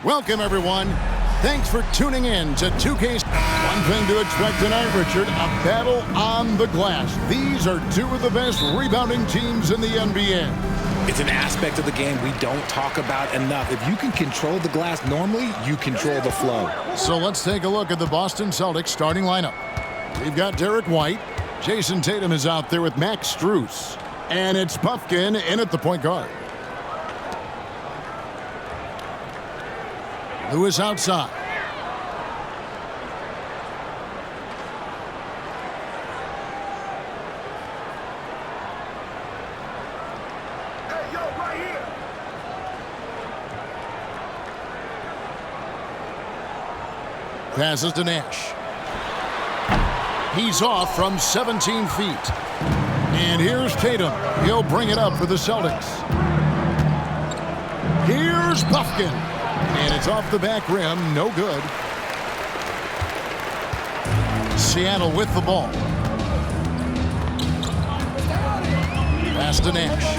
Welcome, everyone. Thanks for tuning in to 2K. One thing to expect tonight, Richard, a battle on the glass. These are two of the best rebounding teams in the NBA. It's an aspect of the game we don't talk about enough. If you can control the glass normally, you control the flow. So let's take a look at the Boston Celtics starting lineup. We've got Derek White. Jason Tatum is out there with Max Strus. And it's Puffkin in at the point guard. Lewis outside. Hey, yo, right here. Passes to Nash. He's off from 17 feet. And here's Tatum. He'll bring it up for the Celtics. Here's Puffkin. And it's off the back rim. No good. Seattle with the ball. Pass to Nash.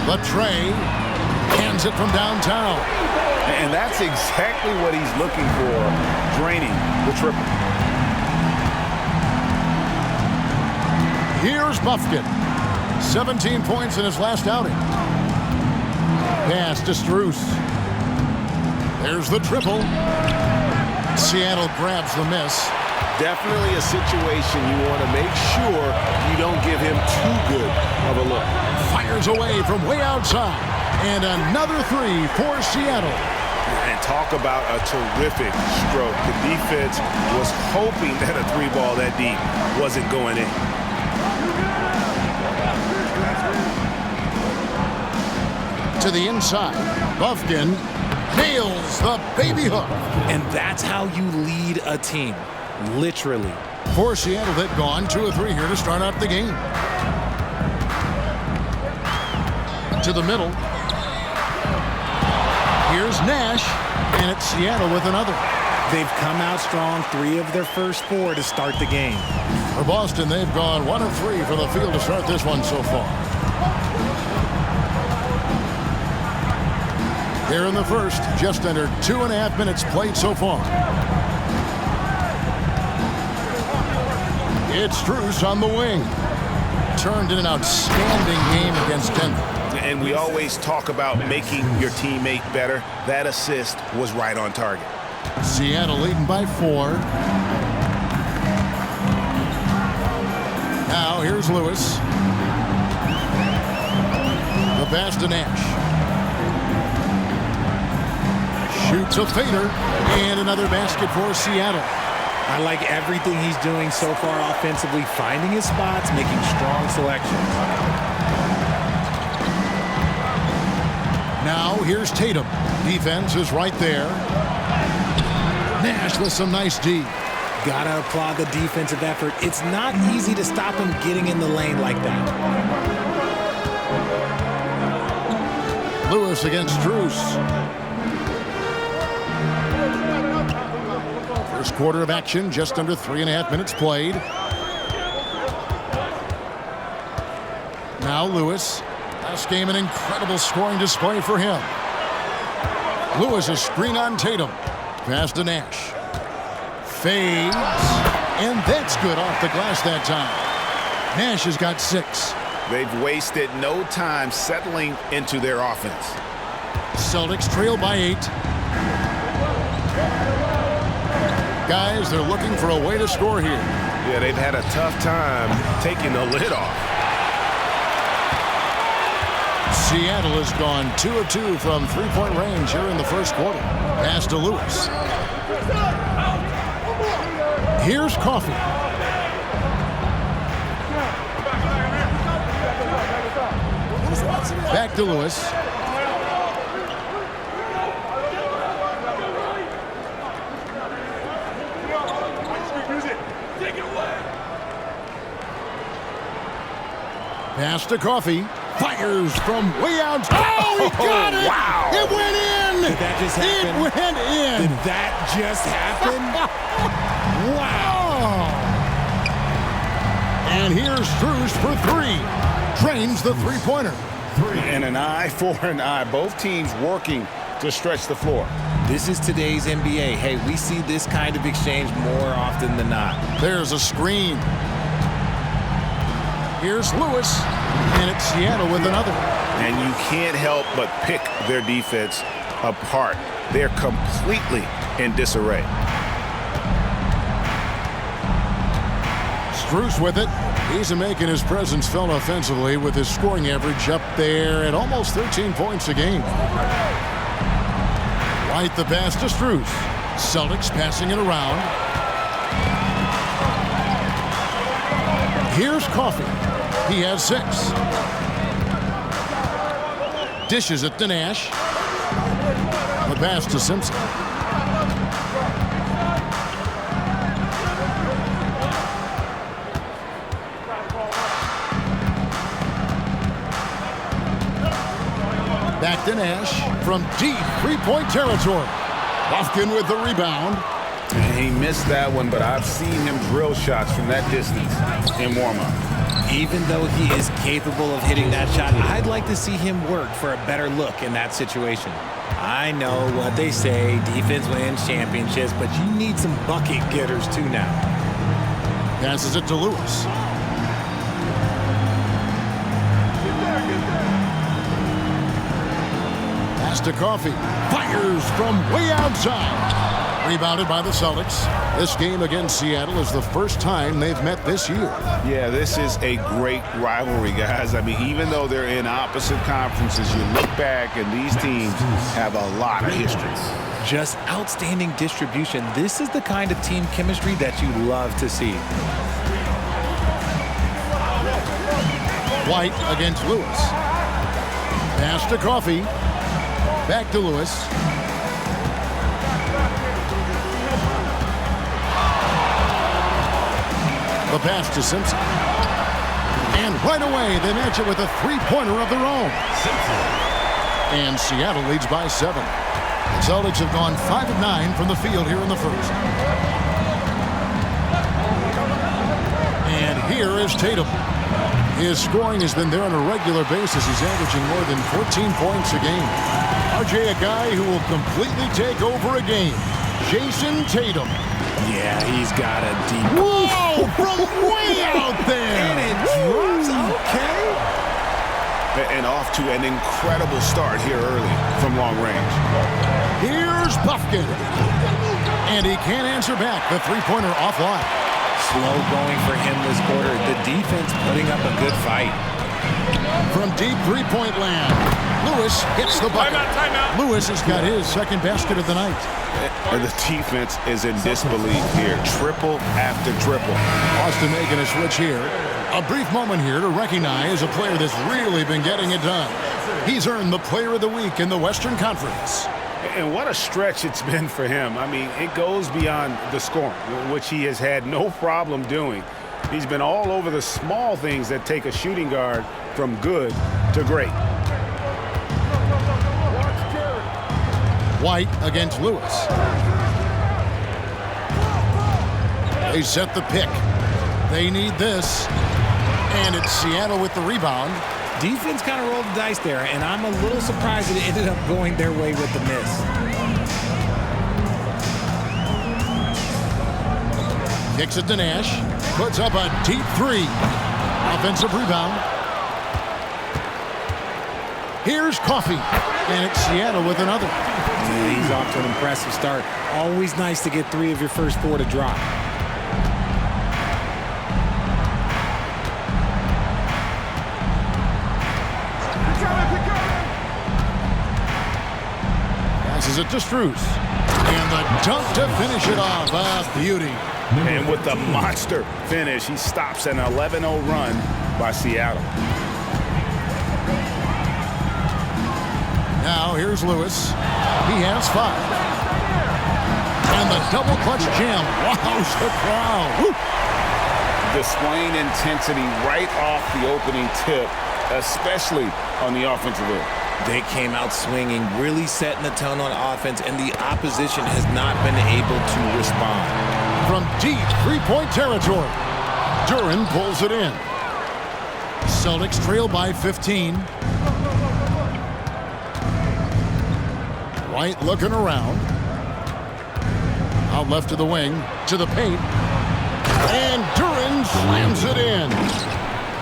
Latrey hands it from downtown. And that's exactly what he's looking for, draining the triple. Here's Puffkin. 17 points in his last outing. Pass to Strus. There's the triple. Seattle grabs the miss. Definitely a situation you want to make sure you don't give him too good of a look. Fires away from way outside. And another three for Seattle. And talk about a terrific stroke. The defense was hoping that a three ball that deep wasn't going in. To the inside. Puffkin nails the baby hook. And that's how you lead a team, literally. For Seattle, they've gone 2 of 3 here to start out the game. To the middle. Here's Nash, and it's Seattle with another. They've come out strong 3 of their first 4 to start the game. For Boston, they've gone 1 of 3 from the field to start this one so far. Here in the first, just under 2.5 minutes played so far. It's Strus on the wing. Turned in an outstanding game against Denver. And we always talk about making your teammate better. That assist was right on target. Seattle leading by 4. Now here's Lewis. The pass to Nash. Shoots a fader, and another basket for Seattle. I like everything he's doing so far offensively, finding his spots, making strong selections. Now here's Tatum. Defense is right there. Nash with some nice D. Gotta applaud the defensive effort. It's not easy to stop him getting in the lane like that. Lewis against Strus. First quarter of action, just under 3.5 minutes played. Now Lewis. Last game, an incredible scoring display for him. Lewis, a screen on Tatum. Pass to Nash. Fades. And that's good off the glass that time. Nash has got 6. They've wasted no time settling into their offense. Celtics trail by 8. Guys, they're looking for a way to score here. Yeah, they've had a tough time taking the lid off. Seattle has gone 2 of 2 from 3-point range here in the first quarter. Pass to Lewis. Here's Coffey. Back to Lewis. Pass to Coffey. Fires from way out. Oh, he got it! Wow. It went in! Did that just happen? It went in! Did that just happen? Wow! And here's Strus for 3. Drains the three-pointer. And an eye for an eye. Both teams working to stretch the floor. This is today's NBA. Hey, we see this kind of exchange more often than not. There's a screen. Here's Lewis, and it's Seattle with another. And you can't help but pick their defense apart. They're completely in disarray. Strus with it. He's making his presence felt offensively with his scoring average up there at almost 13 points a game. White the pass to Strus. Celtics passing it around. Here's Coffey. He has 6. Dishes it to Nash. The pass to Simpson. Back to Nash from deep three-point territory. Lofton with the rebound. He missed that one, but I've seen him drill shots from that distance in warm-up. Even though he is capable of hitting that shot, I'd like to see him work for a better look in that situation. I know what they say, defense wins championships, but you need some bucket getters too now. Passes it to Lewis. Pass to Coffey. Fires from way outside. Rebounded by the Celtics. This game against Seattle is the first time they've met this year. Yeah, this is a great rivalry, guys. I mean, even though they're in opposite conferences, you look back and these teams have a lot of history. Just outstanding distribution. This is the kind of team chemistry that you love to see. White against Lewis. Pass to Coffey. Back to Lewis. The pass to Simpson. And right away, they match it with a three-pointer of their own. And Seattle leads by 7. The Celtics have gone 5 of 9 from the field here in the first. And here is Tatum. His scoring has been there on a regular basis. He's averaging more than 14 points a game. RJ, a guy who will completely take over a game. Jason Tatum. Yeah, he's got a deep... Whoa! From way out there! And it drops. Okay. And off to an incredible start here early from long range. Here's Buffkin. And he can't answer back. The three-pointer offline. Slow going for him this quarter. The defense putting up a good fight. From deep three-point land, Lewis hits the bucket. Timeout. Lewis has got his second basket of the night. And the defense is in disbelief here. Triple after triple. Austin making a switch here. A brief moment here to recognize a player that's really been getting it done. He's earned the Player of the Week in the Western Conference. And what a stretch it's been for him. I mean, it goes beyond the scoring, which he has had no problem doing. He's been all over the small things that take a shooting guard from good to great. White against Lewis. They set the pick. They need this. And it's Seattle with the rebound. Defense kind of rolled the dice there, and I'm a little surprised that it ended up going their way with the miss. Kicks it to Nash. Puts up a deep three. Offensive rebound. Here's Coffey. And it's Seattle with another. Yeah, he's off to an impressive start. Always nice to get 3 of your first 4 to drop. Passes it to Strus. And the dunk to finish it off. A beauty. And with the monster finish, he stops an 11-0 run by Seattle. Now here's Lewis. He has 5. And the double clutch jam. Wows the crowd. Woo. Displaying intensity right off the opening tip, especially on the offensive end. They came out swinging, really setting the tone on offense, and the opposition has not been able to respond. From deep three-point territory, Duren pulls it in. Celtics trail by 15. White looking around. Out left to the wing, to the paint. And Duren slams it in.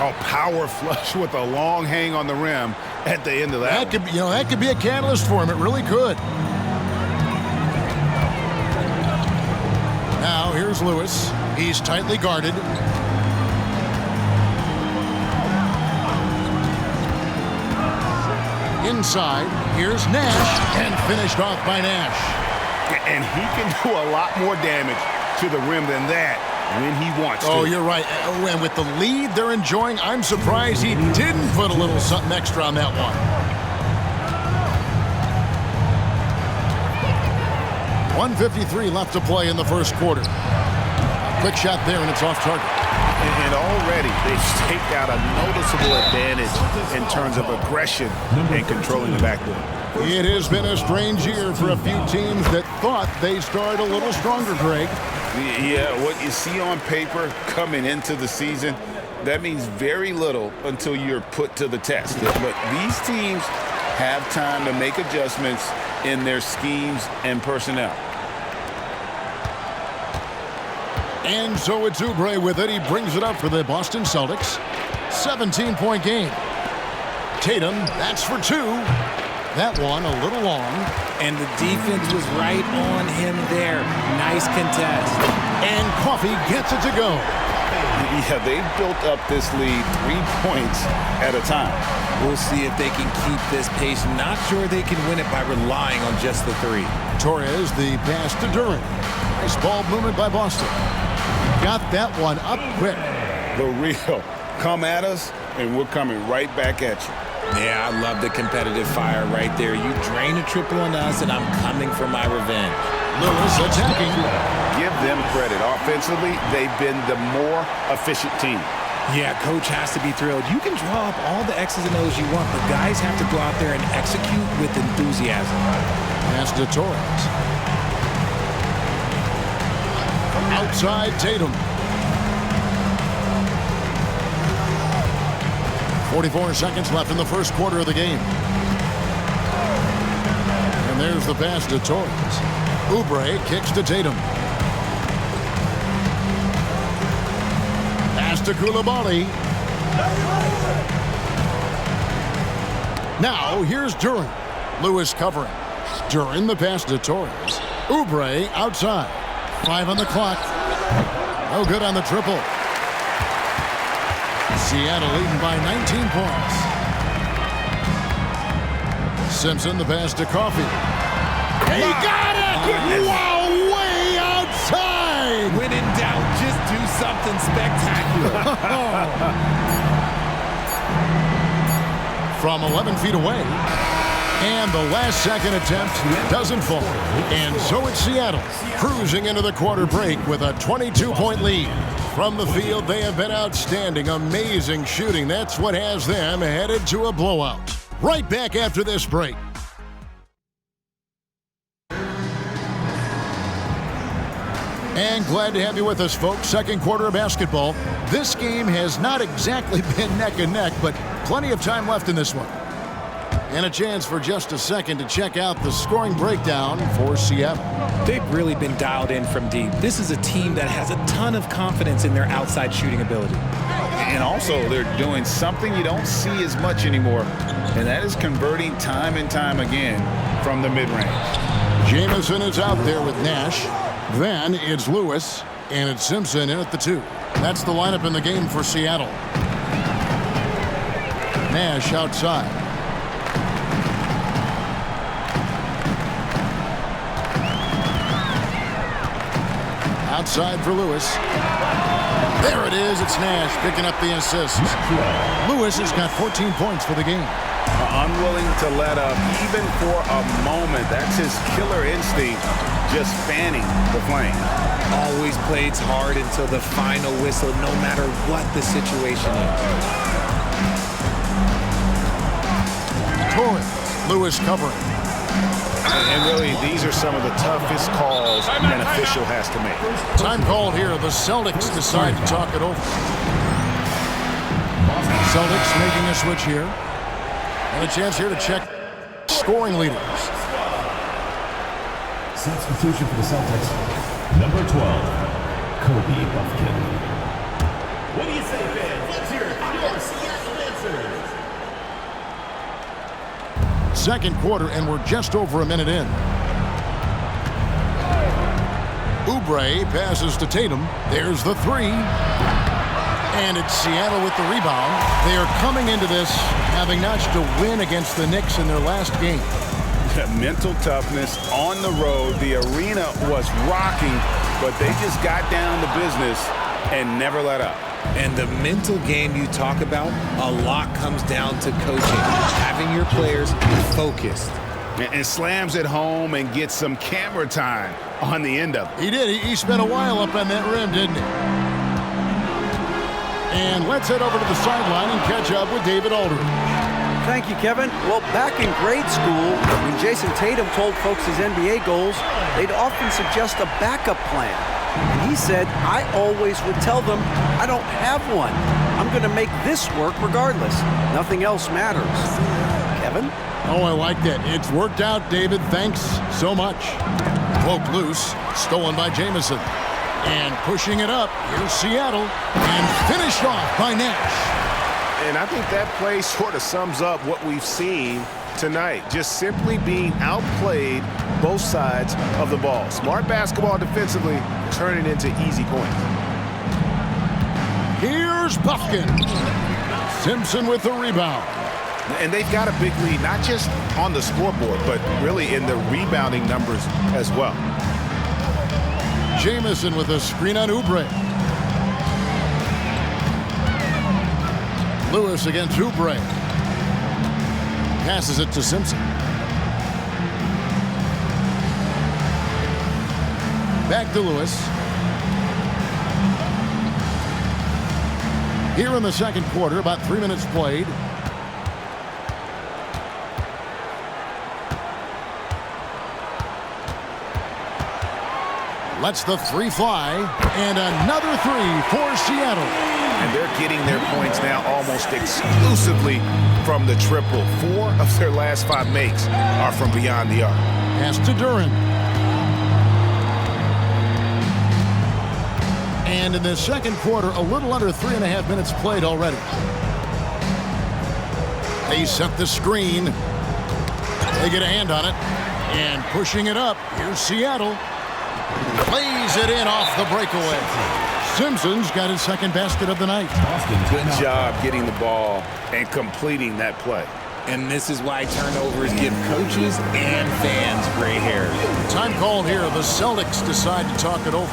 Oh, power flush with a long hang on the rim at the end of that. That could be a catalyst for him. It really could. Now here's Lewis. He's tightly guarded. Inside, here's Nash, and finished off by Nash. And he can do a lot more damage to the rim than that when he wants to. Oh, you're right. And with the lead they're enjoying, I'm surprised he didn't put a little something extra on that one. 1:53 left to play in the first quarter. Quick shot there, and it's off target. And already they've staked out a noticeable advantage in terms of aggression and controlling the backboard. It has been a strange year for a few teams that thought they started a little stronger, Greg. Yeah, what you see on paper coming into the season, that means very little until you're put to the test. But these teams have time to make adjustments in their schemes and personnel. And so it's Oubre with it. He brings it up for the Boston Celtics. 17-point game. Tatum, that's for two. That one a little long. And the defense was right on him there. Nice contest. And Coffey gets it to go. Yeah, they've built up this lead 3 points at a time. We'll see if they can keep this pace. Not sure they can win it by relying on just the three. Torres, the pass to Duren. Nice ball movement by Boston. Got that one up quick. The real come at us, and we're coming right back at you. Yeah, I love the competitive fire right there. You drain a triple on us, and I'm coming for my revenge. Lewis attacking. Give them credit. Offensively, they've been the more efficient team. Yeah, coach has to be thrilled. You can draw up all the X's and O's you want, but guys have to go out there and execute with enthusiasm. Pass to Torres. Outside Tatum. 44 seconds left in the first quarter of the game. And there's the pass to Torres. Oubre kicks to Tatum. Pass to Coulibaly. Now here's Duren. Lewis covering. Duren the pass to Torres. Oubre outside. 5 on the clock. No good on the triple. Seattle leading by 19 points. Simpson the pass to Coffey. He got it! Wow, way outside! When in doubt, just do something spectacular. From 11 feet away. And the last second attempt doesn't fall. And so it's Seattle cruising into the quarter break with a 22-point lead. From the field, they have been outstanding, amazing shooting. That's what has them headed to a blowout. Right back after this break. And glad to have you with us, folks. Second quarter of basketball. This game has not exactly been neck and neck, but plenty of time left in this one. And a chance for just a second to check out the scoring breakdown for Seattle. They've really been dialed in from deep. This is a team that has a ton of confidence in their outside shooting ability. And also, they're doing something you don't see as much anymore, and that is converting time and time again from the mid-range. Jamison is out there with Nash. Then it's Lewis, and it's Simpson in at the 2. That's the lineup in the game for Seattle. Nash outside. Outside for Lewis. There it is. It's Nash picking up the assist. Lewis has got 14 points for the game. Unwilling to let up even for a moment. That's his killer instinct, just fanning the flame. Always plays hard until the final whistle, no matter what the situation is. Torres. Lewis covering. And really, these are some of the toughest calls an official has to make. Time called here. The Celtics decide to talk it over. Celtics making a switch here. And a chance here to check scoring leaders. Substitution for the Celtics, number 12, Kobe Buffkin. What do you say, fans? Let's hear it for your Seattle Dancers. Second quarter, and we're just over a minute in. Oubre passes to Tatum. There's the three. And it's Seattle with the rebound. They are coming into this having notched a win against the Knicks in their last game. Mental toughness on the road. The arena was rocking, but they just got down to business and never let up. And the mental game you talk about, a lot comes down to coaching, having your players focused. And slams it home and gets some camera time on the end of it. He did. He spent a while up on that rim, didn't he? And let's head over to the sideline and catch up with David Aldridge. Thank you, Kevin. Well, back in grade school, when Jason Tatum told folks his NBA goals, they'd often suggest a backup plan. And he said, I always would tell them, I don't have one. I'm going to make this work regardless. Nothing else matters. Kevin? Oh, I like that. It's worked out, David. Thanks so much. Poked loose, stolen by Jamison. And pushing it up, here's Seattle. And finished off by Nash. And I think that play sort of sums up what we've seen tonight. Just simply being outplayed both sides of the ball. Smart basketball defensively, turning into easy points. Here's Buffkin. Simpson with the rebound. And they've got a big lead, not just on the scoreboard, but really in the rebounding numbers as well. Jamison with a screen on Oubre. Lewis against Oubre. Passes it to Simpson. Back to Lewis. Here in the second quarter, about 3 minutes played. Lets the three fly, and another three for Seattle. And they're getting their points now almost exclusively from the triple. 4 of their last 5 makes are from beyond the arc. Pass to Duren. And in the second quarter, a little under 3.5 minutes played already. They set the screen. They get a hand on it. And pushing it up, here's Seattle. Plays it in off the breakaway. Simpson's got his second basket of the night. Good job getting the ball and completing that play. And this is why turnovers give coaches and fans gray hair. Time called here. The Celtics decide to talk it over.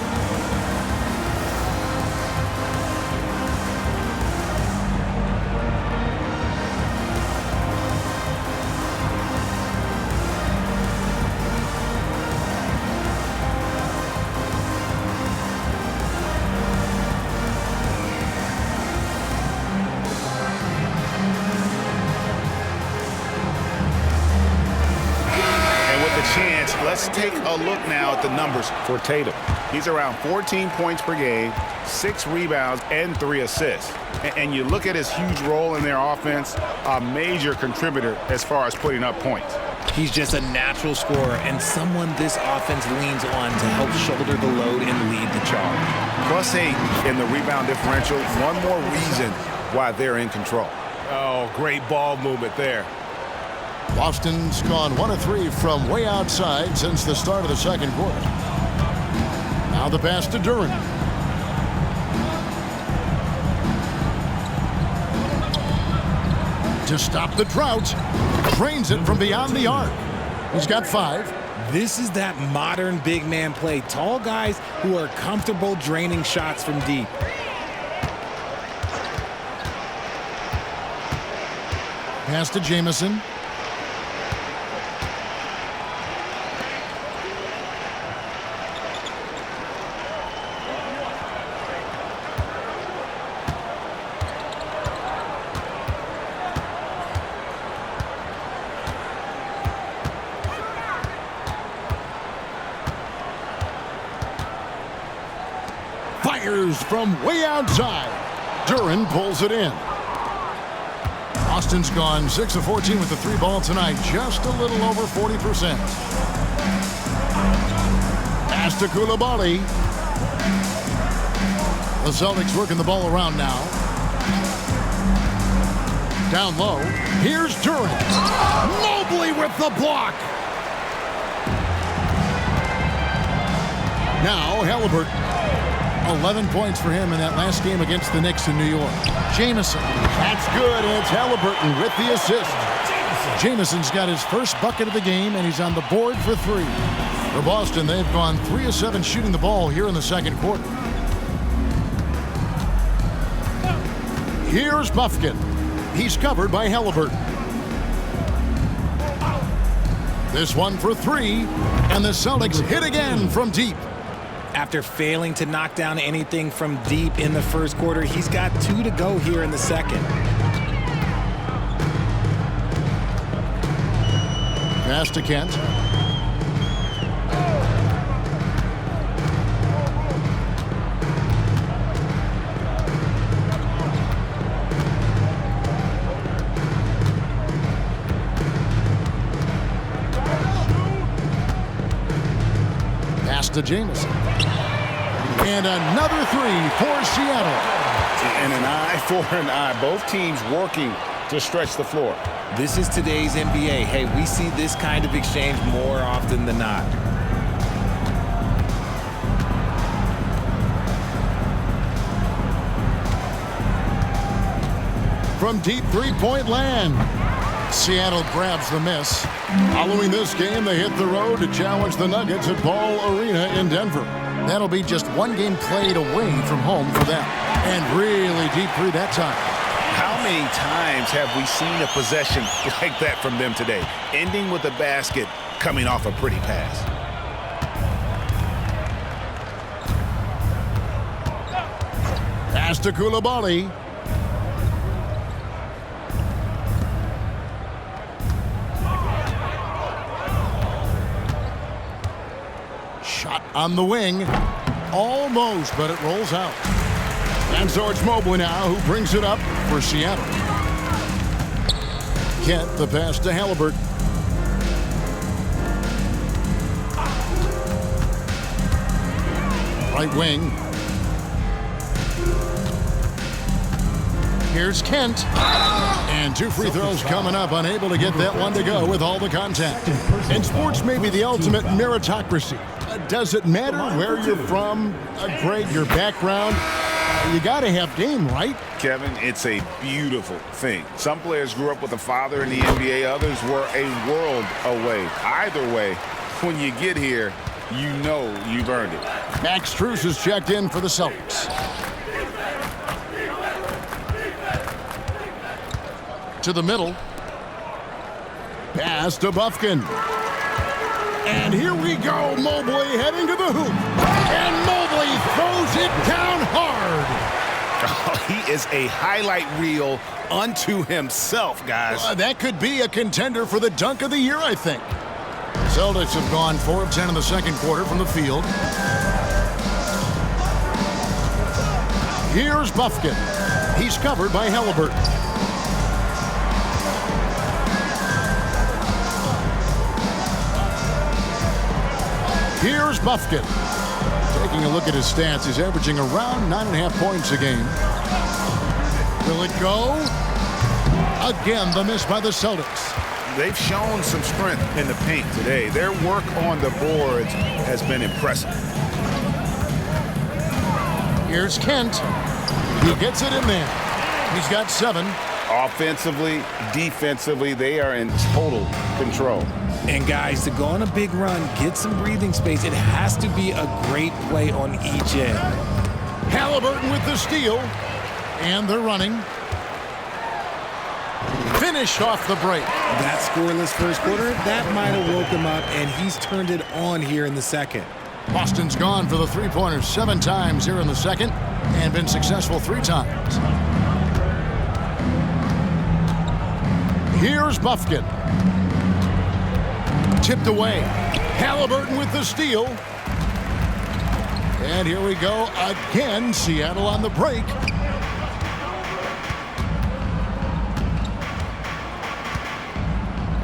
Let's take a look now at the numbers for Tatum. He's around 14 points per game, 6 rebounds, and 3 assists. And you look at his huge role in their offense, a major contributor as far as putting up points. He's just a natural scorer and someone this offense leans on to help shoulder the load and lead the charge. +8 in the rebound differential. One more reason why they're in control. Oh, great ball movement there. Boston's gone 1 of 3 from way outside since the start of the second quarter. Now the pass to Duren. To stop the drought. Drains it from beyond the arc. He's got 5. This is that modern big man play. Tall guys who are comfortable draining shots from deep. Pass to Jamison. Fires from way outside. Duren pulls it in. Austin's gone 6 of 14 with the 3 ball tonight, just a little over 40%. Pass to Koulibaly. The Celtics working the ball around now. Down low. Here's Durant. Mobley with the block. Now Halliburton. 11 points for him in that last game against the Knicks in New York. Jamison. That's good, and it's Halliburton with the assist. Jamison's got his first bucket of the game, and he's on the board for 3. For Boston, they've gone 3 of 7 shooting the ball here in the second quarter. Here's Bufkin. He's covered by Halliburton. This one for 3, and the Celtics hit again from deep. After failing to knock down anything from deep in the first quarter, he's got 2 to go here in the second. Pass to Kent. Pass to Jamison. And another 3 for Seattle. And an eye for an eye. Both teams working to stretch the floor. This is today's NBA. Hey, we see this kind of exchange more often than not. From deep three-point land. Seattle grabs the miss. Following this game, they hit the road to challenge the Nuggets at Ball Arena in Denver. That'll be just 1 game played away from home for them. And really deep three that time. How many times have we seen a possession like that from them today? Ending with a basket, coming off a pretty pass. Pass to Koulibaly. Shot on the wing. Almost, but it rolls out. And so it's Mobley now who brings it up for Seattle. Kent, the pass to Halliburton. Right wing. Here's Kent. And 2 free throws coming up, unable to get that one to go with all the contact. And sports may be the ultimate meritocracy. Does it matter where you're from, grade, your background? You got to have game, right? Kevin, it's a beautiful thing. Some players grew up with a father in the NBA. Others were a world away. Either way, when you get here, you know you've earned it. Max Strus is checked in for the Celtics. To the middle. Pass to Bufkin. And here we go. Mobley heading to the hoop. And Mobley throws it down hard. Oh, he is a highlight reel unto himself, guys. That could be a contender for the dunk of the year, I think. Celtics have gone 4 of 10 in the second quarter from the field. Here's Bufkin. He's covered by Halliburton. Here's Bufkin. Taking a look at his stats, he's averaging around 9.5 points a game. Will it go? Again, the miss by the Celtics. They've shown some strength in the paint today. Their work on the boards has been impressive. Here's Kent. He gets it in there. He's got 7. Offensively, defensively, they are in total control. And guys, to go on a big run, get some breathing space, it has to be a great play on each end. Halliburton with the steal. And they're running. Finished off the break. That scoreless first quarter, that might have woke him up, and he's turned it on here in the second. Boston's gone for the three-pointers 7 times here in the second and been successful 3 times. Here's Bufkin. Tipped away. Halliburton with the steal. And here we go again. Seattle on the break.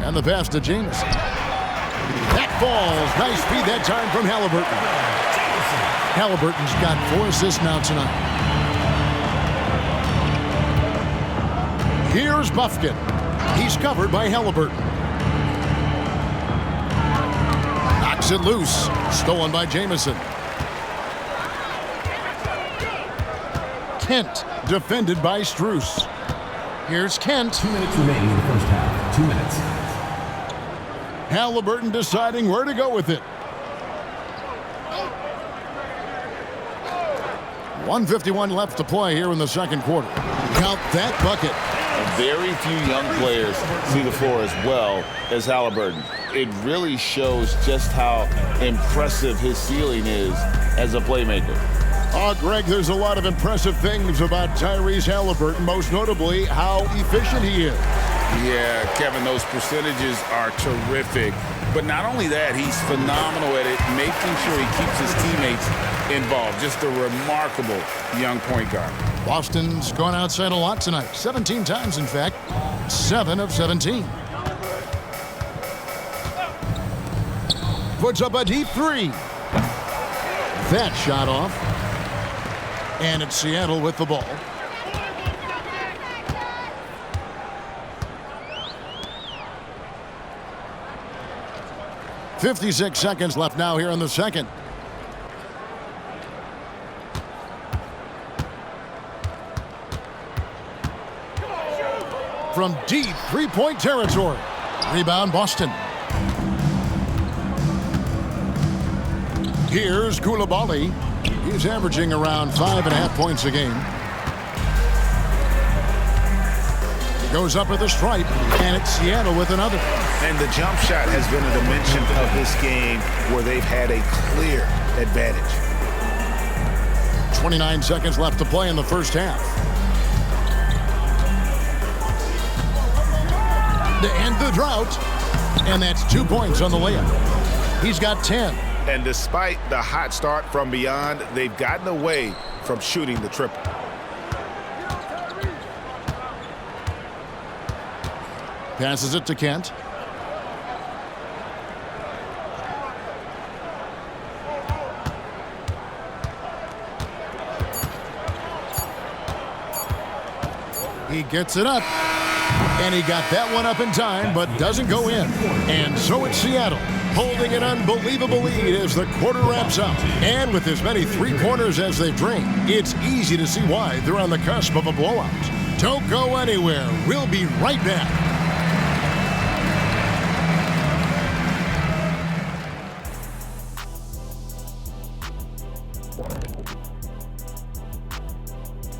And the pass to Jamison. That falls. Nice feed that time from Halliburton. Halliburton's got 4 assists now tonight. Here's Bufkin. He's covered by Halliburton. Knocks it loose. Stolen by Jamison. Kent defended by Strus. Here's Kent. 2 minutes remaining in the first half. 2 minutes. Halliburton deciding where to go with it. 1:51 left to play here in the second quarter. Count that bucket. Very few young players see the floor as well as Halliburton. It really shows just how impressive his ceiling is as a playmaker. Oh, Greg, there's a lot of impressive things about Tyrese Halliburton, most notably how efficient he is. Yeah, Kevin, those percentages are terrific. But not only that, he's phenomenal at it, making sure he keeps his teammates involved. Just a remarkable young point guard. Boston's gone outside a lot tonight. 17 times, in fact. 7 of 17. Puts up a deep 3. That shot off. And it's Seattle with the ball. .56 seconds left now here in the second. From deep three-point territory. Rebound Boston. Here's Coulibaly. He's averaging around 5.5 points a game. He goes up with a stripe, and it's Seattle with another. And the jump shot has been a dimension of this game where they've had a clear advantage. 29 seconds left to play in the first half. To end the drought, and that's 2 points on the layup. He's got 10. And despite the hot start from beyond, they've gotten away from shooting the triple. Passes it to Kent. He gets it up. And he got that one up in time, but doesn't go in. And so it's Seattle, holding an unbelievable lead as the quarter wraps up. And with as many three-pointers as they've drained, it's easy to see why they're on the cusp of a blowout. Don't go anywhere. We'll be right back.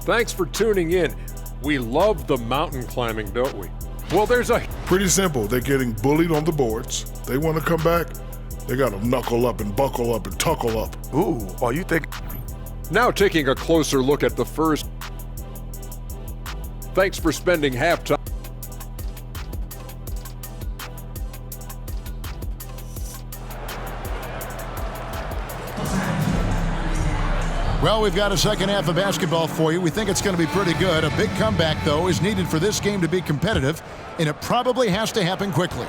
Thanks for tuning in. We love the mountain climbing, don't we? Well, there's a... Pretty simple. They're getting bullied on the boards. They want to come back. They got to knuckle up and buckle up and tuckle up. Ooh, are you think? Now taking a closer look at the first. Thanks for spending halftime. Well, we've got a second half of basketball for you. We think it's going to be pretty good. A big comeback, though, is needed for this game to be competitive, and it probably has to happen quickly.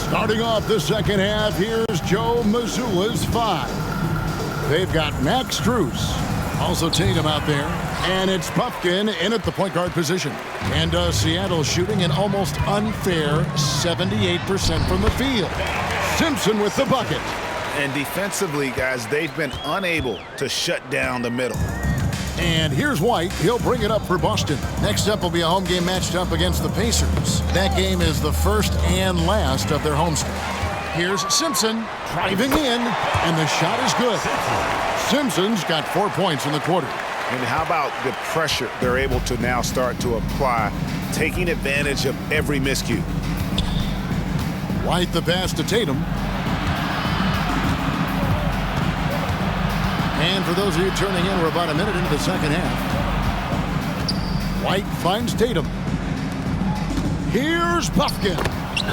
Starting off the second half, here's Joe Mazzulla's 5. They've got Max Strus, also Tatum out there, and it's Bufkin in at the point guard position. And Seattle shooting an almost unfair 78% from the field. Simpson with the bucket. And defensively, guys, they've been unable to shut down the middle. And here's White. He'll bring it up for Boston. Next up will be a home game matched up against the Pacers. That game is the first and last of their homestand. Here's Simpson driving in, and the shot is good. Simpson's got 4 points in the quarter. And how about the pressure they're able to now start to apply, taking advantage of every miscue. White the pass to Tatum. And for those of you turning in, we're about a minute into the second half. White finds Tatum. Here's Bufkin.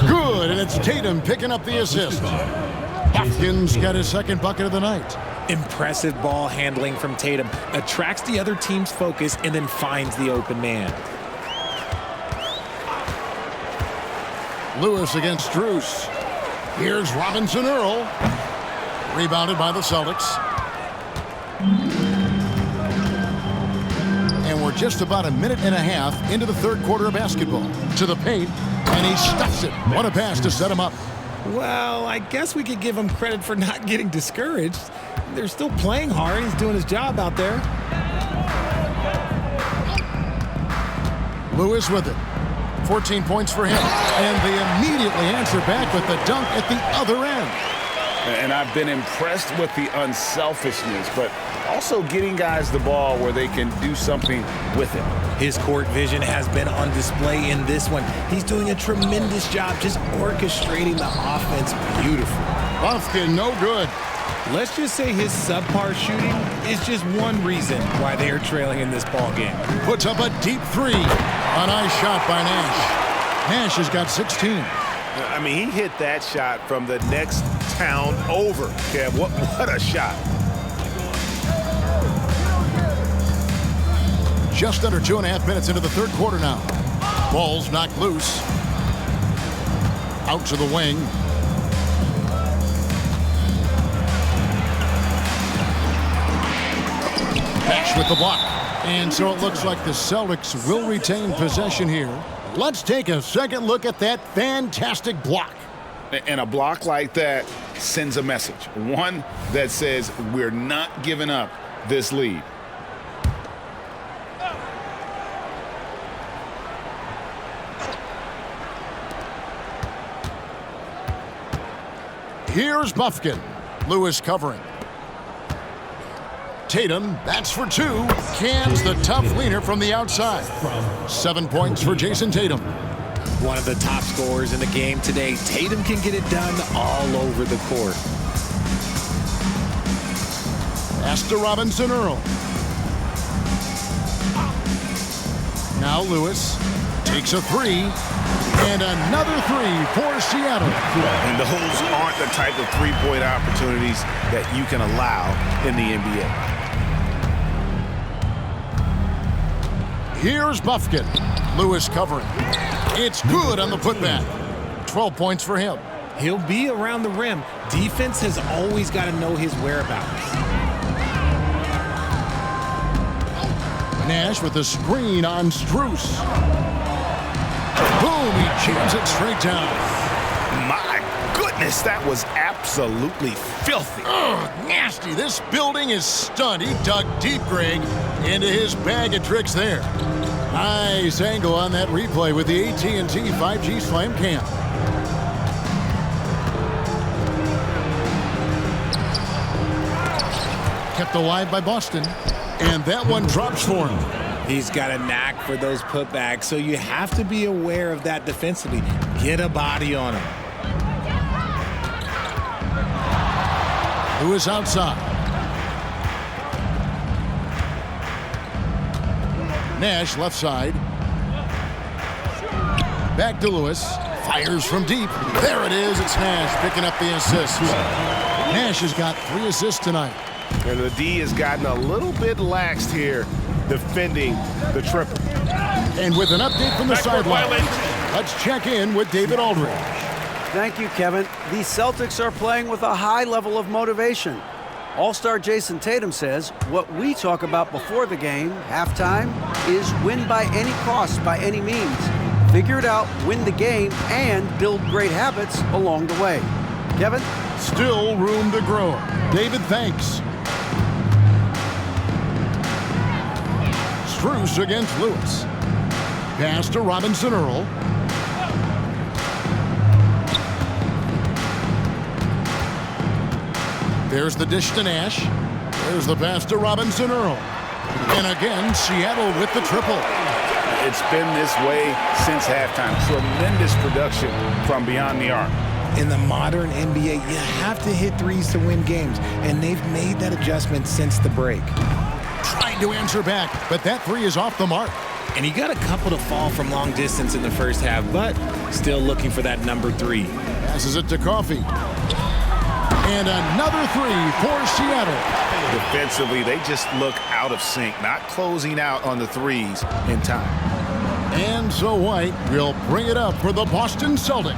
Good, and it's Tatum picking up the assist. Bufkin's got his second bucket of the night. Impressive ball handling from Tatum. Attracts the other team's focus and then finds the open man. Lewis against Strus. Here's Robinson Earl. Rebounded by the Celtics. And we're just about a minute and a half into the third quarter of basketball. To the paint, and he stuffs it. What a pass to set him up. Well, I guess we could give him credit for not getting discouraged. They're still playing hard. He's doing his job out there. Lewis with it. 14 points for him. And they immediately answer back with the dunk at the other end. And I've been impressed with the unselfishness, but also getting guys the ball where they can do something with it. His court vision has been on display in this one. He's doing a tremendous job just orchestrating the offense beautifully. Bufkin, no good. Let's just say his subpar shooting is just one reason why they are trailing in this ball game. Puts up a deep three. A nice shot by Nash. Nash has got 16. I mean, he hit that shot from the next town over. Kev, what a shot. Just under 2.5 minutes into the third quarter now. Ball's knocked loose. Out to the wing. Nash with the block. And so it looks like the Celtics will retain possession here. Let's take a second look at that fantastic block. And a block like that sends a message. One that says we're not giving up this lead. Here's Bufkin. Lewis covering. Tatum, that's for two. Cans the tough leaner from the outside. 7 points for Jason Tatum. One of the top scorers in the game today. Tatum can get it done all over the court. Pass to Robinson Earl. Now Lewis takes a three. And another three for Seattle. And those aren't the type of three-point opportunities that you can allow in the NBA. Here's Bufkin. Lewis covering. It's good on the putback. 12 points for him. He'll be around the rim. Defense has always got to know his whereabouts. Nash with the screen on Strus. Boom, he jams it straight down. My goodness, that was absolutely filthy. Ugh, nasty. This building is stunned. He dug deep, Greg, into his bag of tricks there. Nice angle on that replay with the AT&T 5G Slam Cam. Kept alive by Boston. And that one drops for him. He's got a knack for those putbacks, so you have to be aware of that defensively. Get a body on him. Lewis outside. Nash left side. Back to Lewis. Fires from deep. There it is. It's Nash picking up the assist. Nash has got 3 assists tonight. And the D has gotten a little bit laxed here defending the triple. And with an update from the sideline, let's check in with David Aldridge. Thank you, Kevin. The Celtics are playing with a high level of motivation. All-star Jason Tatum says what we talk about before the game, halftime, is win by any cost, by any means. Figure it out, win the game, and build great habits along the way. Kevin? Still room to grow. David, thanks. Strus against Lewis. Pass to Robinson Earl. There's the dish to Nash. There's the pass to Robinson Earl. And again, Seattle with the triple. It's been this way since halftime. Tremendous production from beyond the arc. In the modern NBA, you have to hit threes to win games, and they've made that adjustment since the break. Trying to answer back, but that three is off the mark. And he got a couple to fall from long distance in the first half, but still looking for that number 3. Passes it to Coffey. And another 3 for Seattle. Defensively, they just look out of sync, not closing out on the threes in time. And so White will bring it up for the Boston Celtics.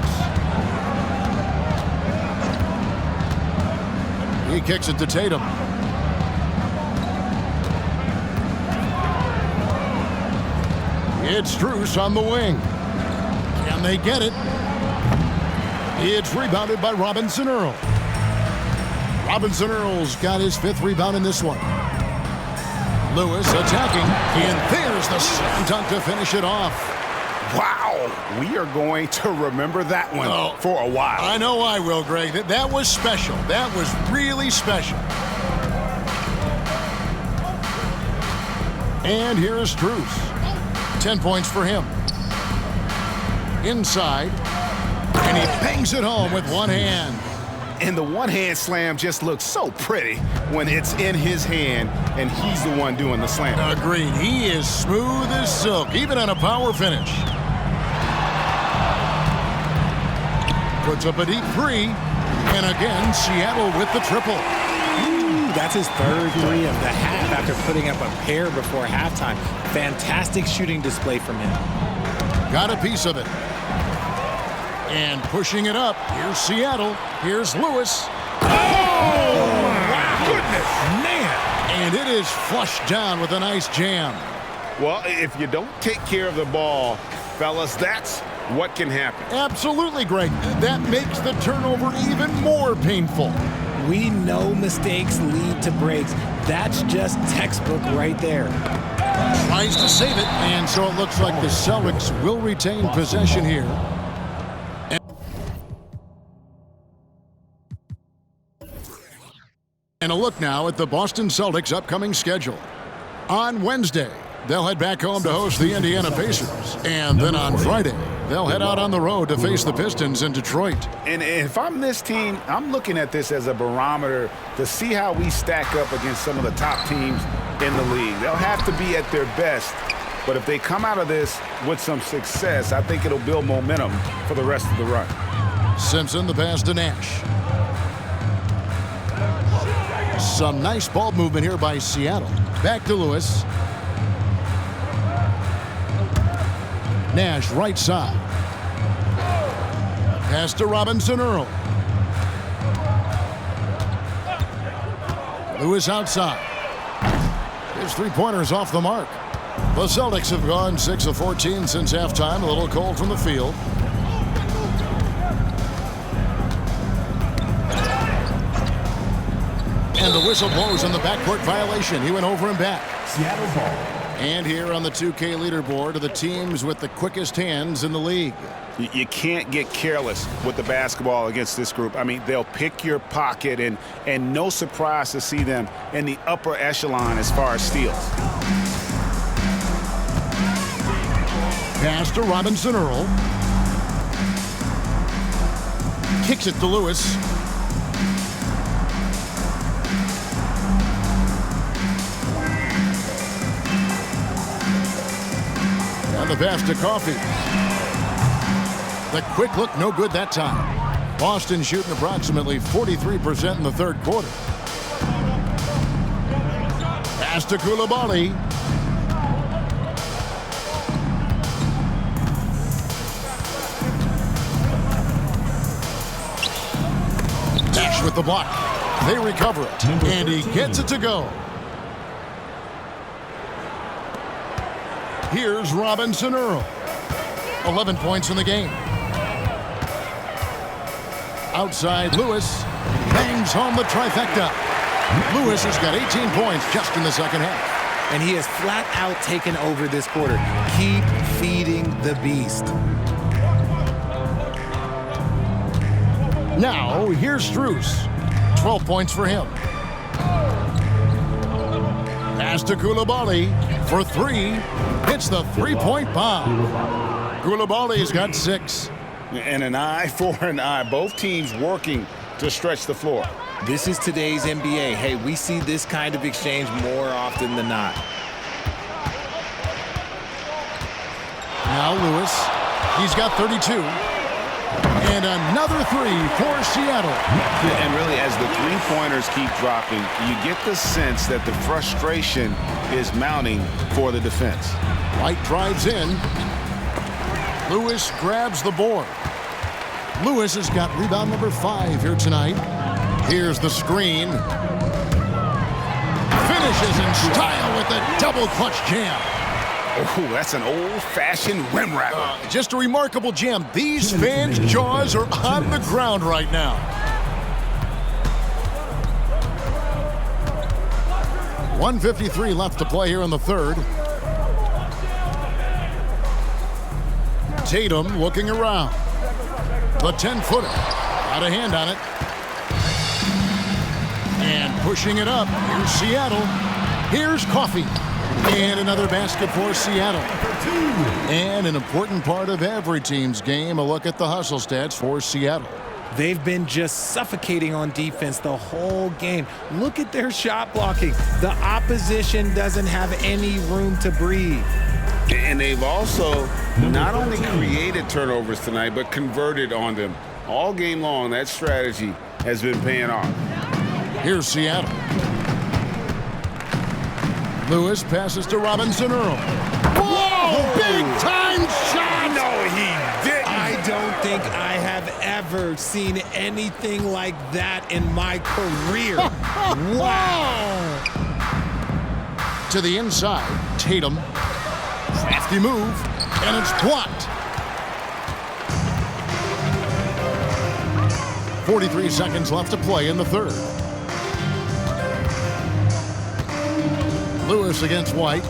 He kicks it to Tatum. It's Strus on the wing. Can they get it? It's rebounded by Robinson Earl. Robinson Earl's got his 5th rebound in this one. Lewis attacking, and there's the slam dunk to finish it off. Wow, we are going to remember that one for a while. I know I will, Greg. That was special. That was really special. And here is Strus. 10 points for him. Inside, and he bangs it home with one hand. And the one-hand slam just looks so pretty when it's in his hand and he's the one doing the slam. Agreed. He is smooth as silk, even on a power finish. Puts up a deep 3. And again, Seattle with the triple. Ooh, that's his 3rd 3 of the half after putting up a pair before halftime. Fantastic shooting display from him. Got a piece of it. And pushing it up, here's Seattle. Here's Lewis. Oh, my goodness, man. And it is flushed down with a nice jam. Well, if you don't take care of the ball, fellas, that's what can happen. Absolutely, Greg. That makes the turnover even more painful. We know mistakes lead to breaks. That's just textbook right there. Tries to save it, and so it looks like the Celtics will retain possession here. And a look now at the Boston Celtics' upcoming schedule. On Wednesday, they'll head back home to host the Indiana Pacers. And then on Friday, they'll head out on the road to face the Pistons in Detroit. And if I'm this team, I'm looking at this as a barometer to see how we stack up against some of the top teams in the league. They'll have to be at their best. But if they come out of this with some success, I think it'll build momentum for the rest of the run. Simpson, the pass to Nash. Some nice ball movement here by Seattle. Back to Lewis. Nash, right side. Pass to Robinson Earl. Lewis outside. His three-pointers off the mark. The Celtics have gone 6 of 14 since halftime. A little cold from the field. And the whistle blows on the backcourt violation. He went over and back. Seattle ball. And here on the 2K leaderboard are the teams with the quickest hands in the league. You can't get careless with the basketball against this group. I mean, they'll pick your pocket, and no surprise to see them in the upper echelon as far as steals. Pass to Robinson Earl. Kicks it to Lewis. And the pass to Coffey. The quick look, no good that time. Boston shooting approximately 43% in the third quarter. Pass to Coulibaly. Nash with the block. They recover it, and he gets it to go. Here's Robinson Earl. 11 points in the game. Outside, Lewis bangs home the trifecta. Lewis has got 18 points just in the second half. And he has flat out taken over this quarter. Keep feeding the beast. Now, here's Strus. 12 points for him. Pass to Coulibaly for 3. Hits the three-point bomb. Coulibaly's got 6. And an eye for an eye. Both teams working to stretch the floor. This is today's NBA. Hey, we see this kind of exchange more often than not. Now Lewis. He's got 32. And another 3 for Seattle. And really, as the three-pointers keep dropping, you get the sense that the frustration is mounting for the defense. White drives in. Lewis grabs the board. Lewis has got rebound number 5 here tonight. Here's the screen. Finishes in style with a double clutch jam. Oh, that's an old-fashioned rim wrapper. Just a remarkable jam. These fans' jaws are on the ground right now. .153 left to play here in the third. Tatum looking around. The 10-footer. Got a hand on it. And pushing it up. Here's Seattle. Here's Coffey. And another basket for Seattle. And an important part of every team's game, a look at the hustle stats for Seattle. They've been just suffocating on defense the whole game. Look at their shot blocking. The opposition doesn't have any room to breathe. And they've also not only created turnovers tonight, but converted on them. All game long, that strategy has been paying off. Here's Seattle. Lewis passes to Robinson Earl. Whoa! Big time shot! No, he didn't. I don't think I have ever seen anything like that in my career. Wow! To the inside, Tatum. Crafty move, and it's blocked. 43 seconds left to play in the third. Lewis against White.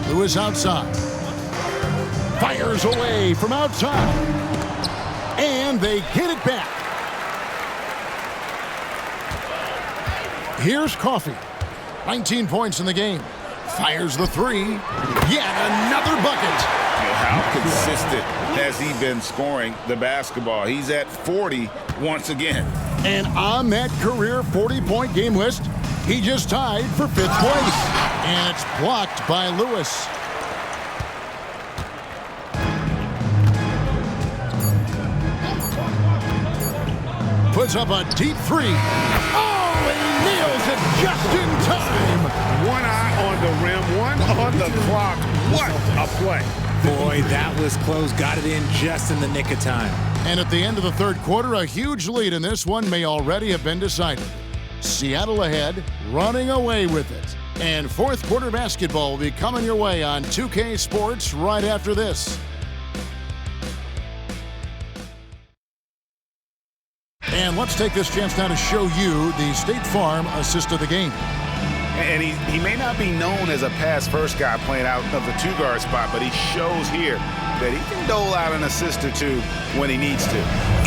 Lewis outside. Fires away from outside. And they get it back. Here's Coffey. 19 points in the game. Fires the 3. Yet another bucket. How consistent has he been scoring the basketball? He's at 40 once again. And on that career 40-point game list, he just tied for 5th place. And it's blocked by Lewis. Puts up a deep 3. Oh, he nails it just in time. One eye on the rim, one on the clock. What a play. Boy, that was close. Got it in just in the nick of time. And at the end of the third quarter, a huge lead in this one may already have been decided. Seattle ahead, running away with it. And fourth quarter basketball will be coming your way on 2K Sports right after this. And let's take this chance now to show you the State Farm assist of the game. And he may not be known as a pass-first guy playing out of the 2-guard spot, but he shows here that he can dole out an assist or two when he needs to.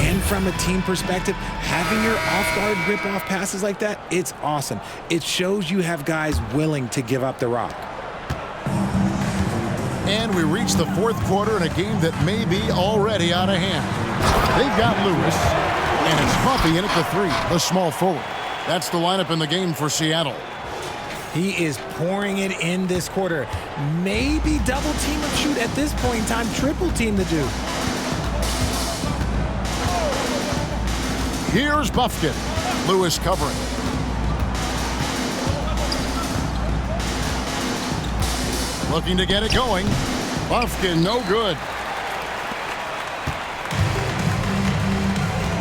And from a team perspective, having your off-guard rip-off passes like that, it's awesome. It shows you have guys willing to give up the rock. And we reach the fourth quarter in a game that may be already out of hand. They've got Lewis, and it's Coffey in at the 3, the small forward. That's the lineup in the game for Seattle. He is pouring it in this quarter. Maybe double team or shoot at this point in time, triple team the dude. Here's Bufkin. Lewis covering. Looking to get it going. Bufkin, no good.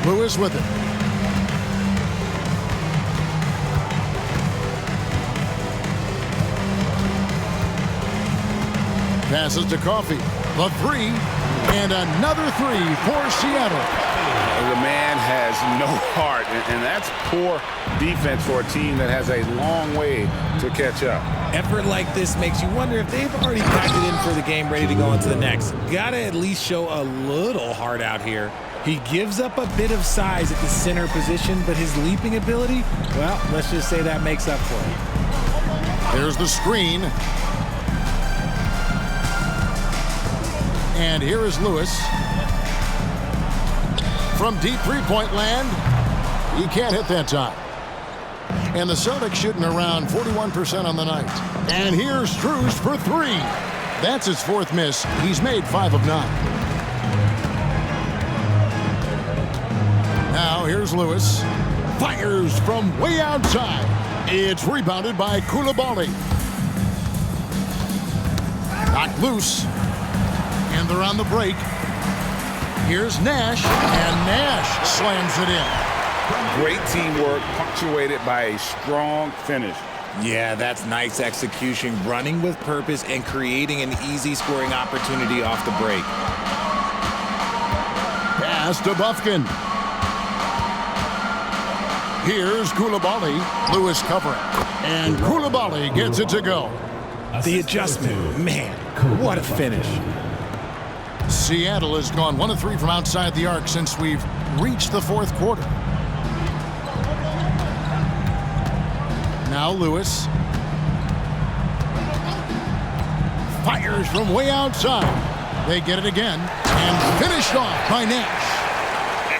Lewis with it. Passes to Coffey. The 3. And another 3 for Seattle. The man has no heart, and that's poor defense for a team that has a long way to catch up. Effort like this makes you wonder if they've already packed it in for the game, ready to go into the next. Gotta at least show a little heart out here. He gives up a bit of size at the center position, but his leaping ability, well, let's just say that makes up for it. There's the screen. And here is Lewis. From deep three-point land, he can't hit that time. And the Celtics shooting around 41% on the night. And here's Strus for 3. That's his 4th miss. He's made 5 of 9. Now here's Lewis. Fires from way outside. It's rebounded by Coulibaly. Knocked loose. And they're on the break. Here's Nash, and Nash slams it in. Great teamwork, punctuated by a strong finish. Yeah, that's nice execution, running with purpose and creating an easy scoring opportunity off the break. Pass to Bufkin. Here's Koulibaly. Lewis covering. And Koulibaly gets it to go. The adjustment, man, what a finish. Seattle has gone 1 of 3 from outside the arc since we've reached the fourth quarter. Now Lewis fires from way outside. They get it again and finished off by Nash.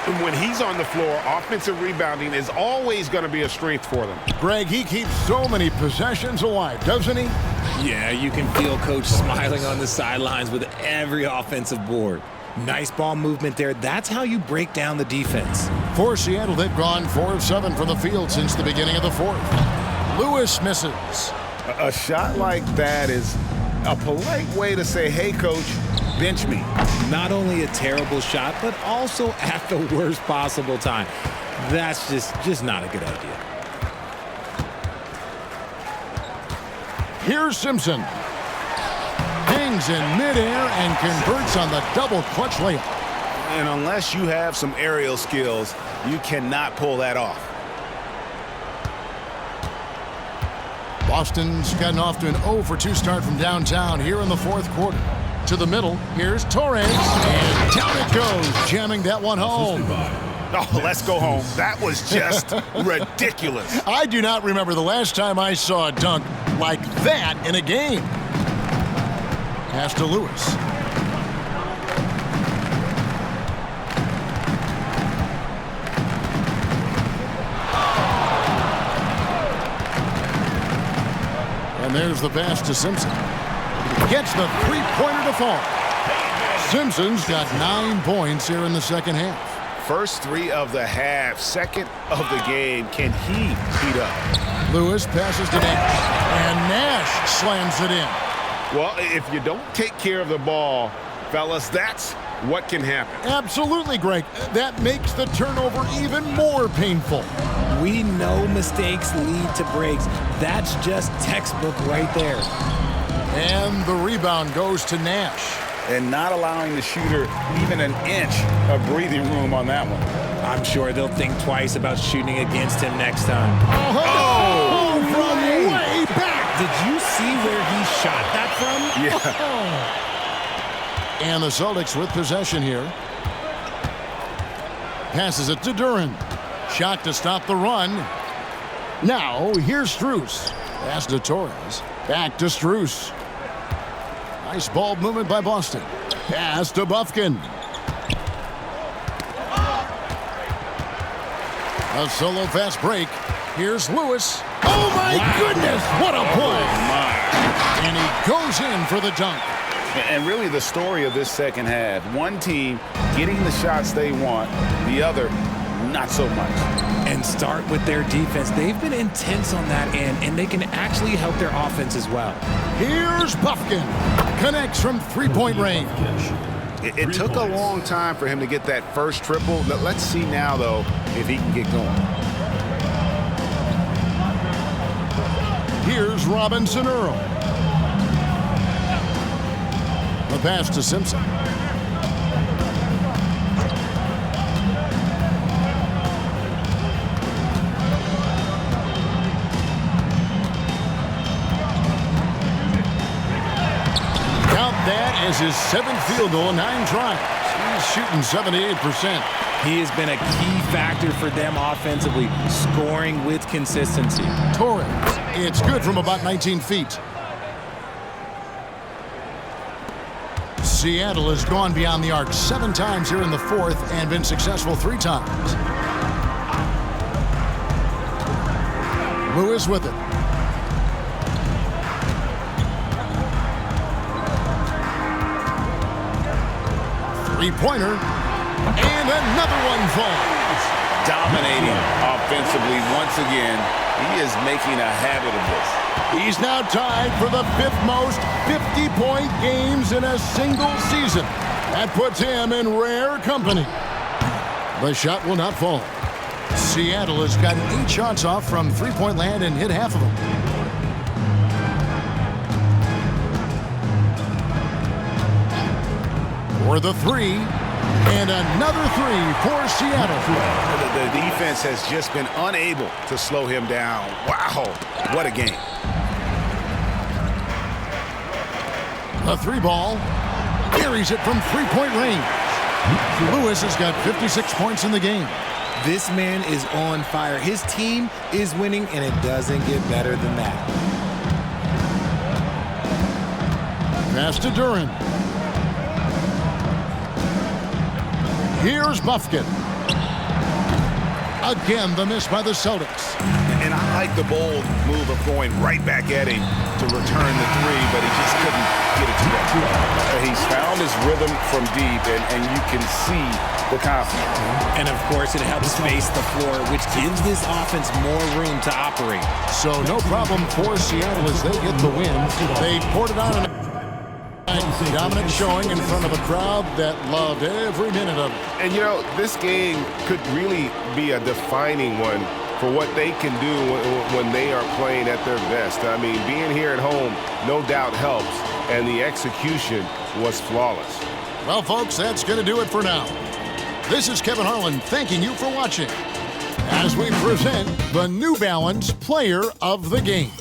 And when he's on the floor, offensive rebounding is always going to be a strength for them. Greg, he keeps so many possessions alive, doesn't he? Yeah, you can feel Coach smiling on the sidelines with every offensive board. Nice ball movement there. That's how you break down the defense. For Seattle, they've gone 4 of 7 from the field since the beginning of the fourth. Lewis misses. A shot like that is a polite way to say, hey, coach, bench me. Not only a terrible shot, but also at the worst possible time. That's just not a good idea. Here's Simpson. Hangs in midair and converts on the double clutch layup. And unless you have some aerial skills, you cannot pull that off. Boston's gotten off to an 0 for 2 start from downtown here in the fourth quarter. To the middle, here's Torres, and down it goes, jamming that one home. Oh, let's go home. That was just ridiculous. I do not remember the last time I saw a dunk like that in a game. Pass to Lewis. And there's the pass to Simpson. Gets the three-pointer to fall. Simpson's got 9 points here in the second half. First 3 of the half, second of the game. Can he heat up? Lewis passes to Nash, and Nash slams it in. Well, if you don't take care of the ball, fellas, that's what can happen. Absolutely, Greg. That makes the turnover even more painful. We know mistakes lead to breaks. That's just textbook right there. And the rebound goes to Nash. And not allowing the shooter even an inch of breathing room on that one. I'm sure they'll think twice about shooting against him next time. Oh, from way back. Did you see where he shot that from? Yeah. And the Celtics with possession here. Passes it to Duren. Shot to stop the run. Now, here's Strus. Pass to Torres. Back to Strus. Nice ball movement by Boston. Pass to Bufkin. A solo fast break. Here's Lewis. Oh, my goodness. What a play. And he goes in for the dunk. And really the story of this second half, one team getting the shots they want, the other not so much. And start with their defense. They've been intense on that end, and they can actually help their offense as well. Here's Bufkin. Connects from three-point range. It took a long time for him to get that first triple. Let's see now, though, if he can get going. Here's Robinson Earl. The pass to Simpson. That is his 7th field goal in 9 tries. He's shooting 78%. He has been a key factor for them offensively, scoring with consistency. Torres, it's good from about 19 feet. Seattle has gone beyond the arc 7 times here in the fourth and been successful 3 times. Lewis with it. Three-pointer, and another one falls. dominating offensively once again. He is making a habit of this. He's now tied for the 5th most 50-point games in a single season. That puts him in rare company. The shot will not fall. Seattle has gotten 8 shots off from three-point land and hit half of them. For the 3, and another 3 for Seattle. The defense has just been unable to slow him down. Wow, what a game. The 3 ball carries it from three-point range. Lewis has got 56 points in the game. This man is on fire. His team is winning, and it doesn't get better than that. Pass to Duran. Here's Bufkin. Again, the miss by the Celtics. And I like the bold move of going right back at him to return the 3, but he just couldn't get it to that. He's found his rhythm from deep, and you can see the confidence. And, of course, it helps space the floor, which gives this offense more room to operate. So no problem for Seattle as they get the win. They poured it on an dominant showing in front of a crowd that loved every minute of it. And, you know, this game could really be a defining one for what they can do when they are playing at their best. I mean, being here at home no doubt helps, and the execution was flawless. Well, folks, that's going to do it for now. This is Kevin Harlan thanking you for watching as we present the New Balance Player of the Game.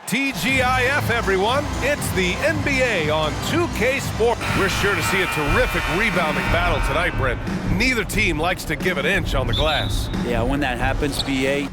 TGIF, everyone. It's the NBA on 2K Sports. We're sure to see a terrific rebounding battle tonight, Brent. Neither team likes to give an inch on the glass. Yeah, when that happens, BA,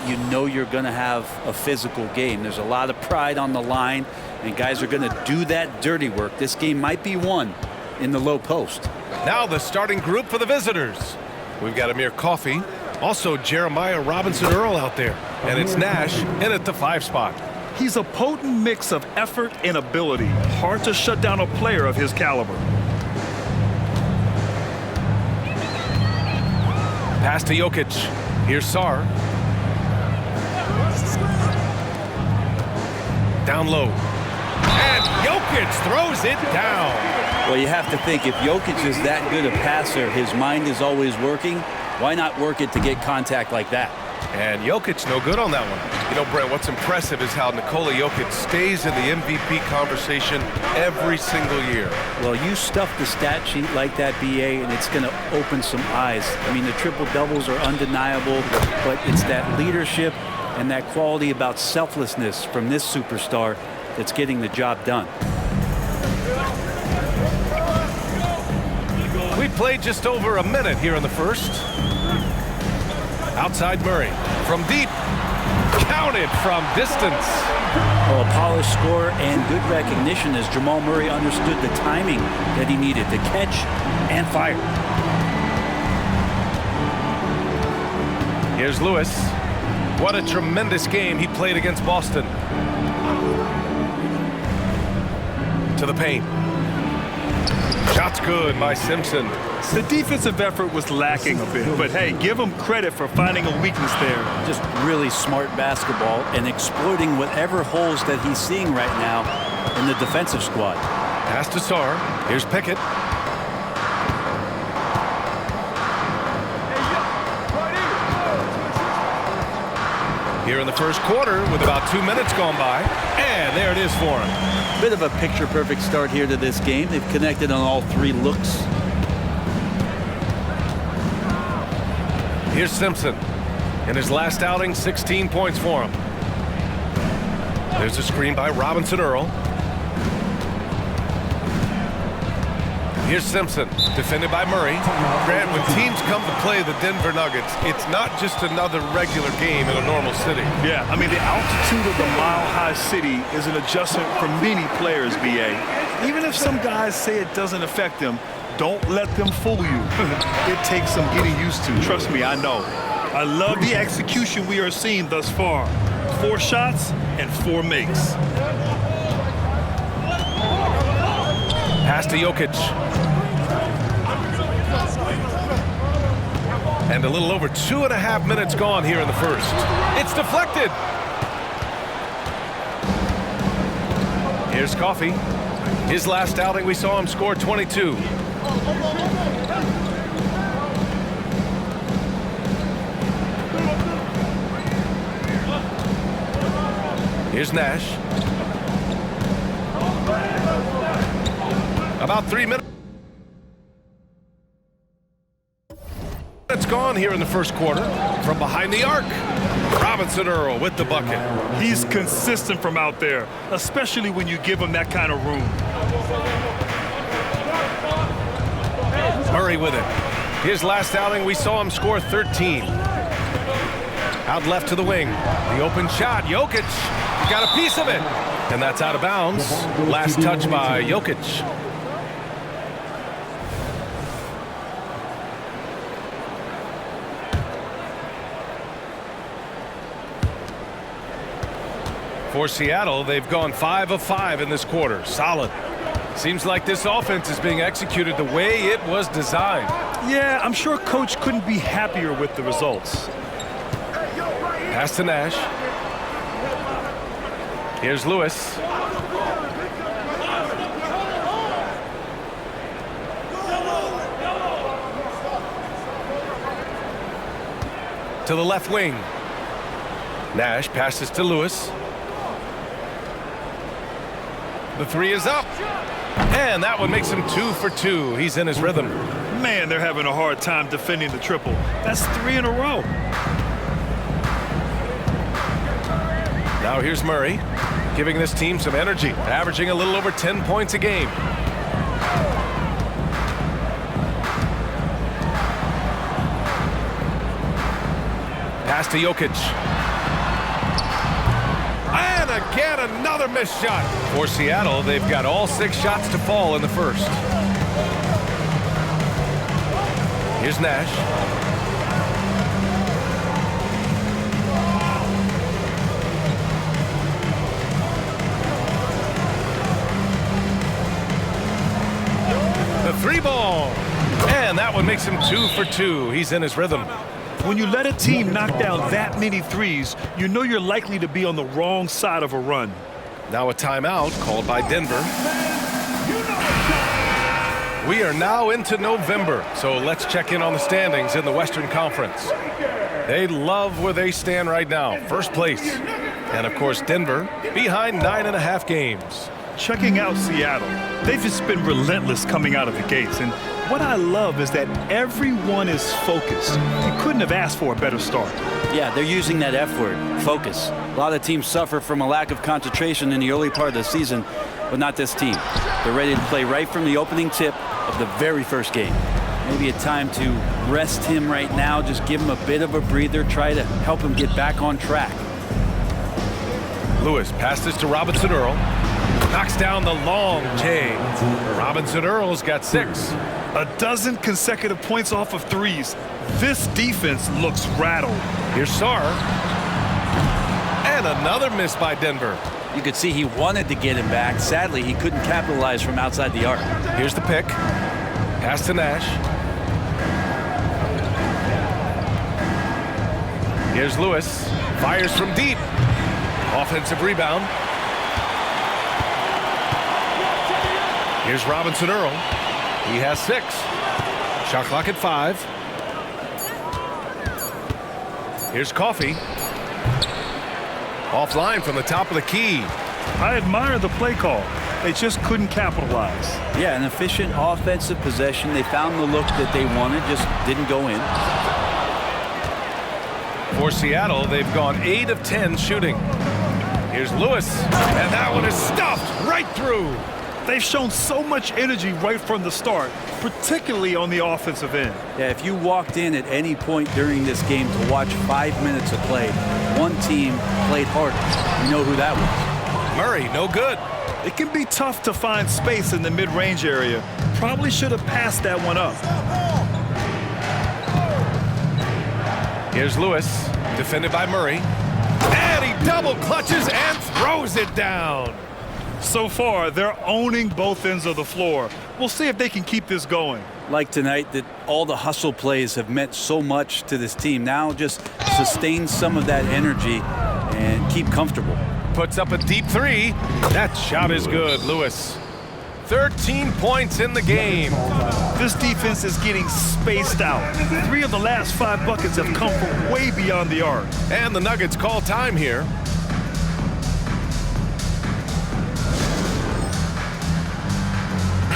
you know you're going to have a physical game. There's a lot of pride on the line, and guys are going to do that dirty work. This game might be won in the low post. Now the starting group for the visitors. We've got Amir Coffey, also Jeremiah Robinson-Earl out there, and it's Nash in at the 5 spot. He's a potent mix of effort and ability. Hard to shut down a player of his caliber. Pass to Jokic. Here's Sarr. Down low. And Jokic throws it down. Well, you have to think, if Jokic is that good a passer, his mind is always working. Why not work it to get contact like that? And Jokic no good on that one. You know, Brent, what's impressive is how Nikola Jokic stays in the MVP conversation every single year. Well, you stuff the stat sheet like that, BA, and it's going to open some eyes. I mean, the triple-doubles are undeniable, but it's that leadership and that quality about selflessness from this superstar that's getting the job done. We played just over a minute here in the first. Outside Murray. From deep. Counted from distance. Well, a polished score and good recognition as Jamal Murray understood the timing that he needed to catch and fire. Here's Lewis. What a tremendous game he played against Boston. To the paint. Shot's good by Simpson. The defensive effort was lacking a bit, but hey, give him credit for finding a weakness there. Just really smart basketball and exploiting whatever holes that he's seeing right now in the defensive squad. Pass to Sarr. Here's Pickett. Here in the first quarter with about 2 minutes gone by. And there it is for him. Bit of a picture-perfect start here to this game. They've connected on all 3 looks. Here's Simpson. In his last outing, 16 points for him. There's a screen by Robinson-Earl. Here's Simpson, defended by Murray. Grant, when teams come to play the Denver Nuggets, it's not just another regular game in a normal city. Yeah, I mean, the altitude of the mile-high city is an adjustment for many players, BA. Even if some guys say it doesn't affect them, don't let them fool you. It takes some getting used to. Trust me, I know. I love the execution we are seeing thus far. 4 shots and 4 makes. Pass to Jokic. And a little over 2.5 minutes gone here in the first. It's deflected. Here's Coffey. His last outing, we saw him score 22. Here's Nash. About 3 minutes. It's gone here in the first quarter. From behind the arc, Robinson-Earl with the bucket. He's consistent from out there, especially when you give him that kind of room. Murray with it. His last outing, we saw him score 13. Out left to the wing. The open shot. Jokic got a piece of it. And that's out of bounds. Last touch by Jokic. For Seattle, they've gone 5 of 5 in this quarter. Solid. Seems like this offense is being executed the way it was designed. Yeah, I'm sure Coach couldn't be happier with the results. Pass to Nash. Here's Lewis. To the left wing. Nash passes to Lewis. The 3 is up. And that one makes him 2 for 2. He's in his rhythm. Man, they're having a hard time defending the triple. That's 3 in a row. Now here's Murray, giving this team some energy, averaging a little over 10 points a game. Pass to Jokic. And again, another missed shot. For Seattle, they've got all 6 shots to fall in the first. Here's Nash. The 3-ball. And that one makes him 2 for 2. He's in his rhythm. When you let a team knock down that many threes, you know you're likely to be on the wrong side of a run. Now a timeout called by Denver. We are now into November, so let's check in on the standings in the Western Conference. They love where they stand right now, first place. And of course, Denver behind 9.5 games. Checking out Seattle, they've just been relentless coming out of the gates. And what I love is that everyone is focused. You couldn't have asked for a better start. Yeah, they're using that F word, focus. A lot of teams suffer from a lack of concentration in the early part of the season, but not this team. They're ready to play right from the opening tip of the very first game. Maybe a time to rest him right now, just give him a bit of a breather, try to help him get back on track. Lewis passes to Robinson Earl. Knocks down the long J. Robinson Earl's got 6. A dozen consecutive points off of threes. This defense looks rattled. Here's Sarr. And another miss by Denver. You could see he wanted to get him back. Sadly, he couldn't capitalize from outside the arc. Here's the pick. Pass to Nash. Here's Lewis. Fires from deep. Offensive rebound. Here's Robinson Earl. He has 6. Shot clock at 5. Here's Coffey. Offline from the top of the key. I admire the play call. They just couldn't capitalize. Yeah, an efficient offensive possession. They found the look that they wanted, just didn't go in. For Seattle, they've gone 8 of 10 shooting. Here's Lewis. And that one is stuffed right through. They've shown so much energy right from the start, particularly on the offensive end. Yeah, if you walked in at any point during this game to watch 5 minutes of play, one team played harder. You know who that was. Murray, no good. It can be tough to find space in the mid-range area. Probably should have passed that one up. Here's Lewis, defended by Murray. And he double clutches and throws it down. So far, they're owning both ends of the floor. We'll see if they can keep this going. Like tonight, that all the hustle plays have meant so much to this team. Now just sustain some of that energy and keep comfortable. Puts up a deep 3. That shot is good, Lewis. 13 points in the game. This defense is getting spaced out. 3 of the last 5 buckets have come from way beyond the arc. And the Nuggets call time here.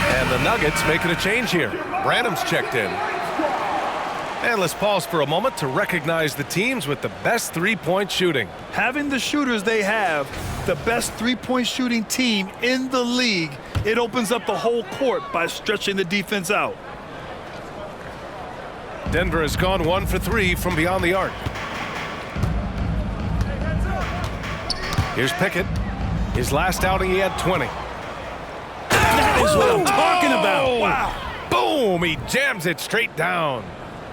And the Nuggets making a change here. Branham's checked in. And let's pause for a moment to recognize the teams with the best three-point shooting. Having the shooters they have, the best three-point shooting team in the league, it opens up the whole court by stretching the defense out. Denver has gone 1 for 3 from beyond the arc. Here's Pickett. His last outing, he had 20. That is what I'm talking about. Wow. Boom! He jams it straight down.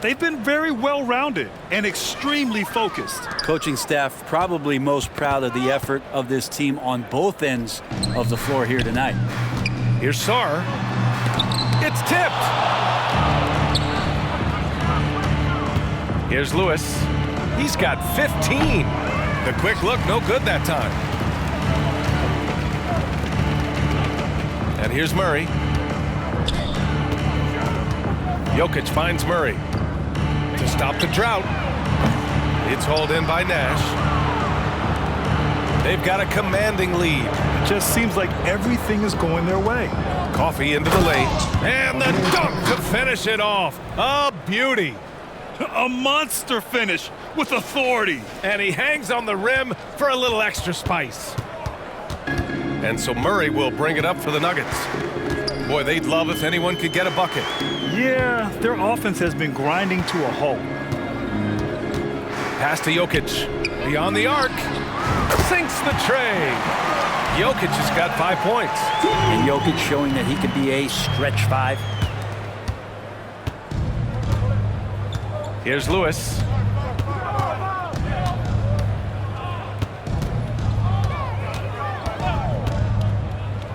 They've been very well-rounded and extremely focused. Coaching staff probably most proud of the effort of this team on both ends of the floor here tonight. Here's Sarr. It's tipped. Here's Lewis. He's got 15. The quick look, no good that time. And here's Murray. Jokic finds Murray to stop the drought. It's hauled in by Nash. They've got a commanding lead. It just seems like everything is going their way. Coffee into the lane. And the dunk to finish it off. A beauty. A monster finish with authority. And he hangs on the rim for a little extra spice. And so Murray will bring it up for the Nuggets. Boy, they'd love if anyone could get a bucket. Yeah, their offense has been grinding to a halt. Pass to Jokic. Beyond the arc. Sinks the tray. Jokic has got 5 points. And Jokic showing that he can be a stretch 5. Here's Lewis.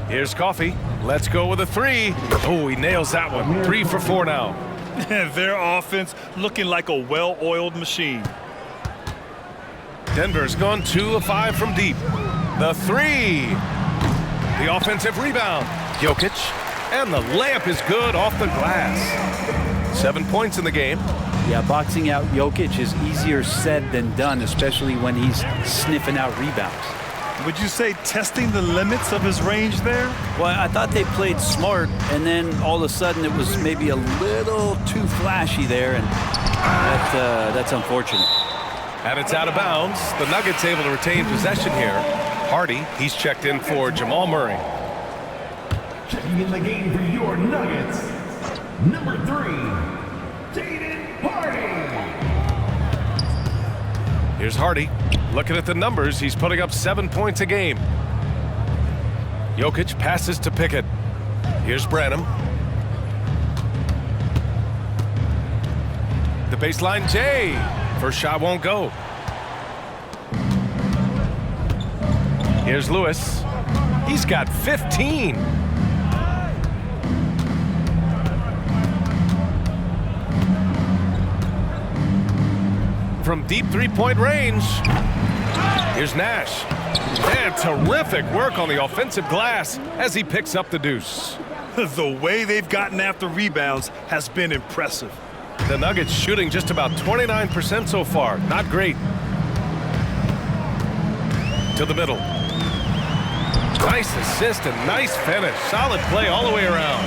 Here's Coffee. Let's go with a 3. Oh, he nails that one. 3 for 4 now. Their offense looking like a well-oiled machine. Denver's gone 2 of 5 from deep. The 3. The offensive rebound. Jokic. And the layup is good off the glass. 7 points in the game. Yeah, boxing out Jokic is easier said than done, especially when he's sniffing out rebounds. Would you say testing the limits of his range there? Well, I thought they played smart, and then all of a sudden it was maybe a little too flashy there, and that's unfortunate. And it's out of bounds. The Nuggets able to retain possession here. Hardy, he's checked in for Jamal Murray. Checking in the game for your Nuggets, number 3, Jaden Hardy. Here's Hardy. Looking at the numbers, he's putting up 7 points a game. Jokic passes to Pickett. Here's Branham. The baseline J. First shot won't go. Here's Lewis. He's got 15. From deep three-point range. Here's Nash. And terrific work on the offensive glass as he picks up the deuce. The way they've gotten after rebounds has been impressive. The Nuggets shooting just about 29% so far. Not great. To the middle. Nice assist and nice finish. Solid play all the way around.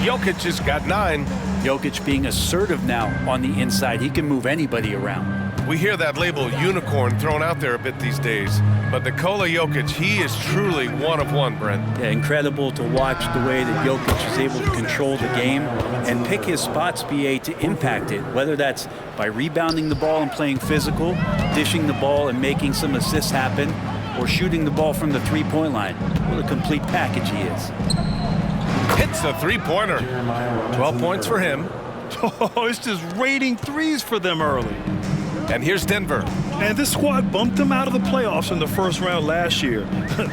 Jokic has got 9. Jokic being assertive now on the inside. He can move anybody around. We hear that label unicorn thrown out there a bit these days, but Nikola Jokic, he is truly one of one, Brent. Yeah, incredible to watch the way that Jokic is able to control the game and pick his spots, BA, to impact it, whether that's by rebounding the ball and playing physical, dishing the ball and making some assists happen, or shooting the ball from the three-point line. What a complete package he is. Hits a three-pointer. 12 points for him. Oh, it's just raining threes for them early. And here's Denver. And this squad bumped them out of the playoffs in the first round last year.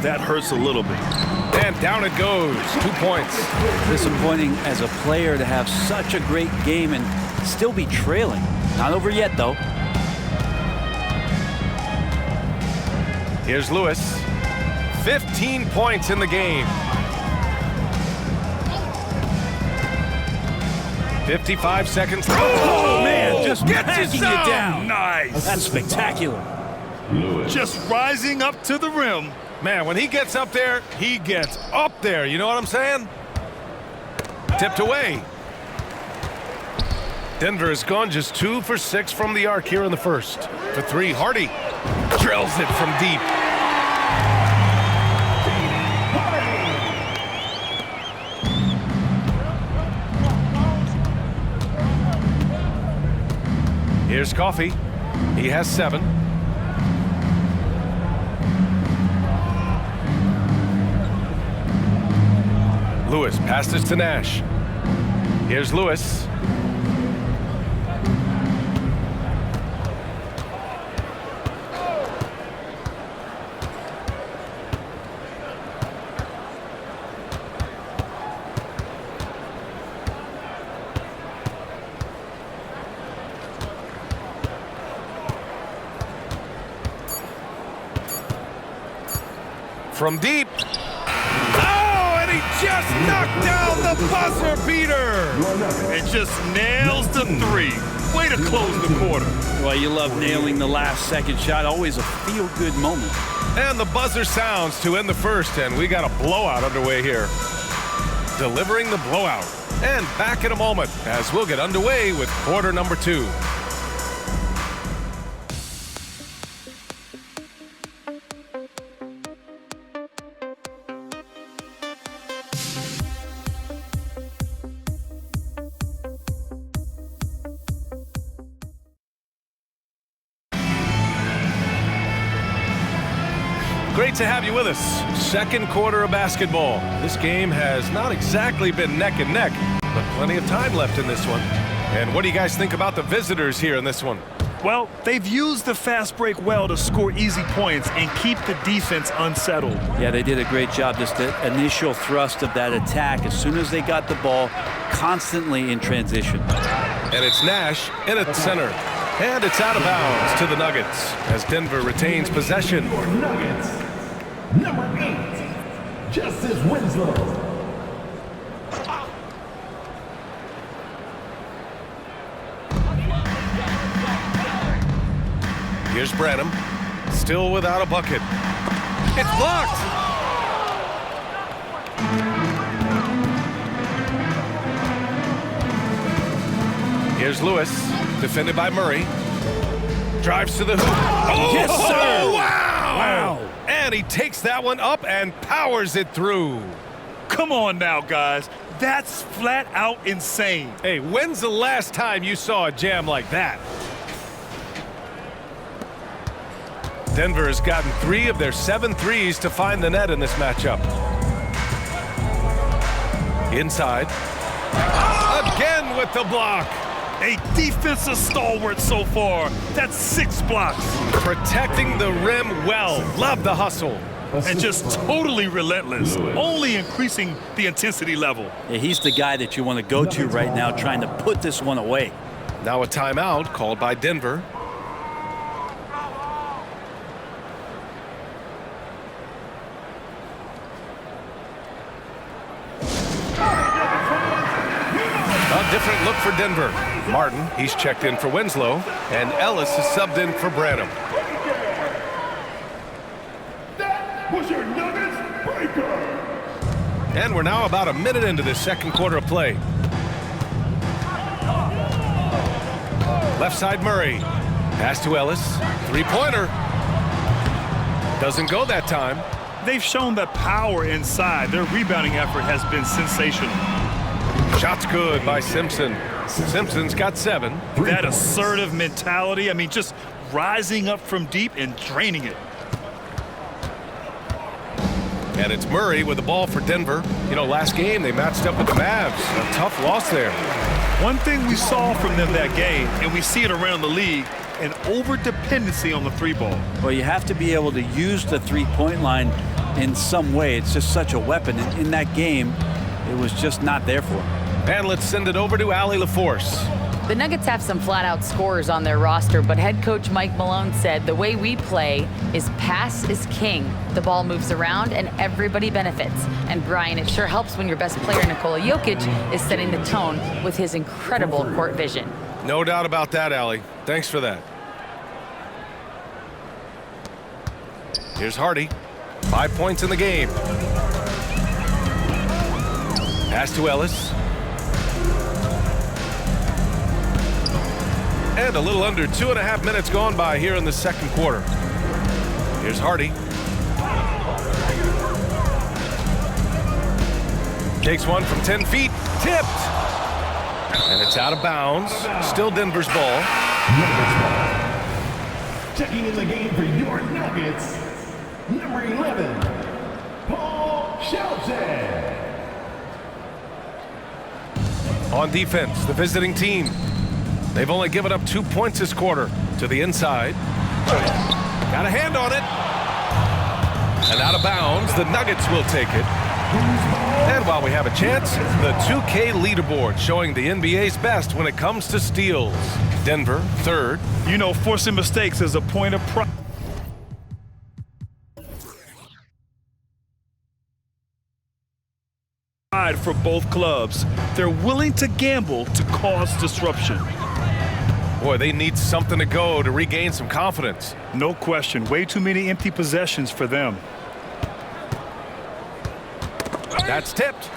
That hurts a little bit. And down it goes. 2 points. Disappointing as a player to have such a great game and still be trailing. Not over yet, though. Here's Lewis. 15 points in the game. 55 seconds. Oh, man, just gets you down. Nice. That's spectacular. Just rising up to the rim. Man, when he gets up there, he gets up there. You know what I'm saying? Tipped away. Denver has gone just 2 for 6 from the arc here in the first. For 3, Hardy drills it from deep. Here's Coffee. He has 7. Lewis passes to Nash. Here's Lewis. From deep. Oh, and he just knocked down the buzzer beater. And just nails the 3. Way to close the quarter. Well, you love nailing the last second shot. Always a feel-good moment. And the buzzer sounds to end the first, and we got a blowout underway here. Delivering the blowout. And back in a moment as we'll get underway with quarter number 2. Great to have you with us. Second quarter of basketball. This game has not exactly been neck and neck, but plenty of time left in this one. And what do you guys think about the visitors here in this one? Well, they've used the fast break well to score easy points and keep the defense unsettled. Yeah, they did a great job. Just the initial thrust of that attack, as soon as they got the ball, constantly in transition. And it's Nash in at center. And it's out of bounds to the Nuggets as Denver retains possession. Nuggets, number 8, Justice Winslow. Here's Branham, still without a bucket. It's blocked! Here's Lewis, defended by Murray. Drives to the hoop. Oh, yes, sir! Wow! And he takes that one up and powers it through. Come on now, guys. That's flat out insane. Hey, when's the last time you saw a jam like that? Denver has gotten 3 of their 7 threes to find the net in this matchup. Inside. Again with the block. A defensive stalwart so far. That's 6 blocks. Protecting the rim well. Love the hustle. And just totally relentless. Only increasing the intensity level. Yeah, he's the guy that you want to go to right now, trying to put this one away. Now a timeout called by Denver. A different look for Denver. Martin, he's checked in for Winslow, and Ellis is subbed in for Branham. That was your Nuggets breaker. And we're now about a minute into this second quarter of play. Left side Murray. Pass to Ellis. 3-pointer. Doesn't go that time. They've shown that power inside. Their rebounding effort has been sensational. Shot's good by Simpson. Simpson's got 7. That assertive mentality, I mean, just rising up from deep and draining it. And it's Murray with the ball for Denver. You know, last game they matched up with the Mavs. A tough loss there. One thing we saw from them that game, and we see it around the league, an over-dependency on the 3-ball. Well, you have to be able to use the 3-point line in some way. It's just such a weapon. And in that game, it was just not there for him. And let's send it over to Allie LaForce. The Nuggets have some flat-out scorers on their roster, but head coach Mike Malone said the way we play is pass is king. The ball moves around and everybody benefits. And Brian, it sure helps when your best player, Nikola Jokic, is setting the tone with his incredible court vision. No doubt about that, Allie. Thanks for that. Here's Hardy. 5 points in the game. Pass to Ellis. And a little under 2.5 minutes gone by here in the second quarter. Here's Hardy. Takes one from 10 feet. Tipped. And it's out of bounds. Still Denver's ball. Nuggets ball. Checking in the game for your Nuggets, number 11, Paul Shelton. On defense, the visiting team. They've only given up 2 points this quarter. To the inside. Got a hand on it. And out of bounds, the Nuggets will take it. And while we have a chance, the 2K leaderboard showing the NBA's best when it comes to steals. Denver, 3rd. You know, forcing mistakes is a point of pride. For both clubs. They're willing to gamble to cause disruption. Boy, they need something to go to regain some confidence. No question. Way too many empty possessions for them. That's tipped.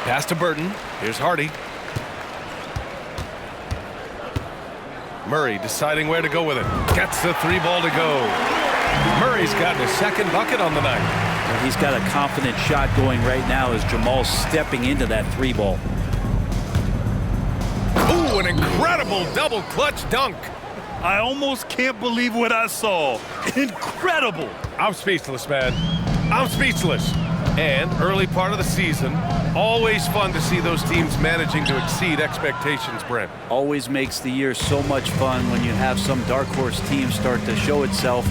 Pass to Burton. Here's Hardy. Murray deciding where to go with it. Gets the 3 ball to go. Murray's gotten his 2nd bucket on the night. Well, he's got a confident shot going right now as Jamal's stepping into that 3 ball. Ooh, an incredible double clutch dunk. I almost can't believe what I saw. Incredible. I'm speechless, man. I'm speechless. And early part of the season, always fun to see those teams managing to exceed expectations, Brent. Always makes the year so much fun when you have some dark horse team start to show itself.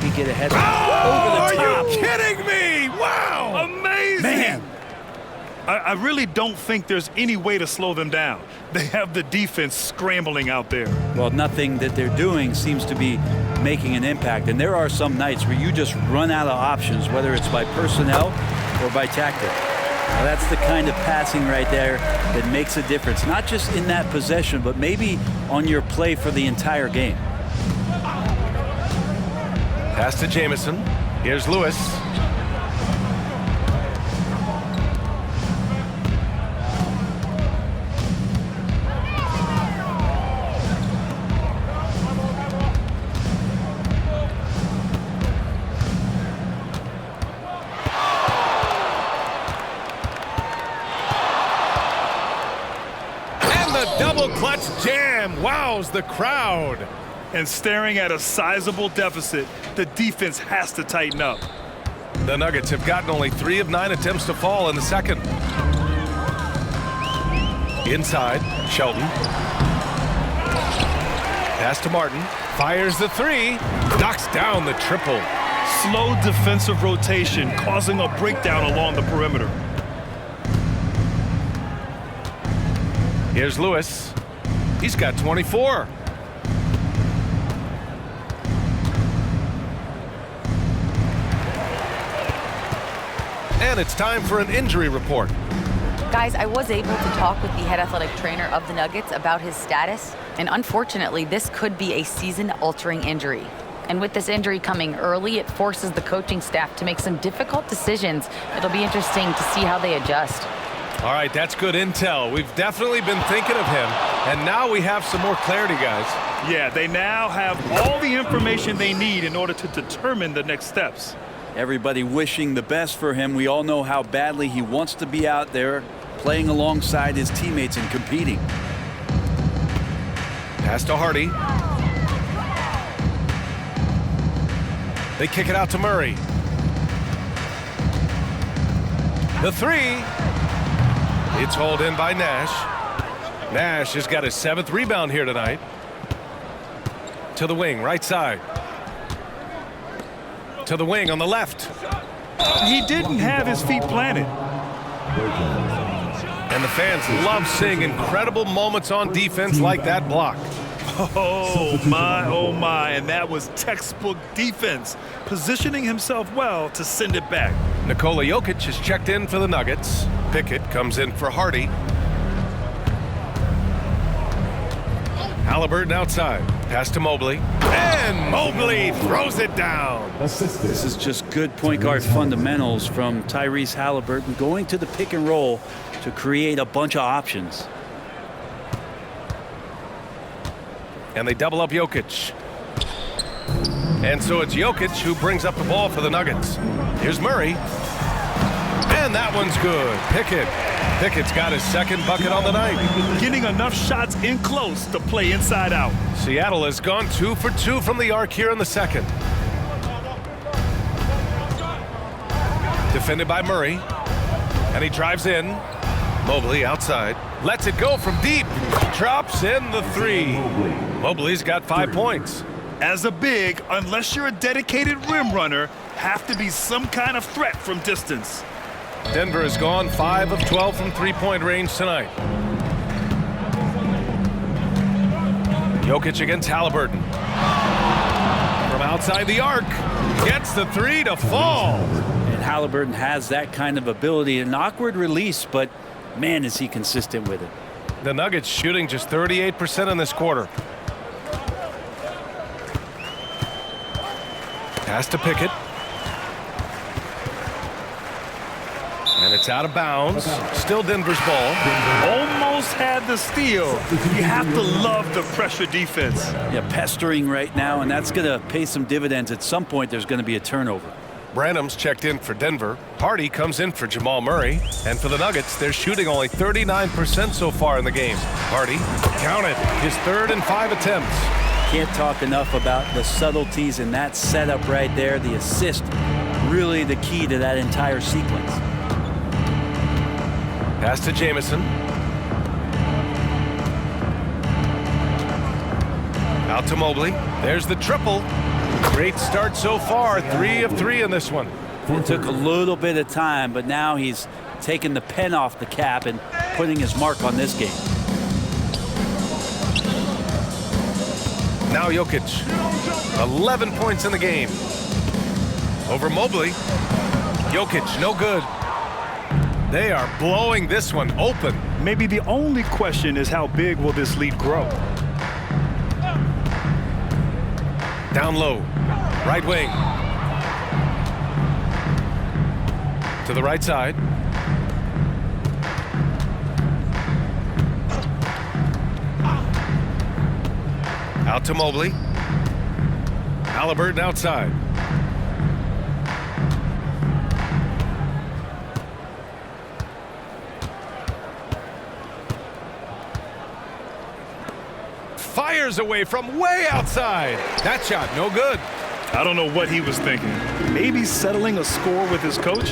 You get ahead over the top. Are you kidding me? Wow! Amazing! Man. I really don't think there's any way to slow them down. They have the defense scrambling out there. Well, nothing that they're doing seems to be making an impact. And there are some nights where you just run out of options, whether it's by personnel or by tactic. Now, that's the kind of passing right there that makes a difference, not just in that possession, but maybe on your play for the entire game. Pass to Jamison. Here's Lewis. Double clutch jam wows the crowd. And staring at a sizable deficit, the defense has to tighten up. The Nuggets have gotten only 3 of 9 attempts to fall in the second. Inside, Shelton. Pass to Martin. Fires the 3. Knocks down the triple. Slow defensive rotation causing a breakdown along the perimeter. Here's Lewis. He's got 24. And it's time for an injury report. Guys, I was able to talk with the head athletic trainer of the Nuggets about his status, and unfortunately, this could be a season-altering injury. And with this injury coming early, it forces the coaching staff to make some difficult decisions. It'll be interesting to see how they adjust. All right, that's good intel. We've definitely been thinking of him, and now we have some more clarity, guys. Yeah, they now have all the information they need in order to determine the next steps. Everybody wishing the best for him. We all know how badly he wants to be out there playing alongside his teammates and competing. Pass to Hardy. They kick it out to Murray. The 3. It's hauled in by Nash. Nash has got his 7th rebound here tonight. To the wing, right side. To the wing on the left. He didn't have his feet planted. And the fans love seeing incredible moments on defense like that block. Oh my, and that was textbook defense, positioning himself well to send it back. Nikola Jokic has checked in for the Nuggets. Pickett comes in for Hardy. Halliburton outside. Pass to Mobley. And Mobley throws it down. This is just good point guard fundamentals from Tyrese Halliburton, going to the pick and roll to create a bunch of options. And they double up Jokic. And so it's Jokic who brings up the ball for the Nuggets. Here's Murray. And that one's good. Pickett's got his 2nd bucket on the night. Getting enough shots in close to play inside out. Seattle has gone 2 for 2 from the arc here in the second. Defended by Murray. And he drives in. Mobley outside. Lets it go from deep. Drops in the 3. Mobley's got 5 points. As a big, unless you're a dedicated rim runner, have to be some kind of threat from distance. Denver has gone 5 of 12 from 3-point range tonight. Jokic against Halliburton. From outside the arc. Gets the 3 to fall. And Halliburton has that kind of ability. An awkward release, but man, is he consistent with it. The Nuggets shooting just 38% in this quarter. Pass to Pickett. And it's out of bounds. Still Denver's ball. Almost had the steal. You have to love the pressure defense. Yeah, pestering right now, and that's going to pay some dividends. At some point, there's going to be a turnover. Branham's checked in for Denver. Hardy comes in for Jamal Murray. And for the Nuggets, they're shooting only 39% so far in the game. Hardy, count it, his 3rd and 5 attempts. Can't talk enough about the subtleties in that setup right there. The assist, really the key to that entire sequence. Pass to Jamison. Out to Mobley. There's the triple. Great start so far. 3 of 3 in this one. It took a little bit of time, but now he's taking the pen off the cap and putting his mark on this game. Now Jokic. 11 points in the game. Over Mobley. Jokic, no good. They are blowing this one open. Maybe the only question is how big will this lead grow? Down low. Right wing. To the right side. Out to Mobley. Haliburton outside. Fires away from way outside. That shot, no good. I don't know what he was thinking. Maybe settling a score with his coach?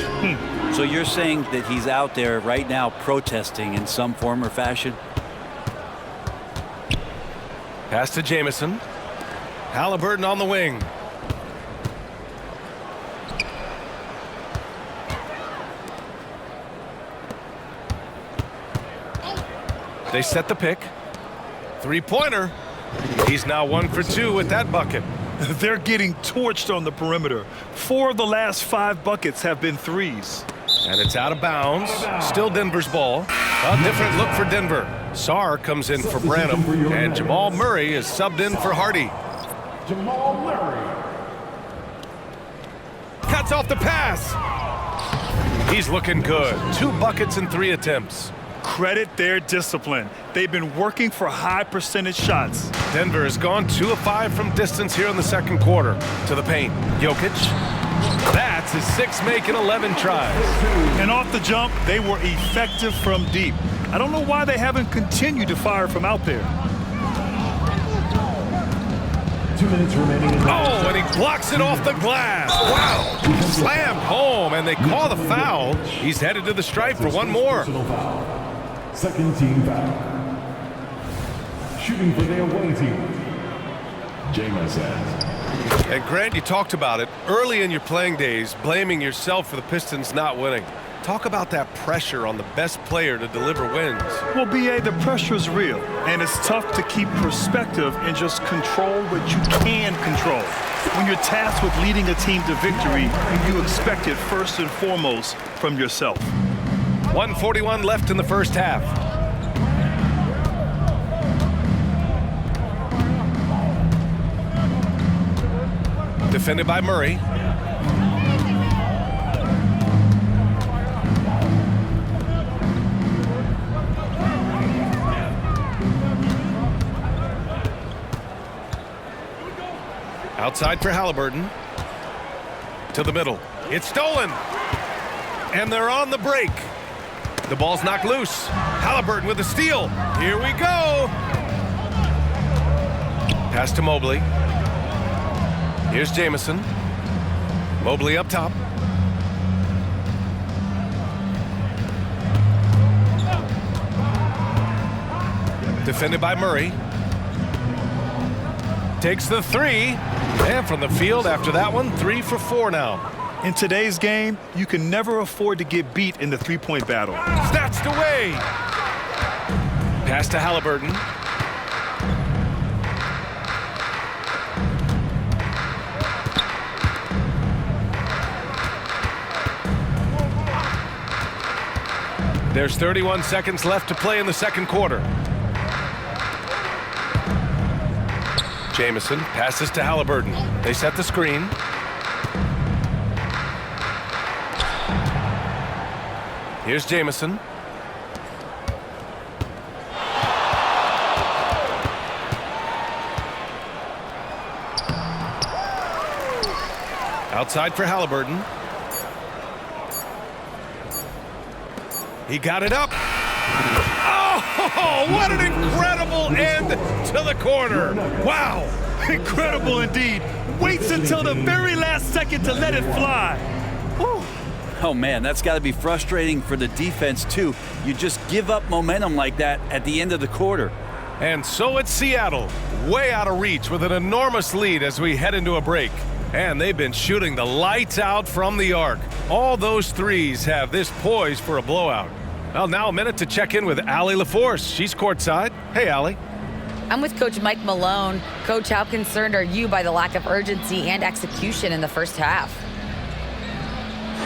So you're saying that he's out there right now protesting in some form or fashion? Pass to Jamison. Haliburton on the wing. They set the pick. Three-pointer. He's now 1 for 2 with that bucket. They're getting torched on the perimeter. 4 of the last 5 buckets have been threes. And it's out of bounds. Still Denver's ball. A different look for Denver. Sarr comes in for Branham. And Jamal Murray is subbed in for Hardy. Jamal Murray. Cuts off the pass. He's looking good. 2 buckets and 3 attempts. Credit their discipline. They've been working for high percentage shots. Denver has gone 2 of 5 from distance here in the second quarter. To the paint. Jokic. That's his 6th make in 11 tries. And off the jump, they were effective from deep. I don't know why they haven't continued to fire from out there. 2 minutes remaining. Oh, and he blocks it off the glass. Wow. Slammed home, and they call the foul. He's headed to the stripe for one more. Second team foul. Shooting for the away team. Jamison. And Grant, you talked about it early in your playing days, blaming yourself for the Pistons not winning. Talk about that pressure on the best player to deliver wins. Well, B.A., the pressure is real, and it's tough to keep perspective and just control what you can control. When you're tasked with leading a team to victory, you expect it first and foremost from yourself. 1:41 left in the first half. Defended by Murray. Outside for Haliburton. To the middle. It's stolen. And they're on the break. The ball's knocked loose. Haliburton with a steal. Here we go. Pass to Mobley. Here's Jamison. Mobley up top. Defended by Murray. Takes the 3. And from the field after that one, 3 for 4 now. In today's game, you can never afford to get beat in the three-point battle. Snatched away. Pass to Haliburton. There's 31 seconds left to play in the second quarter. Jamison passes to Halliburton. They set the screen. Here's Jamison. Outside for Halliburton. He got it up. Oh, what an incredible end to the corner. Wow, incredible indeed. Waits until the very last second to let it fly. Whew. Oh man, that's got to be frustrating for the defense too. You just give up momentum like that at the end of the quarter. And so it's Seattle, way out of reach with an enormous lead as we head into a break. And they've been shooting the lights out from the arc. All those threes have this poised for a blowout. Well, now a minute to check in with Allie LaForce. She's courtside. Hey, Allie. I'm with Coach Mike Malone. Coach, how concerned are you by the lack of urgency and execution in the first half?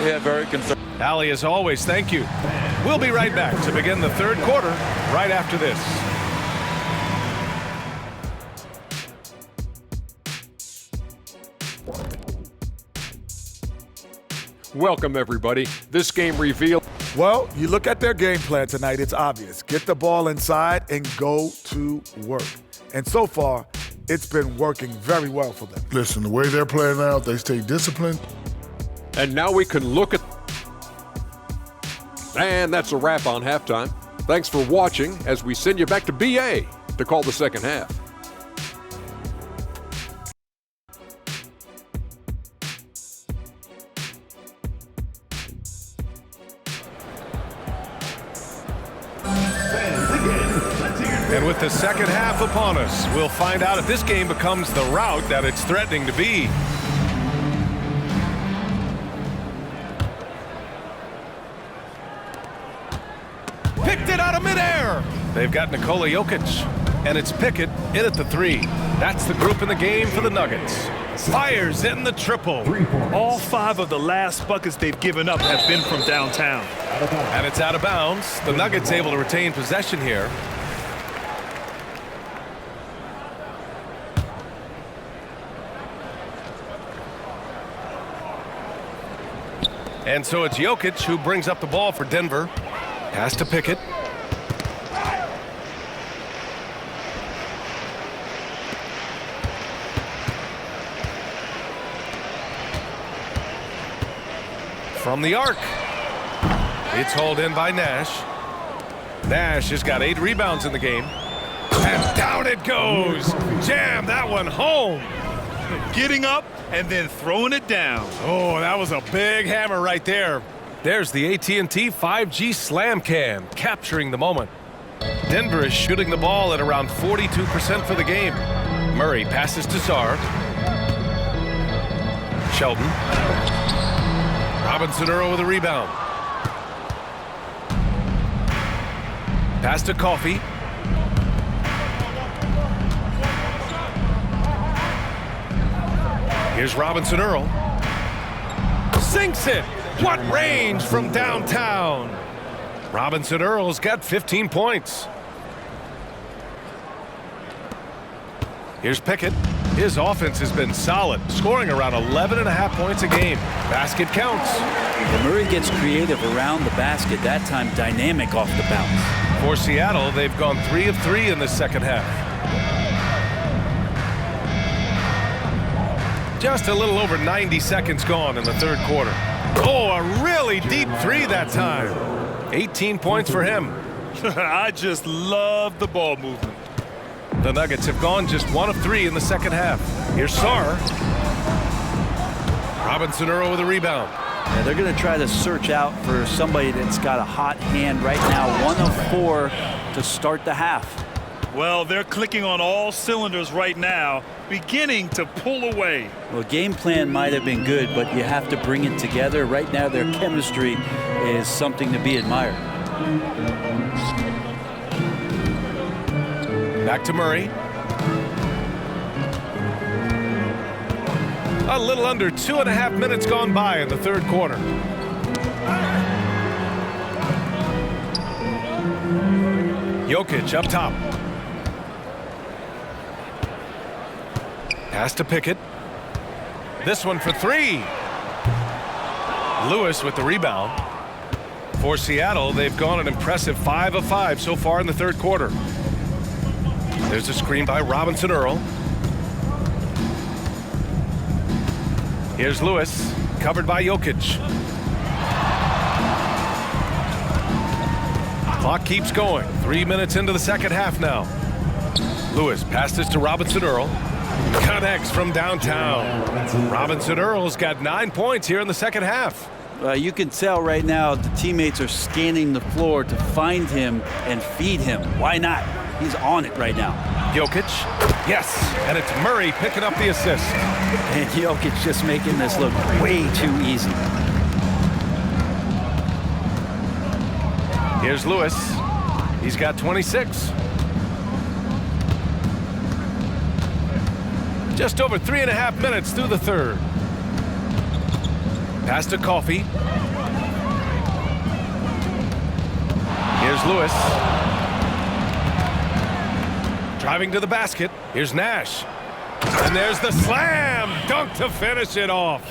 Yeah, very concerned. Allie, as always, thank you. We'll be right back to begin the third quarter right after this. Welcome, everybody. This game revealed. Well, you look at their game plan tonight, it's obvious. Get the ball inside and go to work. And so far, it's been working very well for them. Listen, the way they're playing out, they stay disciplined. And now we can look at... And that's a wrap on halftime. Thanks for watching as we send you back to BA to call the second half. And with the second half upon us, we'll find out if this game becomes the rout that it's threatening to be. Picked it out of midair. They've got Nikola Jokic, and it's Pickett in at the three. That's the group in the game for the Nuggets. Fires in the triple. All 5 of the last buckets they've given up have been from downtown. And it's out of bounds. The Nuggets able to retain possession here. And so it's Jokic who brings up the ball for Denver. Pass to Pickett. From the arc. It's hauled in by Nash. Nash has got 8 rebounds in the game. And down it goes. Jam that one home. Getting up and then throwing it down. Oh, that was a big hammer right there. There's the AT&T 5G Slam Cam, capturing the moment. Denver is shooting the ball at around 42% for the game. Murray passes to Sarr. Sheldon. Robinson Earl with a rebound. Pass to Coffey. Here's Robinson Earl. Sinks it. What range from downtown. Robinson Earl's got 15 points. Here's Pickett. His offense has been solid, scoring around 11.5 points a game. Basket counts. Murray gets creative around the basket, that time dynamic off the bounce. For Seattle, they've gone 3 of 3 in the second half. Just a little over 90 seconds gone in the third quarter. Oh, a really deep 3 that time. 18 points for him. I just love the ball movement. The Nuggets have gone just 1 of 3 in the second half. Here's Sarr. Robinson Earl with a rebound. Yeah, they're going to try to search out for somebody that's got a hot hand right now. 1 of 4 to start the half. Well, they're clicking on all cylinders right now, beginning to pull away. Well, game plan might have been good, but you have to bring it together. Right now, their chemistry is something to be admired. Back to Murray. A little under 2.5 minutes gone by in the third quarter. Jokic up top. Pass to Pickett. This one for three. Lewis with the rebound. For Seattle, they've gone an impressive 5 of 5 so far in the third quarter. There's a screen by Robinson Earl. Here's Lewis, covered by Jokic. Clock keeps going. 3 minutes into the second half now. Lewis passes to Robinson Earl. Connects from downtown. Robinson Earl's got 9 points here in the second half. You can tell right now the teammates are scanning the floor to find him and feed him. Why not? He's on it right now. Jokic, yes, and it's Murray picking up the assist. And Jokic just making this look way too easy. Here's Lewis. He's got 26. Just over 3.5 minutes through the third. Pass to Coffey. Here's Lewis. Driving to the basket. Here's Nash. And there's the slam dunk to finish it off.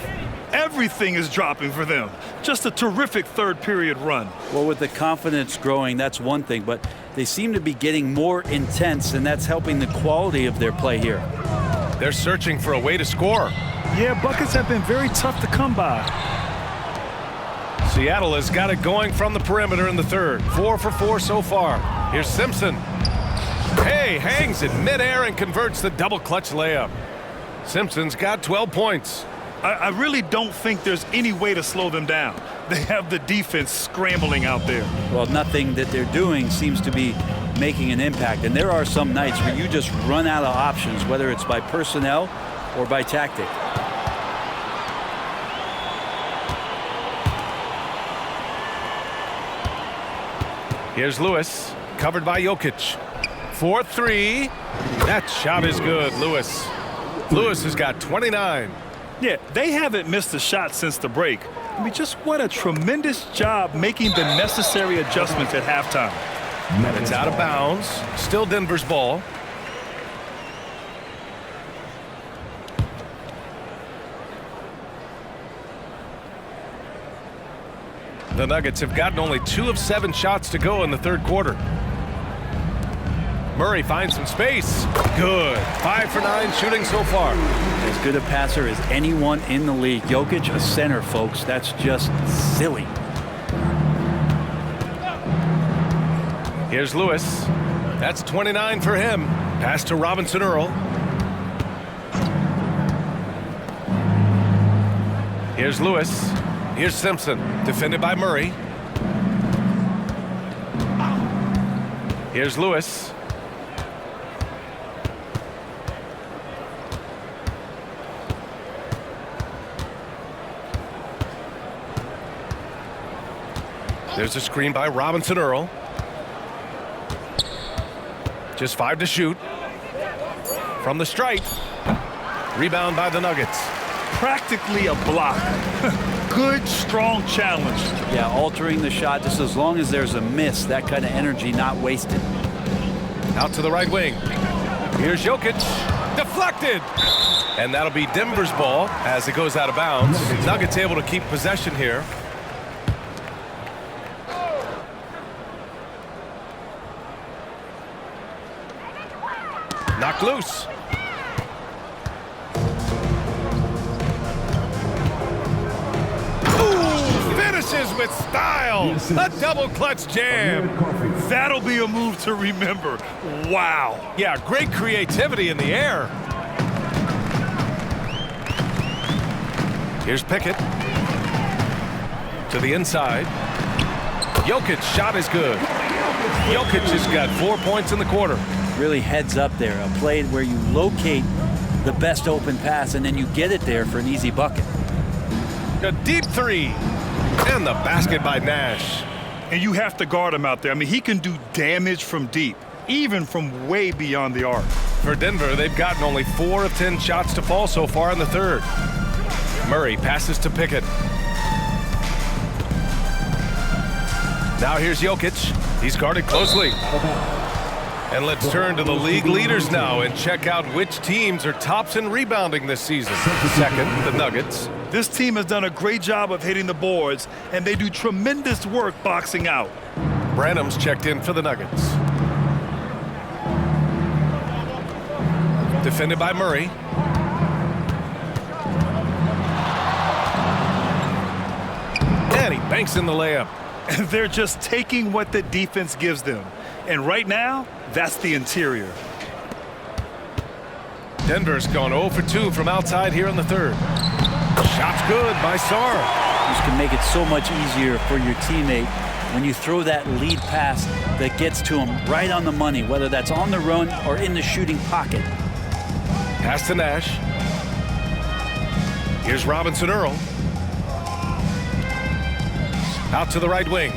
Everything is dropping for them. Just a terrific third period run. Well, with the confidence growing, that's one thing, but they seem to be getting more intense, and that's helping the quality of their play here. They're searching for a way to score. Yeah, buckets have been very tough to come by. Seattle has got it going from the perimeter in the third. 4 for 4 so far. Here's Simpson. Hey, hangs in midair and converts the double clutch layup. Simpson's got 12 points. I really don't think there's any way to slow them down. They have the defense scrambling out there. Well, nothing that they're doing seems to be making an impact. And there are some nights where you just run out of options, whether it's by personnel or by tactic. Here's Lewis, covered by Jokic. 4-3. That shot is good, Lewis. Lewis has got 29. Yeah, they haven't missed a shot since the break. I mean, just what a tremendous job making the necessary adjustments at halftime. It's out of bounds. Still Denver's ball. The Nuggets have gotten only 2 of 7 shots to go in the third quarter. Murray finds some space. Good. 5 for 9 shooting so far. As good a passer as anyone in the league. Jokic, a center, folks. That's just silly. Here's Lewis. That's 29 for him. Pass to Robinson Earl. Here's Lewis. Here's Simpson. Defended by Murray. Here's Lewis. There's a screen by Robinson Earl. Just 5 to shoot. From the stripe. Rebound by the Nuggets. Practically a block. Good, strong challenge. Yeah, altering the shot just as long as there's a miss. That kind of energy not wasted. Out to the right wing. Here's Jokic. Deflected. And that'll be Denver's ball as it goes out of bounds. Nuggets able to keep possession here. Knocked loose. Ooh, finishes with style. A double clutch jam. That'll be a move to remember. Wow. Yeah, great creativity in the air. Here's Pickett. To the inside. Jokic shot is good. Jokic has got 4 points in the quarter. Really heads up there. A play where you locate the best open pass and then you get it there for an easy bucket. A deep three. And the basket by Nash. And you have to guard him out there. I mean, he can do damage from deep, even from way beyond the arc. For Denver, they've gotten only 4 of 10 shots to fall so far in the third. Murray passes to Pickett. Now here's Jokic. He's guarded closely. And let's turn to the league leaders now and check out which teams are tops in rebounding this season. Second, the Nuggets. This team has done a great job of hitting the boards, and they do tremendous work boxing out. Branham's checked in for the Nuggets. Defended by Murray. And he banks in the layup. They're just taking what the defense gives them. And right now, that's the interior. Denver's gone 0 for 2 from outside here in the third. Shot's good by Sarr. This can make it so much easier for your teammate when you throw that lead pass that gets to him right on the money, whether that's on the run or in the shooting pocket. Pass to Nash. Here's Robinson Earl. Out to the right wing.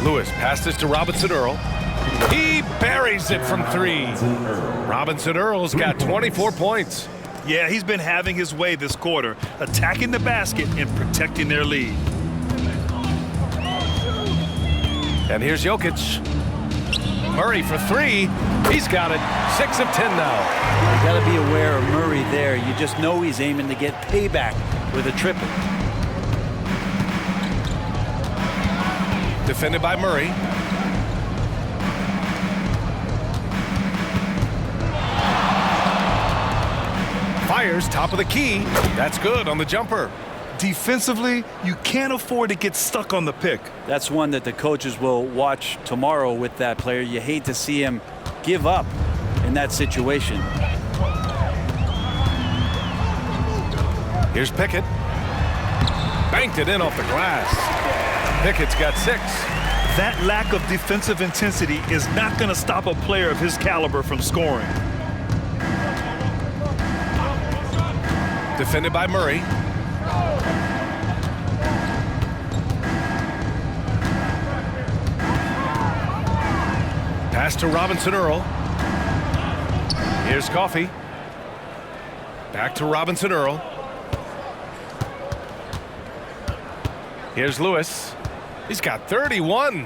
Lewis passes to Robinson Earl. He buries it from 3. Robinson Earl's got 24 points. Yeah, he's been having his way this quarter, attacking the basket and protecting their lead. And here's Jokic. Murray for 3. He's got it. 6 of 10 now. You got to be aware of Murray there. You just know he's aiming to get payback with a triple. Defended by Murray. Fires top of the key. That's good on the jumper. Defensively, you can't afford to get stuck on the pick. That's one that the coaches will watch tomorrow with that player. You hate to see him give up in that situation. Here's Pickett. Banked it in off the glass. Pickett's got 6. That lack of defensive intensity is not going to stop a player of his caliber from scoring. Defended by Murray. Pass to Robinson Earl. Here's Coffey. Back to Robinson Earl. Here's Lewis. He's got 31.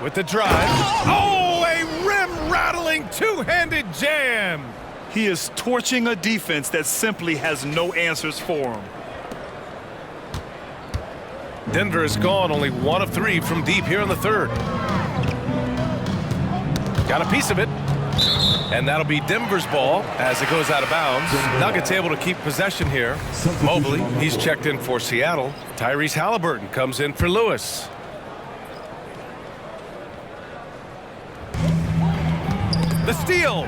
With the drive. Oh, a rim-rattling two-handed jam. He is torching a defense that simply has no answers for him. Denver has gone only 1 of 3 from deep here in the third. Got a piece of it. And that'll be Denver's ball as it goes out of bounds. Nuggets able to keep possession here. Mobley, he's checked in for Seattle. Tyrese Halliburton comes in for Lewis. The steal.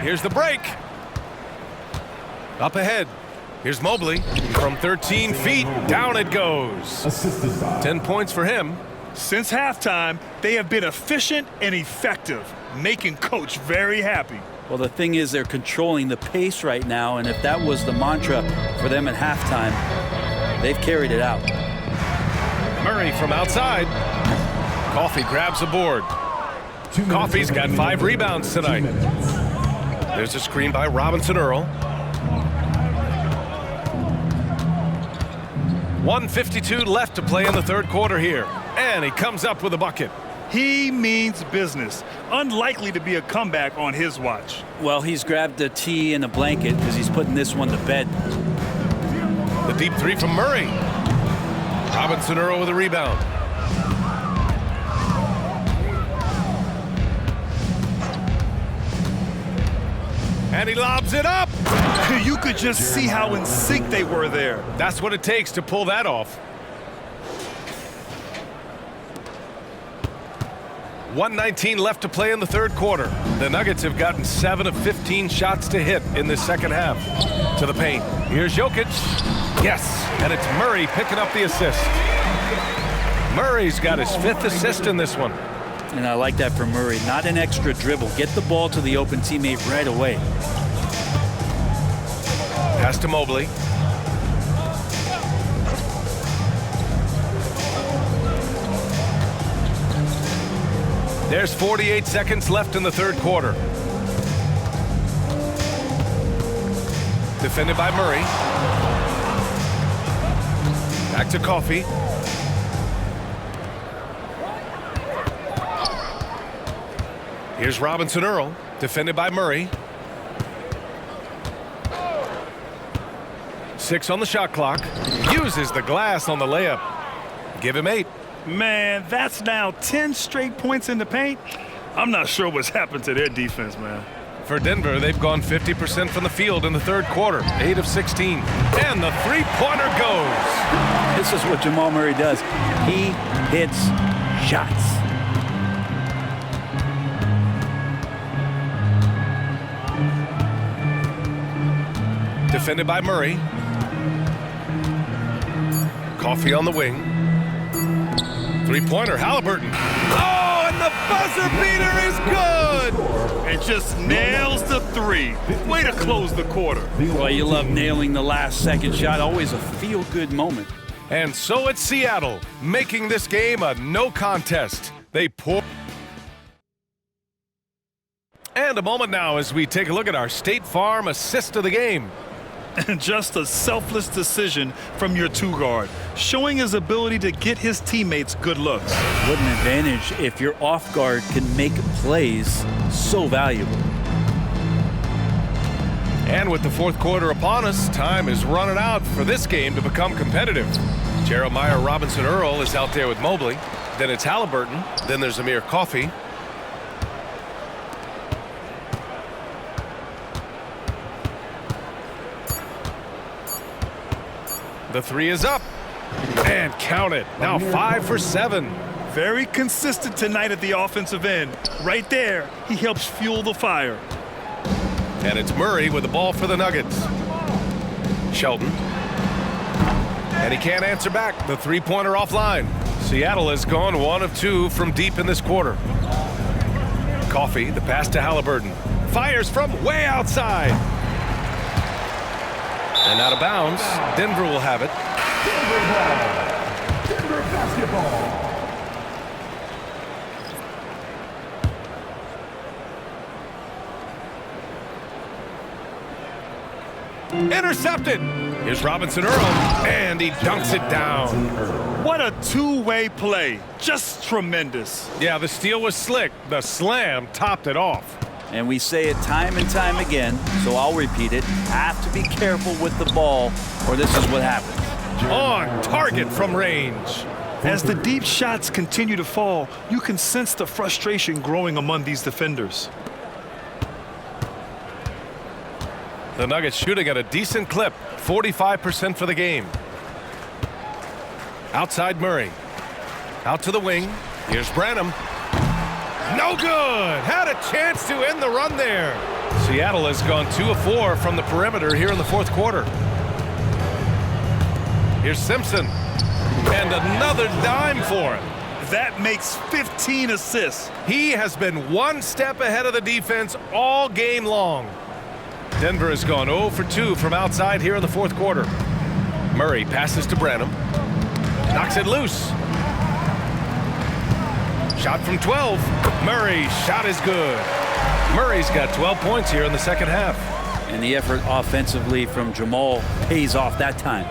Here's the break. Up ahead. Here's Mobley. From 13 feet, down it goes. 10 points for him. Since halftime, they have been efficient and effective, making Coach very happy. Well, the thing is they're controlling the pace right now, and if that was the mantra for them at halftime, they've carried it out. Murray from outside. Coffey grabs the board. Coffey's got 5 rebounds tonight. There's a screen by Robinson Earl. 1:52 left to play in the third quarter here. And he comes up with a bucket. He means business. Unlikely to be a comeback on his watch. Well, he's grabbed a tee and a blanket because he's putting this one to bed. The deep 3 from Murray. Robinson Earl with a rebound. And he lobs it up. You could just see how in sync they were there. That's what it takes to pull that off. 1:19 left to play in the third quarter. The Nuggets have gotten 7 of 15 shots to hit in this second half. To the paint. Here's Jokic. Yes, and it's Murray picking up the assist. Murray's got his 5th assist in this one. And I like that for Murray. Not an extra dribble. Get the ball to the open teammate right away. Pass to Mobley. There's 48 seconds left in the third quarter. Defended by Murray. Back to Coffey. Here's Robinson Earl, defended by Murray. 6 on the shot clock. Uses the glass on the layup. Give him 8. Man, that's now 10 straight points in the paint. I'm not sure what's happened to their defense, man. For Denver, they've gone 50% from the field in the third quarter. 8 of 16. And the three-pointer goes. This is what Jamal Murray does. He hits shots. Defended by Murray. Coffey on the wing. Three-pointer, Halliburton. Oh, and the buzzer beater is good! And just nails the three. Way to close the quarter. Well, you love nailing the last second shot. Always a feel-good moment. And so it's Seattle, making this game a no contest. They pour. And a moment now as we take a look at our State Farm assist of the game. And just a selfless decision from your two-guard, showing his ability to get his teammates good looks. What an advantage if your off guard can make plays so valuable. And with the fourth quarter upon us, time is running out for this game to become competitive. Jeremiah Robinson Earl is out there with Mobley. Then it's Halliburton. Then there's Amir Coffey. The three is up. And count it. Now 5 for 7. Very consistent tonight at the offensive end. Right there, he helps fuel the fire. And it's Murray with the ball for the Nuggets. Shelton. And he can't answer back. The three-pointer offline. Seattle has gone 1 of 2 from deep in this quarter. Coffey, the pass to Halliburton. Fires from way outside. And out of bounds. Denver will have it. Denver basketball. Intercepted. Here's Robinson Earl. And he dunks it down. What a two-way play. Just tremendous. Yeah, the steal was slick. The slam topped it off. And we say it time and time again, so I'll repeat it. Have to be careful with the ball, or this is what happens. On target from range. As the deep shots continue to fall, you can sense the frustration growing among these defenders. The Nuggets shooting at a decent clip, 45% for the game. Outside Murray. Out to the wing. Here's Branham. No good. Had a chance to end the run there. Seattle has gone 2 of 4 from the perimeter here in the fourth quarter. Here's Simpson. And another dime for him. That makes 15 assists. He has been 1 step ahead of the defense all game long. Denver has gone 0 for 2 from outside here in the fourth quarter. Murray passes to Branham. Knocks it loose. Shot from 12. Murray's shot is good. Murray's got 12 points here in the second half. And the effort offensively from Jamal pays off that time.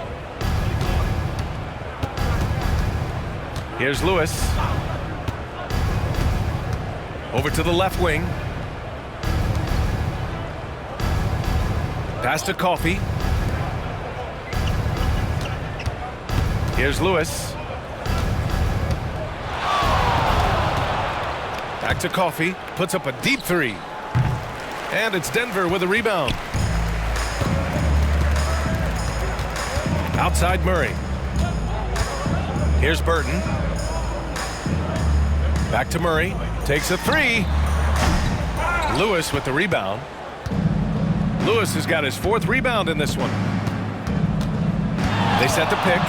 Here's Lewis. Over to the left wing. Pass to Coffey. Here's Lewis. Back to Coffey. Puts up a deep three. And it's Denver with a rebound. Outside Murray. Here's Burton. Back to Murray. Takes a three. Lewis with the rebound. Lewis has got his 4th rebound in this one. They set the pick.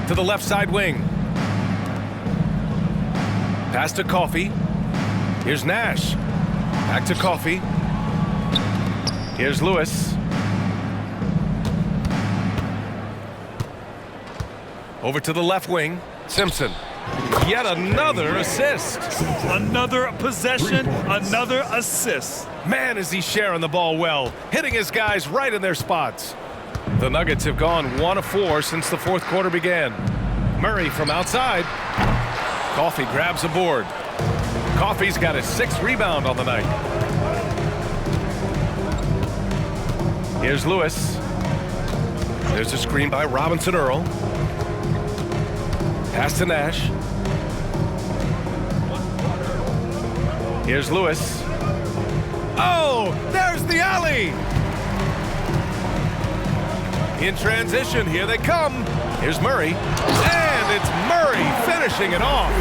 To the left side wing. Pass to Coffey. Here's Nash. Back to Coffey. Here's Lewis. Over to the left wing. Simpson. Yet another assist. Another possession, another assist. Man, is he sharing the ball well, hitting his guys right in their spots. The Nuggets have gone 1 of 4 since the fourth quarter began. Murray from outside. Coffee grabs a board. Coffee's got his 6th rebound on the night. Here's Lewis. There's a screen by Robinson Earl. Pass to Nash. Here's Lewis. Oh, there's the alley. In transition, here they come. Here's Murray. And it's Murray finishing it off.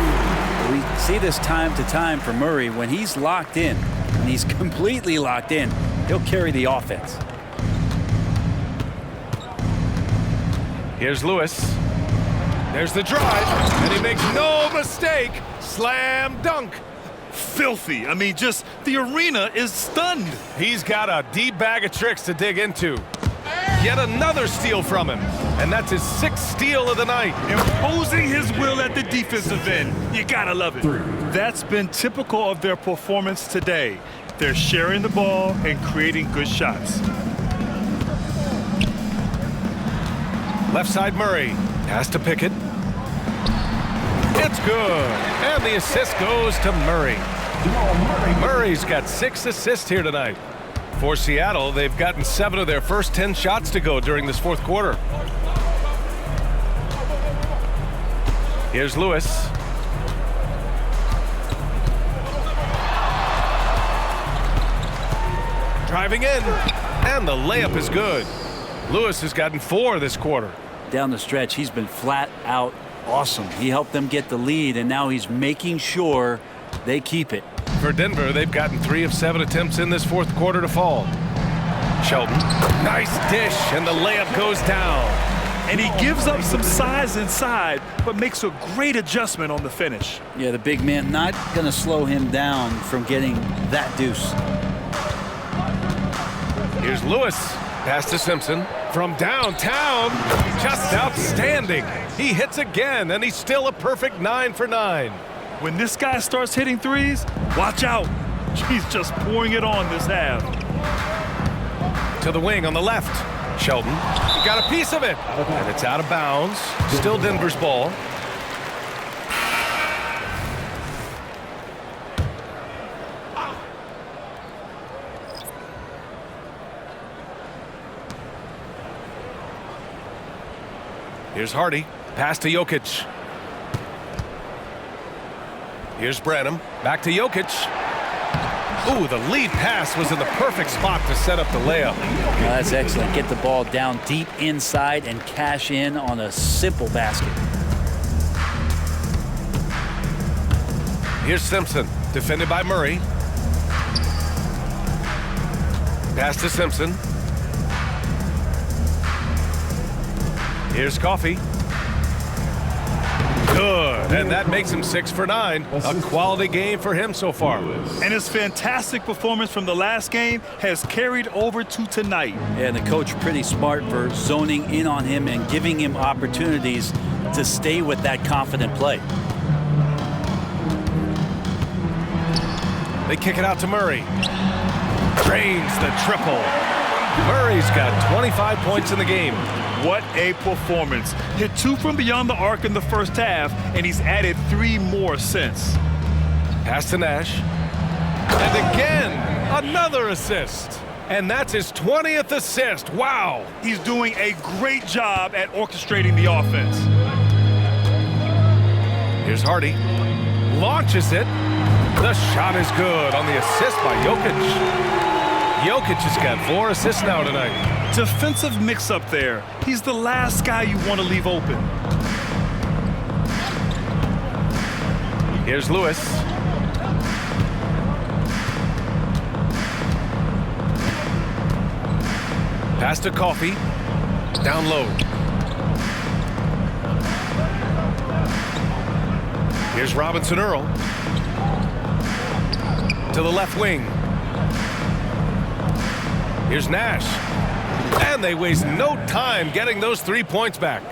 We see this time to time for Murray. When he's locked in, and he's completely locked in, he'll carry the offense. Here's Lewis. There's the drive, and he makes no mistake. Slam dunk. Filthy. I mean, just the arena is stunned. He's got a deep bag of tricks to dig into. Yet another steal from him, and that's his 6th steal of the night. Imposing his will at the defensive end. You gotta love it. That's been typical of their performance today. They're sharing the ball and creating good shots. Left side Murray. Pass to Pickett. It's good. And the assist goes to Murray. Murray's got 6 assists here tonight. For Seattle, they've gotten 7 of their first 10 shots to go during this fourth quarter. Here's Lewis. Driving in. And the layup is good. Lewis has gotten 4 this quarter. Down the stretch, he's been flat out awesome. He helped them get the lead, and now he's making sure they keep it. For Denver, they've gotten 3 of 7 attempts in this fourth quarter to fall. Shelton, nice dish, and the layup goes down. And he gives up some size inside, but makes a great adjustment on the finish. Yeah, the big man not going to slow him down from getting that deuce. Here's Lewis. Pass to Simpson. From downtown, just outstanding. He hits again, and he's still a perfect 9 for 9. When this guy starts hitting threes, watch out. He's just pouring it on this half. To the wing on the left. Shelton, he got a piece of it. And it's out of bounds. Still Denver's ball. Here's Hardy. Pass to Jokic. Here's Branham. Back to Jokic. Ooh, the lead pass was in the perfect spot to set up the layup. That's excellent. Get the ball down deep inside and cash in on a simple basket. Here's Simpson. Defended by Murray. Pass to Simpson. Here's Coffee. Good, and that makes him 6 for 9. A quality game for him so far. And his fantastic performance from the last game has carried over to tonight. Yeah, and the coach pretty smart for zoning in on him and giving him opportunities to stay with that confident play. They kick it out to Murray. Drains the triple. Murray's got 25 points in the game. What a performance. Hit 2 from beyond the arc in the first half, and he's added 3 more since. Pass to Nash. And again, another assist. And that's his 20th assist. Wow. He's doing a great job at orchestrating the offense. Here's Hardy. Launches it. The shot is good on the assist by Jokic. Jokic has got 4 assists now tonight. Defensive mix-up there. He's the last guy you want to leave open. Here's Lewis. Pass to Coffee. Down low. Here's Robinson Earl. To the left wing. Here's Nash. And they waste no time getting those 3 points back.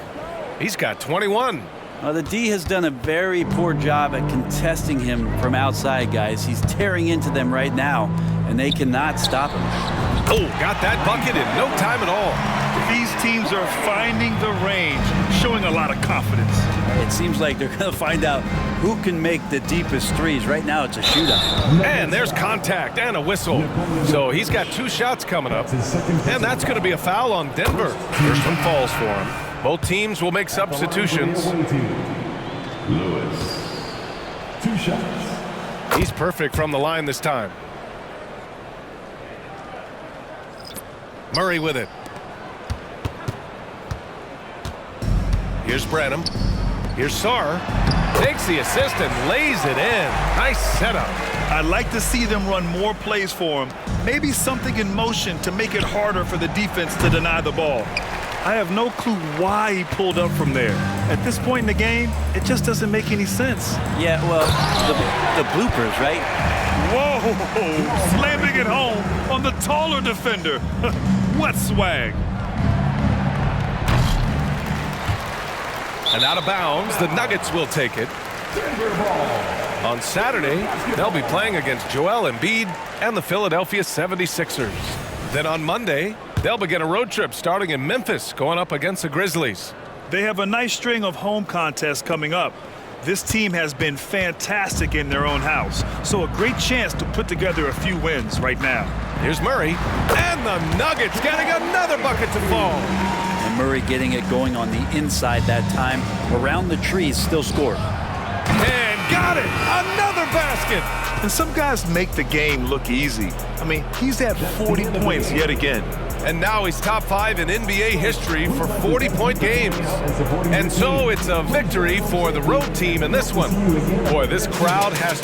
He's got 21. Well, the D has done a very poor job at contesting him from outside, guys. He's tearing into them right now, and they cannot stop him. Oh, got that bucket in no time at all. These teams are finding the range, showing a lot of confidence. It seems like they're going to find out who can make the deepest threes. Right now, it's a shootout. And there's contact and a whistle. So he's got 2 shots coming up. And that's going to be a foul on Denver. First one falls for him. Both teams will make substitutions. Lewis. 2 shots. He's perfect from the line this time. Murray with it. Here's Branham. Here's Sarr. Takes the assist and lays it in. Nice setup. I'd like to see them run more plays for him. Maybe something in motion to make it harder for the defense to deny the ball. I have no clue why he pulled up from there. At this point in the game, it just doesn't make any sense. Yeah, well, the bloopers, right? Whoa! Slamming it home on the taller defender. What swag! And out of bounds, the Nuggets will take it. On Saturday, they'll be playing against Joel Embiid and the Philadelphia 76ers. Then on Monday, they'll begin a road trip starting in Memphis, going up against the Grizzlies. They have a nice string of home contests coming up. This team has been fantastic in their own house, so a great chance to put together a few wins right now. Here's Murray, and the Nuggets getting another bucket to fall. And Murray getting it going on the inside that time. Around the trees, still scored. And got it! Another basket! And some guys make the game look easy. I mean, he's at 40 points yet again. And now he's top 5 in NBA history for 40-point games. And so it's a victory for the road team in this one. Boy, this crowd has...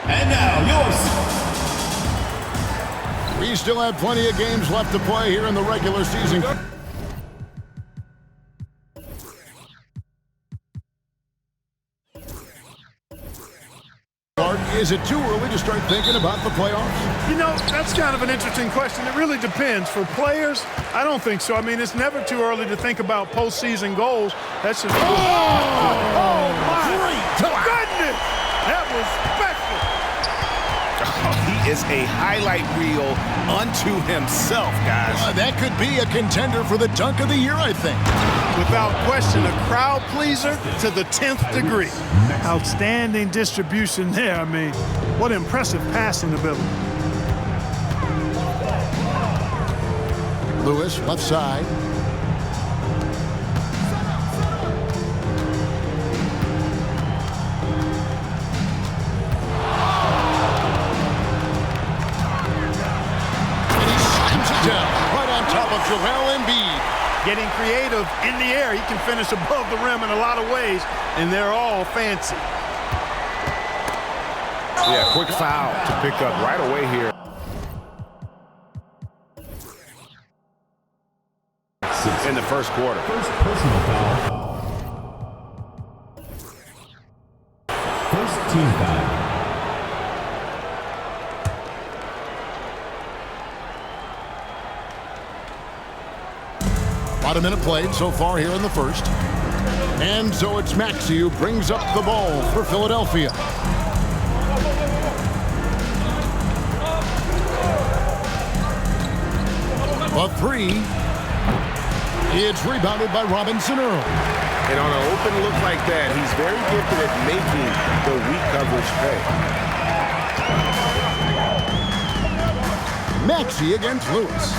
And now, yours. We still have plenty of games left to play here in the regular season. Is it too early to start thinking about the playoffs? You know, that's kind of an interesting question. It really depends. For players, I don't think so. I mean, it's never too early to think about postseason goals. That's just... Oh my goodness! That was special. He is a highlight reel unto himself, guys. That could be a contender for the dunk of the year, I think. Without question, a crowd pleaser to the 10th degree. Outstanding distribution there. I mean, what impressive passing ability. Lewis, left side. Right on top of Joel Embiid. Getting creative in the air. He can finish above the rim in a lot of ways, and they're all fancy. Yeah, quick foul to pick up right away here. In the first quarter. First personal foul. First team foul. About a minute played so far here in the first. And so it's Maxey who brings up the ball for Philadelphia. A three. It's rebounded by Robinson Earl. And on an open look like that, he's very gifted at making the weak coverage pay. Maxey against Lewis.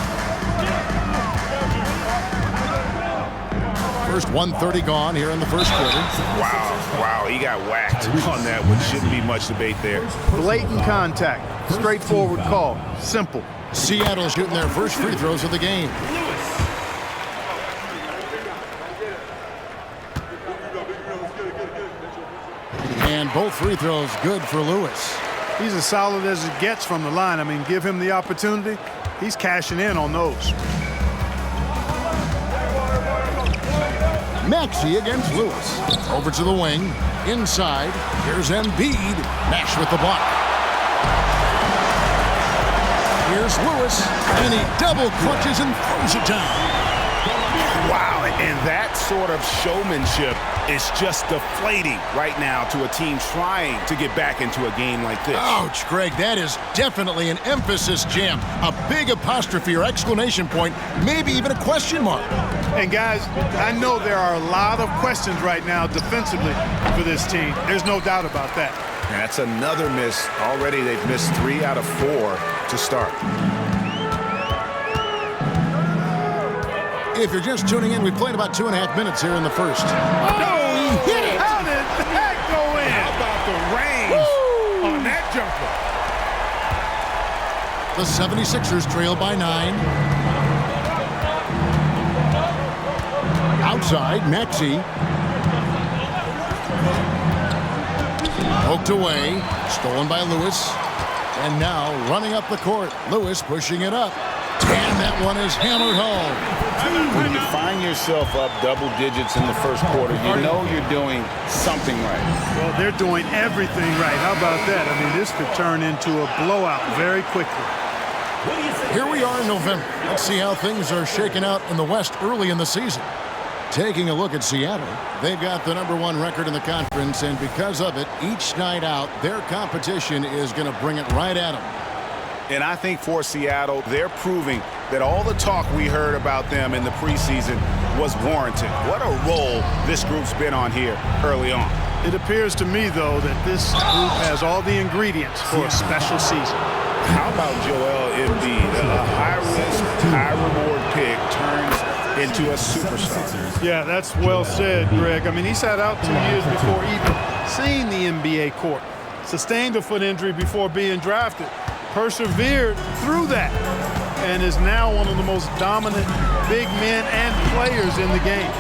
First 1:30 gone here in the first quarter. Wow, he got whacked on that one. Shouldn't be much debate there. Blatant contact. Straightforward call. Simple. Seattle shooting their first free throws of the game. And both free throws good for Lewis. He's as solid as it gets from the line. I mean, give him the opportunity. He's cashing in on those. Maxey against Lewis. Over to the wing. Inside. Here's Embiid. Nash with the block. Here's Lewis. And he double clutches and throws it down. Wow, and that sort of showmanship is just deflating right now to a team trying to get back into a game like this. Ouch, Greg, that is definitely an emphasis jam. A big apostrophe or exclamation point, maybe even a question mark. And guys, I know there are a lot of questions right now defensively for this team. There's no doubt about that. That's another miss. Already they've missed 3 out of 4 to start. If you're just tuning in, we played about 2.5 minutes here in the first. Oh, he hit it! How did that go in? How about the range on that jumper? The 76ers trail by 9. Outside, Maxey. Poked away, stolen by Lewis. And now running up the court. Lewis pushing it up. And that one is hammered home. When you find yourself up double digits in the first quarter, you know you're doing something right. Well, they're doing everything right. How about that? I mean, this could turn into a blowout very quickly. Here we are in November. Let's see how things are shaking out in the West early in the season. Taking a look at Seattle, they've got the #1 record in the conference, and because of it, each night out, their competition is going to bring it right at them. And I think for Seattle, they're proving that all the talk we heard about them in the preseason was warranted. What a role this group's been on here early on. It appears to me, though, that this group has all the ingredients for a special season. How about Joel Embiid? A high-risk, high-reward pick turns into a superstar. Yeah, that's well said, Greg. I mean, he sat out 2 years before even seeing the NBA court. Sustained a foot injury before being drafted. Persevered through that and is now one of the most dominant big men and players in the game.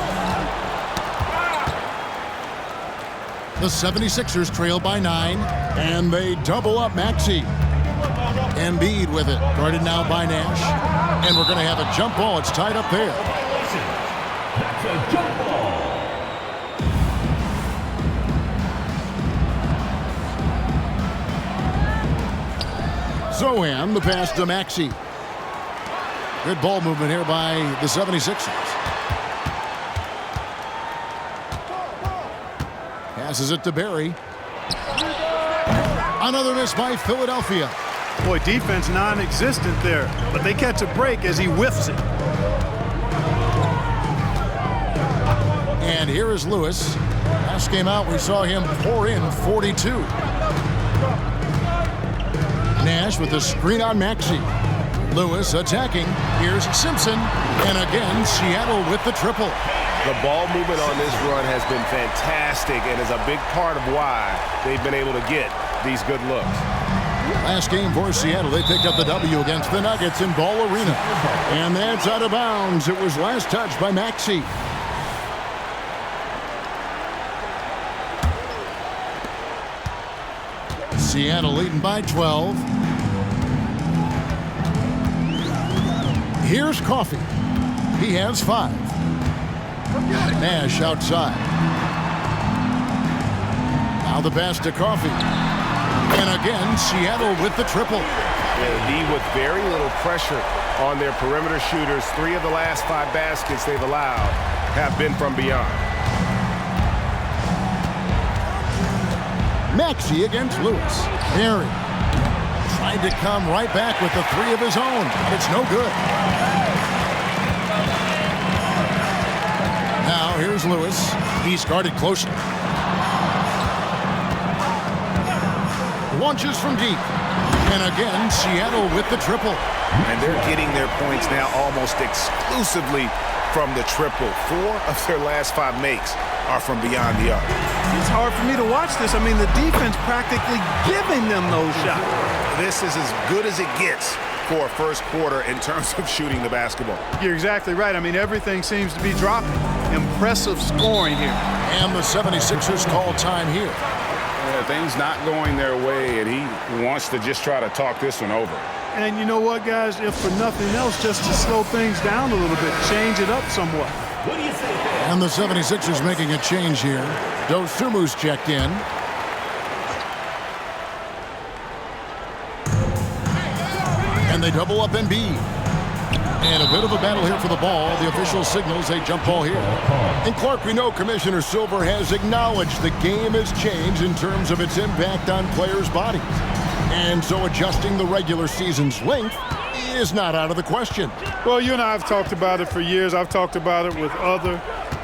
The 76ers trail by 9, and they double up Maxey. Embiid with it, guarded now by Nash. And we're going to have a jump ball. It's tied up there. That's a jump ball. Zohan, the pass to Maxey. Good ball movement here by the 76ers. Passes it to Barry. Another miss by Philadelphia. Boy, defense non-existent there, but they catch a break as he whiffs it. And here is Lewis. Last game out, we saw him pour in 42. Nash with the screen on Maxey. Lewis attacking. Here's Simpson. And again, Seattle with the triple. The ball movement on this run has been fantastic and is a big part of why they've been able to get these good looks. Last game for Seattle, they picked up the W against the Nuggets in Ball Arena. And that's out of bounds. It was last touched by Maxey. Seattle leading by 12. Here's Coffey. He has 5. Nash outside. Now the pass to Coffey. And again, Seattle with the triple. Indeed, with very little pressure on their perimeter shooters. 3 of the last 5 baskets they've allowed have been from beyond. Maxey against Lewis. Barry tried to come right back with the 3 of his own, but it's no good. Now here's Lewis. He's guarded closely. Launches from deep. And again, Seattle with the triple. And they're getting their points now almost exclusively from the triple. 4 of their last 5 makes are from beyond the arc. It's hard for me to watch this. I mean, the defense practically giving them those shots. This is as good as it gets for a first quarter in terms of shooting the basketball. You're exactly right. I mean, everything seems to be dropping. Impressive scoring here. And the 76ers call time here. Things not going their way, and he wants to just try to talk this one over. And you know what, guys? If for nothing else, just to slow things down a little bit, change it up somewhat. And the 76ers making a change here. Dosumu's checked in. And they double up Embiid. And a bit of a battle here for the ball. The official signals a jump ball here. And Clark, we know Commissioner Silver has acknowledged the game has changed in terms of its impact on players' bodies. And so adjusting the regular season's length is not out of the question. Well, you and I have talked about it for years. I've talked about it with other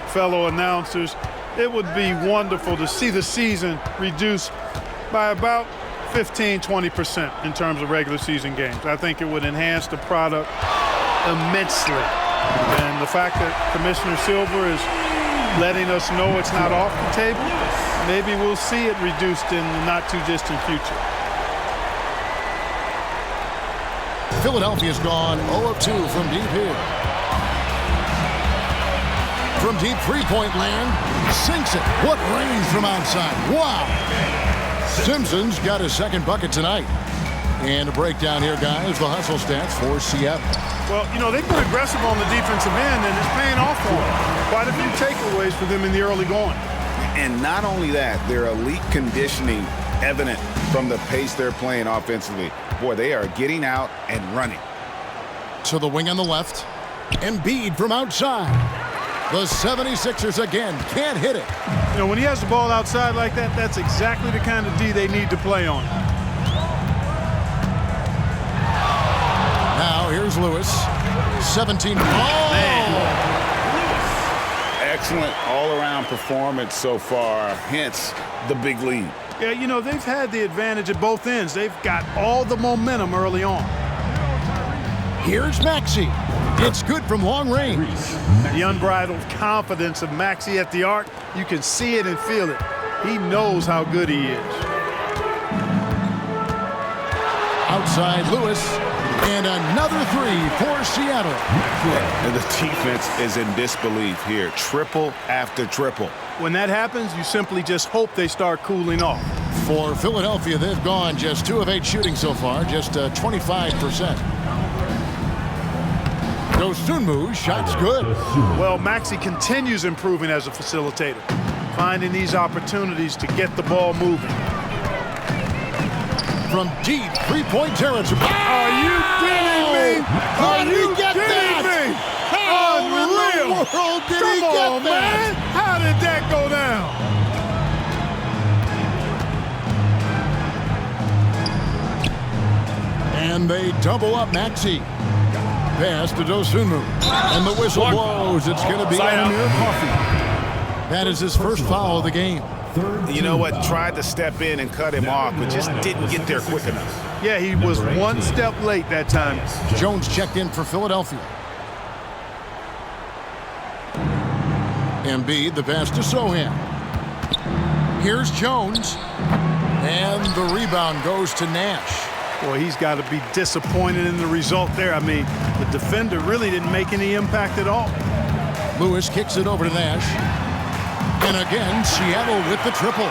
fellow announcers. It would be wonderful to see the season reduced by about 15–20% in terms of regular season games. I think it would enhance the product immensely. And the fact that Commissioner Silver is letting us know it's not off the table, maybe we'll see it reduced in the not-too-distant future. Philadelphia's gone 0 of 2 from deep here. From deep three-point land, sinks it. What range from outside. Wow. Simpson's got his second bucket tonight. And a breakdown here, guys, the hustle stats for Seattle. Well, you know, they've been aggressive on the defensive end, and it's paying off for them. Quite a few takeaways for them in the early going. And not only that, their elite conditioning evident from the pace they're playing offensively. Boy, they are getting out and running. To the wing on the left. Embiid from outside. The 76ers again can't hit it. You know, when he has the ball outside like that, that's exactly the kind of D they need to play on. Now here's Lewis. 17. Oh! Excellent all-around performance so far, hence the big lead. Yeah, you know, they've had the advantage at both ends. They've got all the momentum early on. Here's Maxey. It's good from long range. The unbridled confidence of Maxey at the arc, you can see it and feel it. He knows how good he is. Outside Lewis. And another three for Seattle. And the defense is in disbelief here. Triple after triple. When that happens, you simply just hope they start cooling off. For Philadelphia, they've gone just 2 of 8 shooting so far, just 25%. Dosunmu, shot's good. Well, Maxey continues improving as a facilitator, finding these opportunities to get the ball moving. From deep three-point territory. Are you kidding me? How did he get that? How in the world did he get that? Man. How did that go down? And they double up Maxey. Pass to Dosunmu. And the whistle blows. It's going to be Amir Coffey. That is his first foul of the game. You know what? Tried to step in and cut him off, but just didn't get there quick enough. Yeah, he was one step late that time. Jones checked in for Philadelphia. Embiid, the pass to Sohan. Here's Jones. And the rebound goes to Nash. Boy, he's got to be disappointed in the result there. I mean, the defender really didn't make any impact at all. Lewis kicks it over to Nash. And again, Seattle with the triple.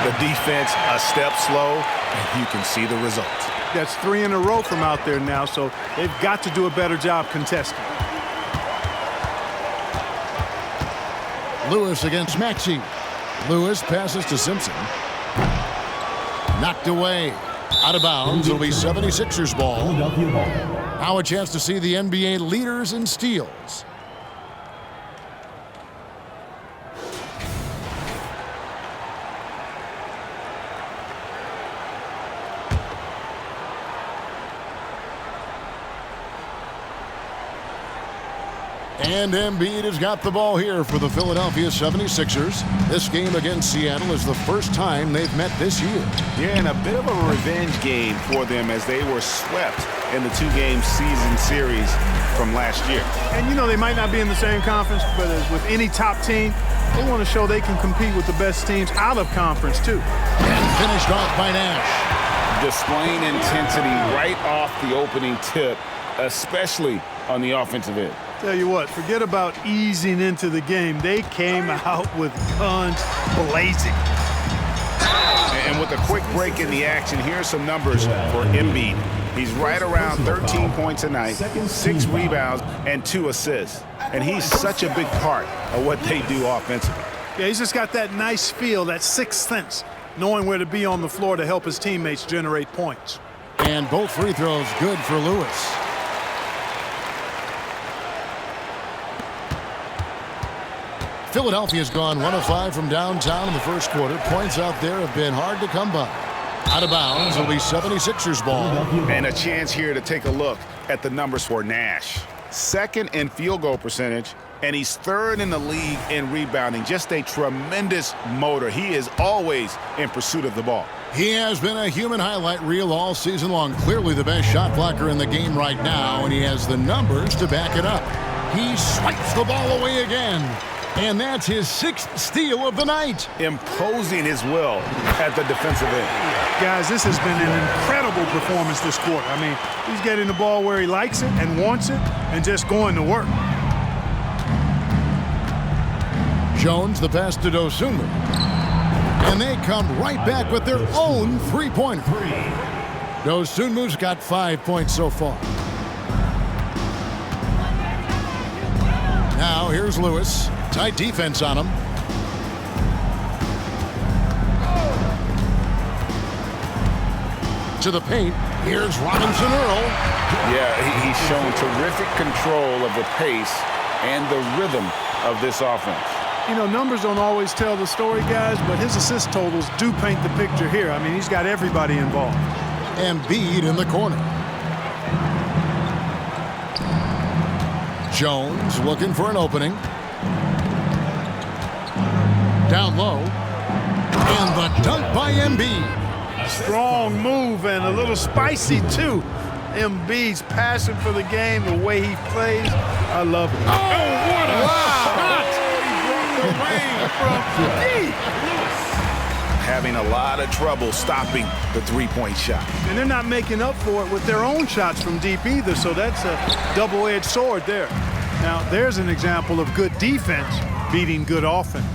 The defense a step slow, and you can see the results. That's 3 in a row from out there now, so they've got to do a better job contesting. Lewis against Maxey. Lewis passes to Simpson. Knocked away. Out of bounds. It'll be 76ers ball. Now a chance to see the NBA leaders in steals. And Embiid has got the ball here for the Philadelphia 76ers. This game against Seattle is the first time they've met this year. Yeah, and a bit of a revenge game for them as they were swept in the 2-game season series from last year. And, you know, they might not be in the same conference, but as with any top team, they want to show they can compete with the best teams out of conference, too. And finished off by Nash. Displaying intensity right off the opening tip, especially on the offensive end. Tell you what, forget about easing into the game. They came out with guns blazing. And with a quick break in the action, here's some numbers for Embiid. He's right around 13 points a night, 6 rebounds, and 2 assists. And he's such a big part of what they do offensively. Yeah, he's just got that nice feel, that sixth sense, knowing where to be on the floor to help his teammates generate points. And both free throws good for Lewis. Philadelphia's gone 1 of 5 from downtown in the first quarter. Points out there have been hard to come by. Out of bounds will be 76ers ball. And a chance here to take a look at the numbers for Nash. Second in field goal percentage, and he's third in the league in rebounding. Just a tremendous motor. He is always in pursuit of the ball. He has been a human highlight reel all season long. Clearly the best shot blocker in the game right now, and he has the numbers to back it up. He swipes the ball away again. And that's his 6th steal of the night. Imposing his will at the defensive end. Guys, this has been an incredible performance this quarter. I mean, he's getting the ball where he likes it and wants it and just going to work. Jones, the pass to Dosunmu. And they come right back with their own three-pointer. Dosunmu's got 5 points so far. Now here's Lewis. Tight defense on him. To the paint. Here's Robinson Earl. Yeah, he's shown terrific control of the pace and the rhythm of this offense. You know, numbers don't always tell the story, guys, but his assist totals do paint the picture here. I mean, he's got everybody involved. Embiid in the corner. Jones looking for an opening. Down low. And the dunk by Embiid. Strong move and a little spicy, too. Embiid's passion for the game, the way he plays. I love it. Oh, what a shot! The rain from deep. Having a lot of trouble stopping the three-point shot. And they're not making up for it with their own shots from deep either, so that's a double-edged sword there. Now, there's an example of good defense beating good offense.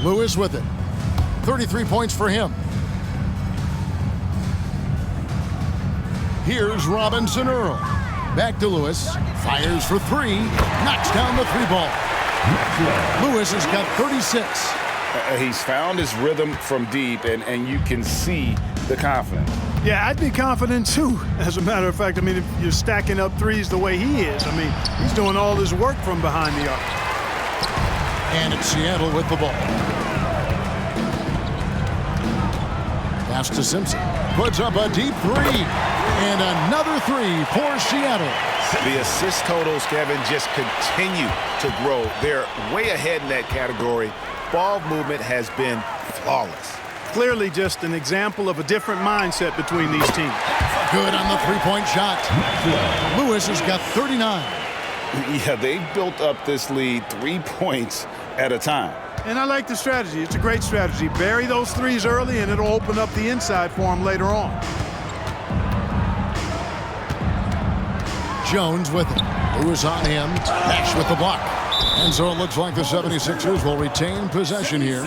Lewis with it. 33 points for him. Here's Robinson Earl. Back to Lewis. Fires for 3. Knocks down the 3-ball. Lewis has got 36. He's found his rhythm from deep, and you can see the confidence. Yeah, I'd be confident, too. As a matter of fact, I mean, if you're stacking up threes the way he is, I mean, he's doing all this work from behind the arc. And it's Seattle with the ball. Pass to Simpson. Puts up a deep 3. And another 3 for Seattle. The assist totals, Kevin, just continue to grow. They're way ahead in that category. Ball movement has been flawless. Clearly just an example of a different mindset between these teams. Good on the three-point shot. Lewis has got 39. Yeah, they've built up this lead 3 points at a time. And I like the strategy. It's a great strategy. Bury those threes early, and it'll open up the inside for him later on. Jones with it. Lewis on him. Nash with the block. And so it looks like the 76ers will retain possession here.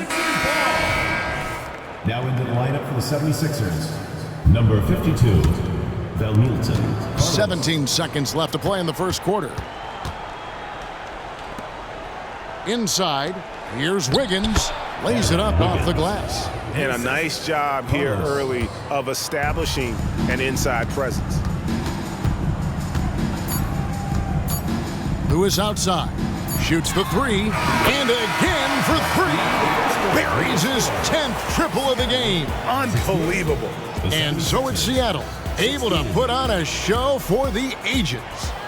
Now into the lineup for the 76ers. Number 52, Velmilton. 17 seconds left to play in the first quarter. Inside, here's Wiggins. Lays it up off the glass. And a nice job here early of establishing an inside presence. Lewis outside. Shoots the 3. And again for 3. Buries his 10th triple of the game. Unbelievable. And so it's Seattle, able to put on a show for the ages.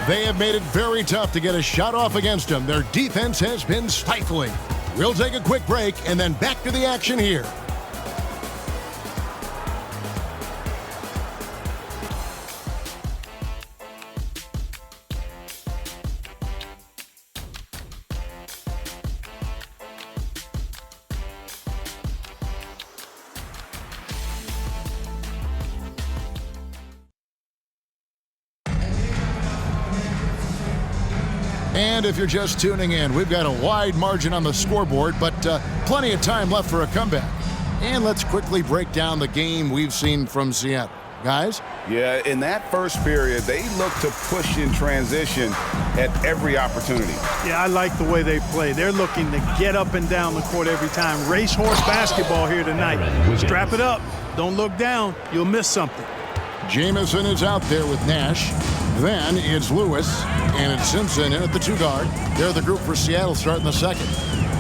They have made it very tough to get a shot off against them. Their defense has been stifling. We'll take a quick break and then back to the action here. And if you're just tuning in, we've got a wide margin on the scoreboard, but plenty of time left for a comeback. And let's quickly break down the game we've seen from Seattle. Guys? Yeah, in that first period, they looked to push in transition at every opportunity. Yeah, I like the way they play. They're looking to get up and down the court every time. Racehorse basketball here tonight. Strap it up. Don't look down. You'll miss something. Jamison is out there with Nash. Then it's Lewis, and it's Simpson in at the 2 guard. They're the group for Seattle starting the second.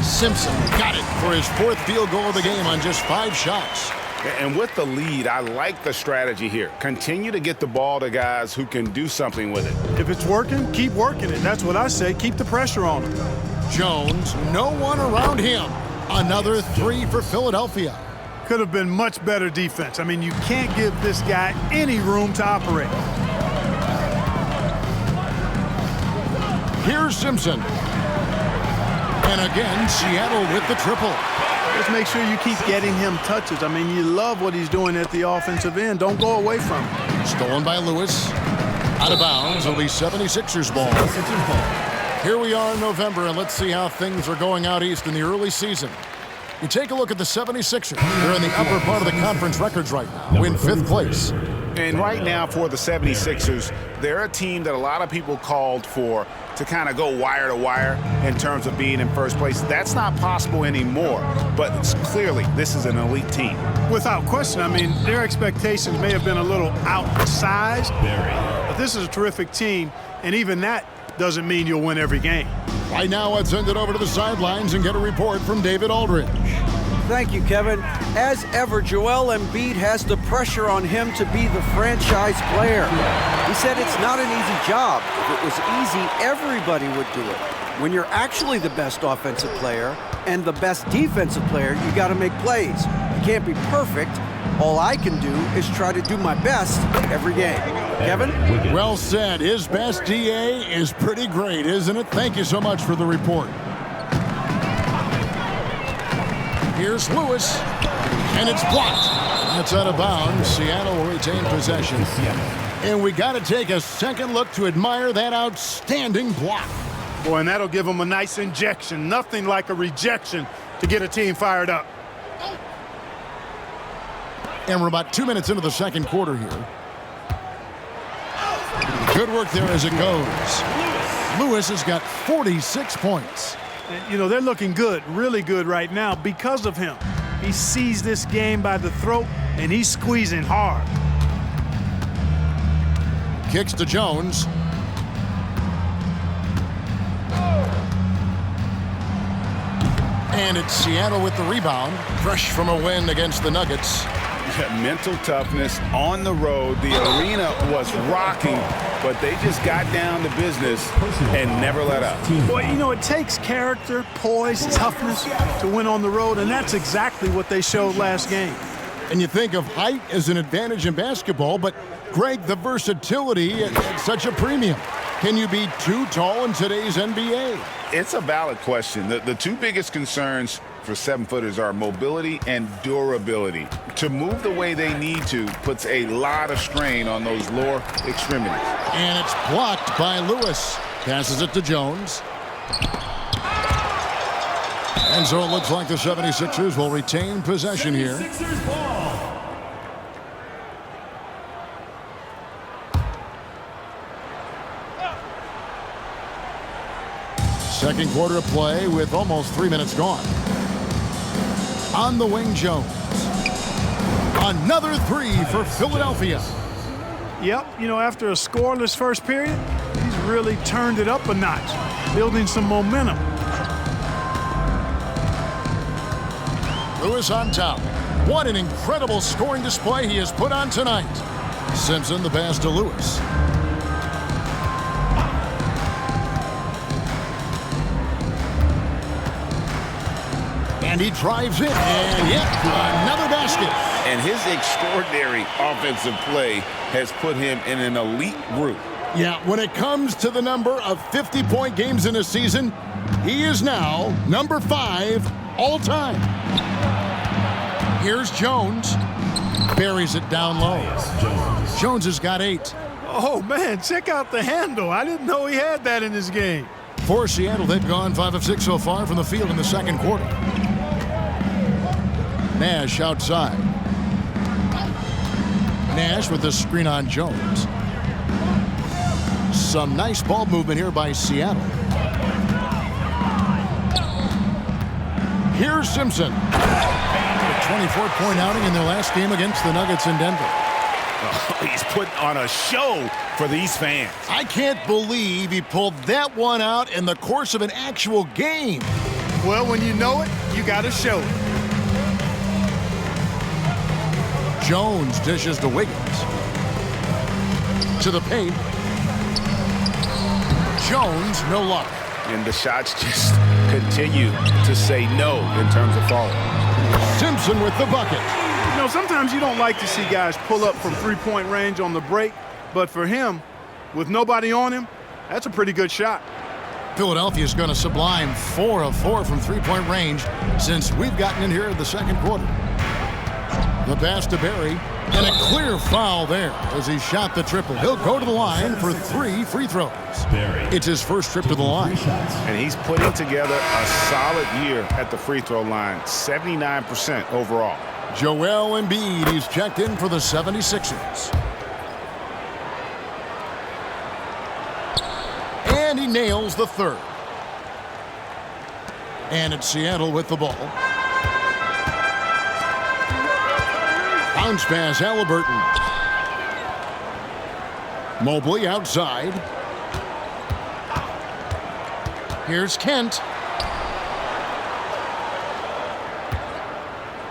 Simpson got it for his 4th field goal of the game on just 5 shots. And with the lead, I like the strategy here. Continue to get the ball to guys who can do something with it. If it's working, keep working it. That's what I say. Keep the pressure on him. Jones, no one around him. Another 3 for Philadelphia. Could have been much better defense. I mean, you can't give this guy any room to operate. Here's Simpson. And again, Seattle with the triple. Just make sure you keep getting him touches. I mean, you love what he's doing at the offensive end. Don't go away from him. Stolen by Lewis. Out of bounds. It'll be 76ers ball. Here we are in November, and let's see how things are going out east in the early season. You take a look at the 76ers. They're in the upper part of the conference records right now, in 5th place. And right now for the 76ers, they're a team that a lot of people called for to kind of go wire to wire in terms of being in first place. That's not possible anymore, but clearly this is an elite team. Without question. I mean, their expectations may have been a little outsized, but this is a terrific team, and even that doesn't mean you'll win every game. Right now, let's send it over to the sidelines and get a report from David Aldridge. Thank you, Kevin. As ever, Joel Embiid has the pressure on him to be the franchise player. He said it's not an easy job. If it was easy, everybody would do it. When you're actually the best offensive player and the best defensive player, you got to make plays. You can't be perfect. All I can do is try to do my best every game. Kevin? Well said. His best DA is pretty great, isn't it? Thank you so much for the report. Here's Lewis, and it's blocked. That's out of bounds. Seattle will retain possession. And we got to take a second look to admire that outstanding block. Boy, and that'll give them a nice injection. Nothing like a rejection to get a team fired up. And we're about 2 minutes into the second quarter here. Good work there as it goes. Lewis has got 46 points. You know, they're looking good, really good right now because of him. He sees this game by the throat, and he's squeezing hard. Kicks to Jones. And it's Seattle with the rebound. Fresh from a win against the Nuggets. Mental toughness on the road. The arena was rocking, but they just got down to business and never let up. Boy, you know, it takes character, poise, toughness to win on the road, and that's exactly what they showed last game. And you think of height as an advantage in basketball, but Greg, the versatility at such a premium. Can you be too tall in today's NBA? It's a valid question. The 2 biggest concerns for 7-footers are mobility and durability. To move the way they need to puts a lot of strain on those lower extremities. And it's blocked by Lewis. Passes it to Jones. And so it looks like the 76ers will retain possession here. Second quarter of play with almost 3 minutes gone. On the wing, Jones. Another 3 for Philadelphia. Yep, you know, after a scoreless first period, he's really turned it up a notch, building some momentum. Lewis on top. What an incredible scoring display he has put on tonight. Simpson the pass to Lewis. And he drives it, and yet another basket. And his extraordinary offensive play has put him in an elite group. Yeah, when it comes to the number of 50-point games in a season, he is now number 5 all time. Here's Jones. Buries it down low. Jones has got 8. Oh, man, check out the handle. I didn't know he had that in his game. For Seattle, they've gone 5 of 6 so far from the field in the second quarter. Nash outside. Nash with the screen on Jones. Some nice ball movement here by Seattle. Here's Simpson. A 24-point outing in their last game against the Nuggets in Denver. Oh, he's putting on a show for these fans. I can't believe he pulled that one out in the course of an actual game. Well, when you know it, you got to show it. Jones dishes to Wiggins. To the paint. Jones, no luck. And the shots just continue to say no in terms of falling. Simpson with the bucket. You know, sometimes you don't like to see guys pull up from three-point range on the break, but for him, with nobody on him, that's a pretty good shot. Philadelphia's going to sublime 4 of 4 from three-point range since we've gotten in here in the second quarter. The pass to Barry, and a clear foul there as he shot the triple. He'll go to the line for 3 free throws. It's his first trip to the line. And he's putting together a solid year at the free throw line, 79% overall. Joel Embiid, he's checked in for the 76ers. And he nails the third. And it's Seattle with the ball. Bounce pass, Halliburton. Mobley outside. Here's Kent.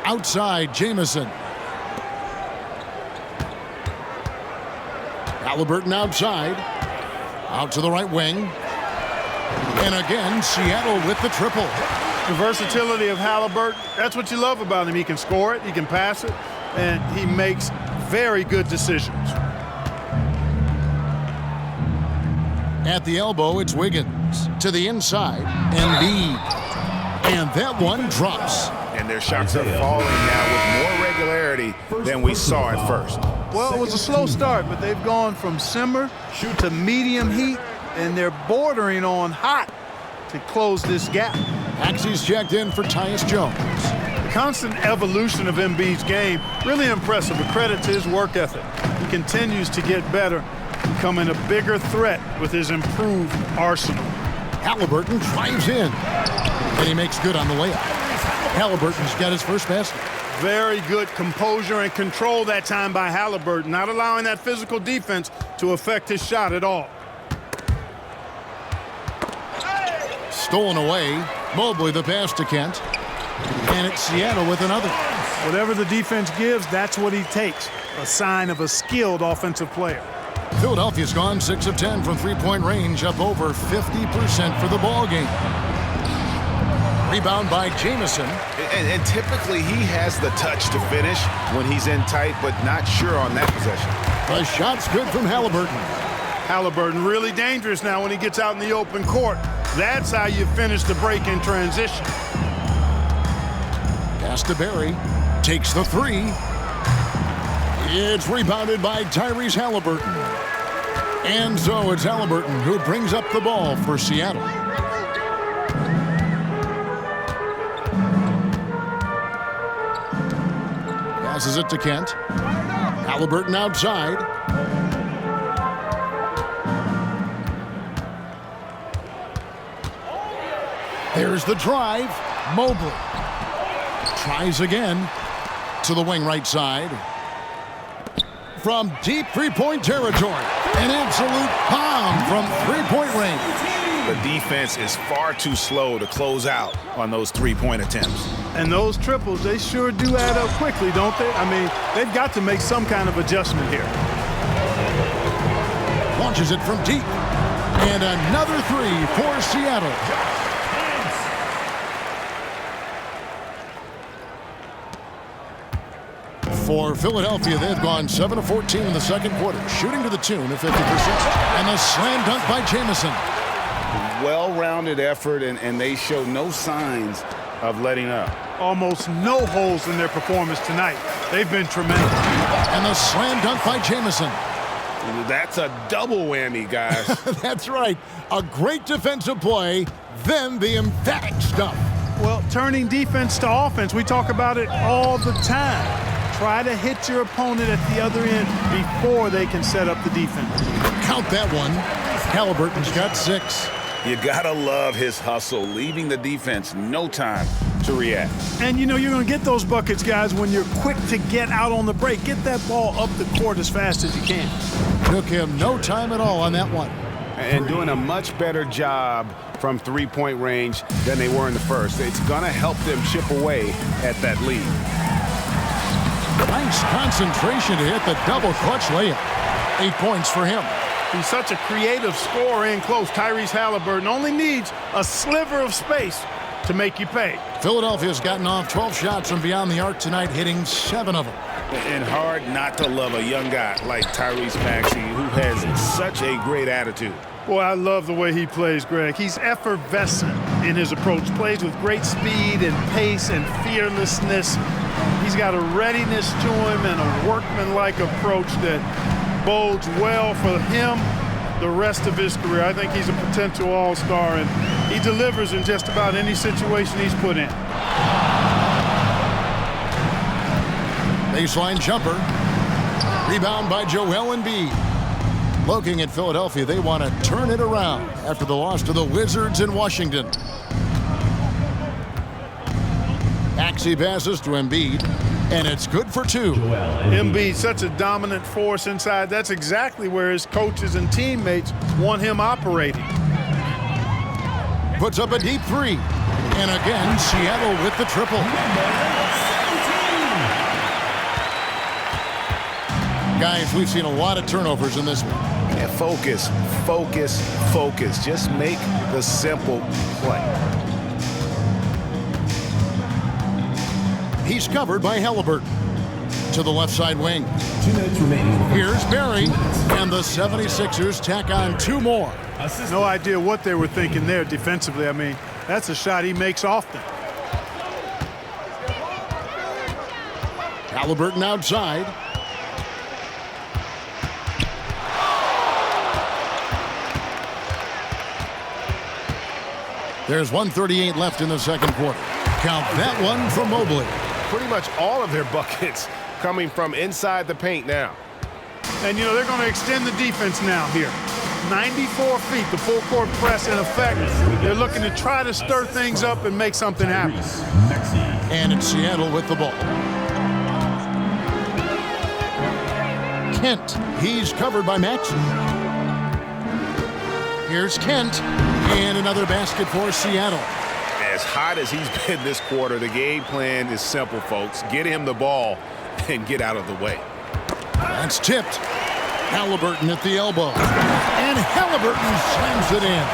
Outside, Jamison. Halliburton outside. Out to the right wing. And again, Seattle with the triple. The versatility of Halliburton, that's what you love about him. He can score it, he can pass it, and he makes very good decisions. At the elbow, it's Wiggins. To the inside, Embiid. And that one drops. And their shots are falling now with more regularity than we saw at first. Well, it was a slow start, but they've gone from simmer to medium heat, and they're bordering on hot to close this gap. Axie's checked in for Tyus Jones. The constant evolution of Embiid's game, really impressive. A credit to his work ethic. He continues to get better, becoming a bigger threat with his improved arsenal. Halliburton drives in, and he makes good on the layup. Halliburton's got his first basket. Very good composure and control that time by Halliburton, not allowing that physical defense to affect his shot at all. Stolen away. Mobley the pass to Kent. And it's Seattle with another. Whatever the defense gives, that's what he takes. A sign of a skilled offensive player. Philadelphia's gone 6 of 10 from three-point range, up over 50% for the ball game. Rebound by Jamison. And typically he has the touch to finish when he's in tight, but not sure on that possession. The shot's good from Halliburton. Halliburton really dangerous now when he gets out in the open court. That's how you finish the break in transition. Pass to Barry. Takes the three. It's rebounded by Tyrese Halliburton. And so it's Halliburton who brings up the ball for Seattle. Passes it to Kent. Halliburton outside. There's the drive. Mobley tries again to the wing right side. From deep three-point territory. An absolute bomb from three-point range. The defense is far too slow to close out on those three-point attempts. And those triples, they sure do add up quickly, don't they? I mean, they've got to make some kind of adjustment here. Launches it from deep. And another three for Seattle. For Philadelphia, they've gone 7 of 14 in the second quarter, shooting to the tune of 50%. And the slam dunk by Jamison. Well-rounded effort, and they show no signs of letting up. Almost no holes in their performance tonight. They've been tremendous. And the slam dunk by Jamison. That's a double whammy, guys. That's right. A great defensive play, then the emphatic stuff. Well, turning defense to offense, we talk about it all the time. Try to hit your opponent at the other end before they can set up the defense. Count that one. Halliburton's got 6. You gotta love his hustle, leaving the defense no time to react. And you know you're going to get those buckets, guys, when you're quick to get out on the break. Get that ball up the court as fast as you can. Took him no time at all on that one. And doing a much better job from three-point range than they were in the first. It's going to help them chip away at that lead. Nice concentration to hit the double clutch layup. 8 points for him. He's such a creative scorer in close. Tyrese Halliburton only needs a sliver of space to make you pay. Philadelphia's gotten off 12 shots from beyond the arc tonight, hitting 7 of them. And hard not to love a young guy like Tyrese Maxey, who has such a great attitude. Boy, I love the way he plays, Greg. He's effervescent in his approach. Plays with great speed and pace and fearlessness. He's got a readiness to him and a workmanlike approach that bodes well for him the rest of his career. I think he's a potential all-star, and he delivers in just about any situation he's put in. Baseline jumper. Rebound by Joel Embiid. Looking at Philadelphia, they want to turn it around after the loss to the Wizards in Washington. Maxey passes to Embiid, and it's good for 2. Embiid, such a dominant force inside. That's exactly where his coaches and teammates want him operating. Puts up a deep 3. And again, Seattle with the triple. Guys, we've seen a lot of turnovers in this one. Yeah, focus, focus, focus. Just make the simple play. He's covered by Halliburton. To the left side wing. 2 minutes remaining. Here's Barry, and the 76ers tack on 2 more. No idea what they were thinking there defensively. I mean, that's a shot he makes often. Halliburton outside. There's 1:38 left in the second quarter. Count that one from Mobley. Pretty much all of their buckets coming from inside the paint now. And, you know, they're going to extend the defense now here. 94 feet, the full court press in effect. They're looking to try to stir things up and make something happen. And it's Seattle with the ball. Kent, he's covered by Maxey. Here's Kent, and another basket for Seattle. As hot as he's been this quarter, the game plan is simple, folks. Get him the ball and get out of the way. That's tipped. Halliburton at the elbow. And Halliburton slams it in.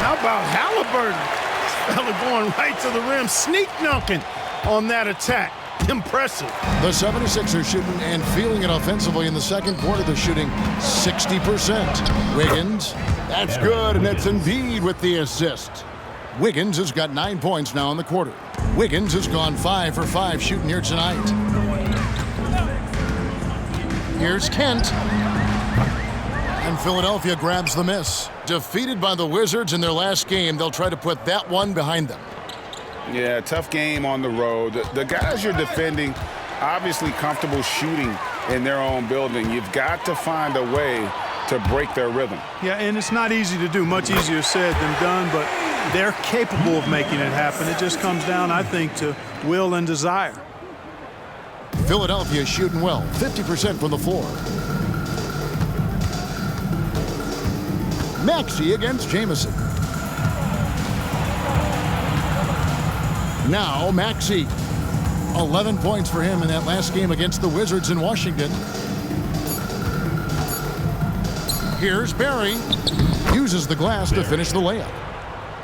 How about Halliburton? This fella going right to the rim, sneak dunking on that attack. Impressive. The 76ers shooting and feeling it offensively in the second quarter. They're shooting 60%. Wiggins, that's good, and it's Embiid with the assist. Wiggins has got 9 points now in the quarter. Wiggins has gone 5 for 5 shooting here tonight. Here's Kent. And Philadelphia grabs the miss. Defeated by the Wizards in their last game, they'll try to put that one behind them. Yeah, tough game on the road. The guys you're defending, obviously comfortable shooting in their own building. You've got to find a way to break their rhythm. Yeah, and it's not easy to do. Much easier said than done, but they're capable of making it happen. It just comes down, I think, to will and desire. Philadelphia shooting well, 50% from the floor. Maxey against Jamison. Now Maxey. 11 points for him in that last game against the Wizards in Washington. Here's Barry. Uses the glass to finish the layup.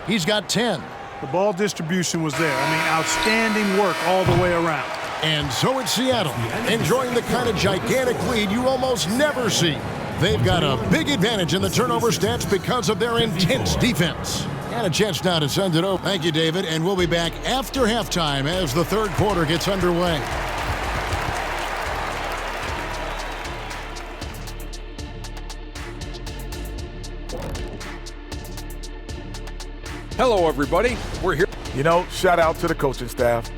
He's got 10. The ball distribution was there. I mean, outstanding work all the way around. And so it's Seattle, enjoying the kind of gigantic lead you almost never see. They've got a big advantage in the turnover stats because of their intense defense. And a chance now to send it over. Thank you, David, and we'll be back after halftime as the third quarter gets underway. Hello, everybody. We're here. You know, shout out to the coaching staff.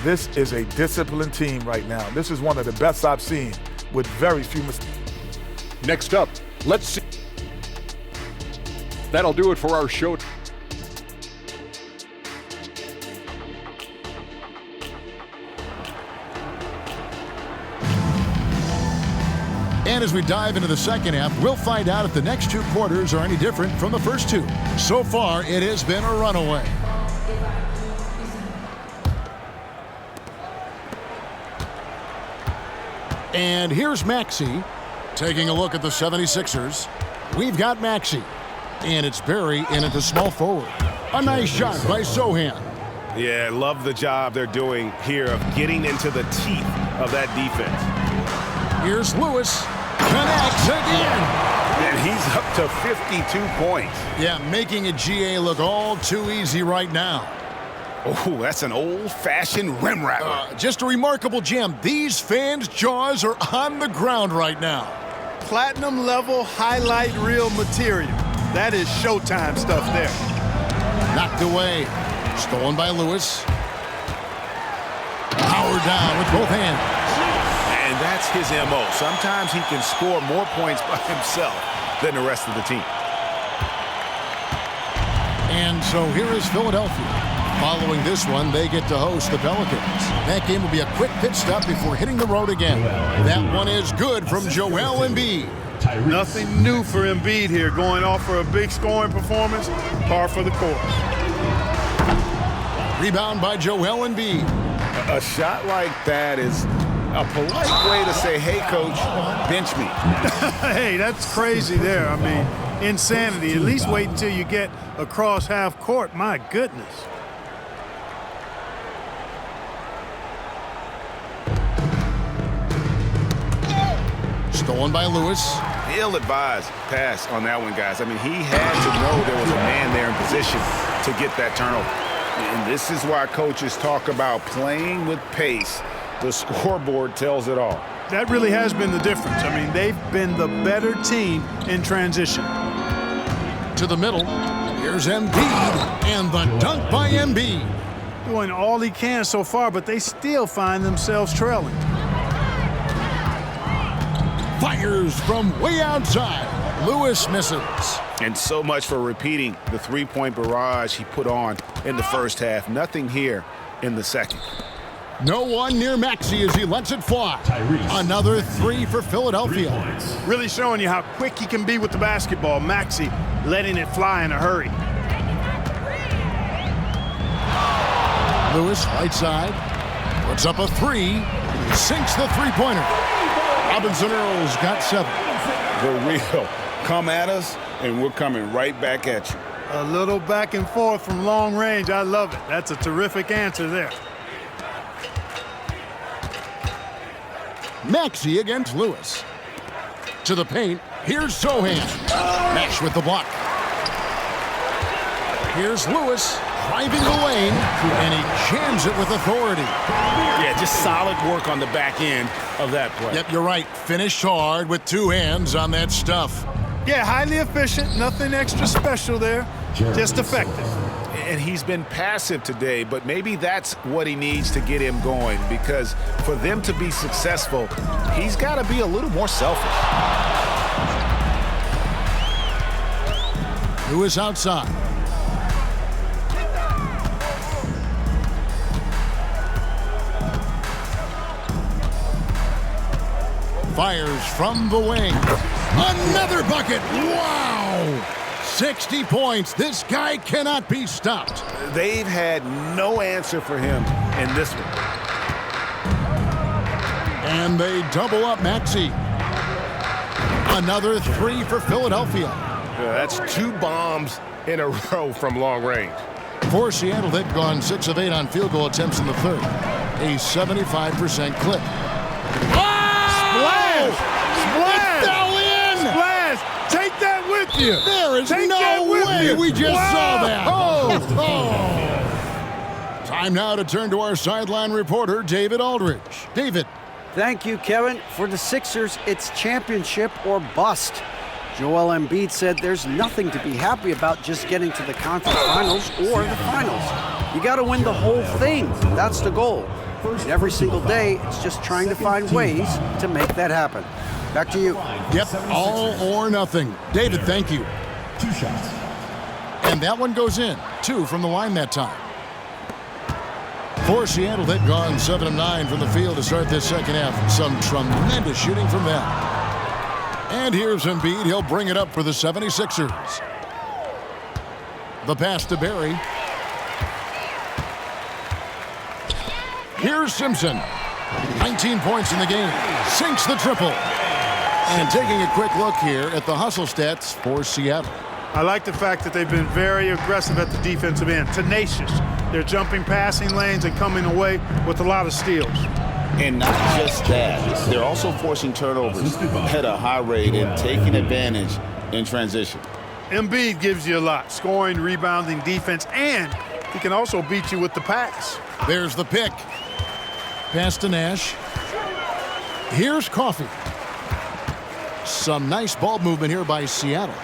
This is a disciplined team right now. This is one of the best I've seen with very few mistakes. Next up, let's see. That'll do it for our show. And as we dive into the second half, we'll find out if the next 2 quarters are any different from the first 2. So far, it has been a runaway. And here's Maxey taking a look at the 76ers. We've got Maxey, and it's Barry in at the small forward. A nice shot by Sochan. Yeah, love the job they're doing here of getting into the teeth of that defense. Here's Lewis. Connects again. And he's up to 52 points. Yeah, making a GA look all too easy right now. Oh, that's an old-fashioned rim rattler. Just a remarkable gem. These fans' jaws are on the ground right now. Platinum level highlight reel material. That is Showtime stuff there. Knocked away. Stolen by Lewis. Powered down with both hands. And that's his MO. Sometimes he can score more points by himself than the rest of the team. And so here is Philadelphia. Following this one, they get to host the Pelicans. That game will be a quick pit stop before hitting the road again. That one is good from Joel Embiid. Nothing new for Embiid here, going off for a big scoring performance, par for the course. Rebound by Joel Embiid. A shot like that is a polite way to say, hey, coach, bench me. Hey, that's crazy there. I mean, insanity. At least wait until you get across half court. My goodness. Stolen by Lewis. Ill-advised pass on that one, guys. I mean, he had to know there was a man there in position to get that turnover. And this is why coaches talk about playing with pace. The scoreboard tells it all. That really has been the difference. I mean, they've been the better team in transition. To the middle. Here's Embiid. And the dunk by Embiid. Doing all he can so far, but they still find themselves trailing. Fires from way outside. Lewis misses. And so much for repeating the three-point barrage he put on in the first half. Nothing here in the second. No one near Maxey as he lets it fly. Another 3 for Philadelphia. Really showing you how quick he can be with the basketball. Maxey letting it fly in a hurry. Lewis, right side. Puts up a 3. Sinks the three-pointer. Robinson Earl's got 7. The real. Come at us, and we're coming right back at you. A little back and forth from long range. I love it. That's a terrific answer there. Maxey against Lewis. To the paint. Here's Sochan. Nash with the block. Here's Lewis driving the lane, and he jams it with authority. Yeah, just solid work on the back end of that play. Yep, you're right. Finished hard with 2 hands on that stuff. Yeah, highly efficient. Nothing extra special there. Just effective. And he's been passive today, but maybe that's what he needs to get him going, because for them to be successful, he's got to be a little more selfish. Lewis outside. Fires from the wing. Another bucket. Wow! 60 points. This guy cannot be stopped. They've had no answer for him in this one. And they double up Maxey. Another 3 for Philadelphia. Yeah, that's 2 bombs in a row from long range. For Seattle, they've gone 6 of 8 on field goal attempts in the third. A 75% clip. Splash! It fell in! Splash! Take that with you! There is no way we just saw that! Oh! Time now to turn to our sideline reporter, David Aldridge. David. Thank you, Kevin. For the Sixers, it's championship or bust. Joel Embiid said there's nothing to be happy about just getting to the conference finals or the finals. You got to win the whole thing. That's the goal. And every single day, it's just trying to find ways to make that happen. Back to you. Yep, all or nothing. David, thank you. 2 shots. And that one goes in. 2 from the line that time. For Seattle, they've gone 7 of 9 from the field to start this second half. Some tremendous shooting from them. And here's Embiid. He'll bring it up for the 76ers. The pass to Barry. Here's Simpson. 19 points in the game. Sinks the triple. And taking a quick look here at the hustle stats for Seattle. I like the fact that they've been very aggressive at the defensive end. Tenacious. They're jumping passing lanes and coming away with a lot of steals. And not just that, they're also forcing turnovers at a high rate and taking advantage in transition. Embiid gives you a lot. Scoring, rebounding, defense, and he can also beat you with the pass. There's the pick. Pass to Nash. Here's Coffey. Some nice ball movement here by Seattle.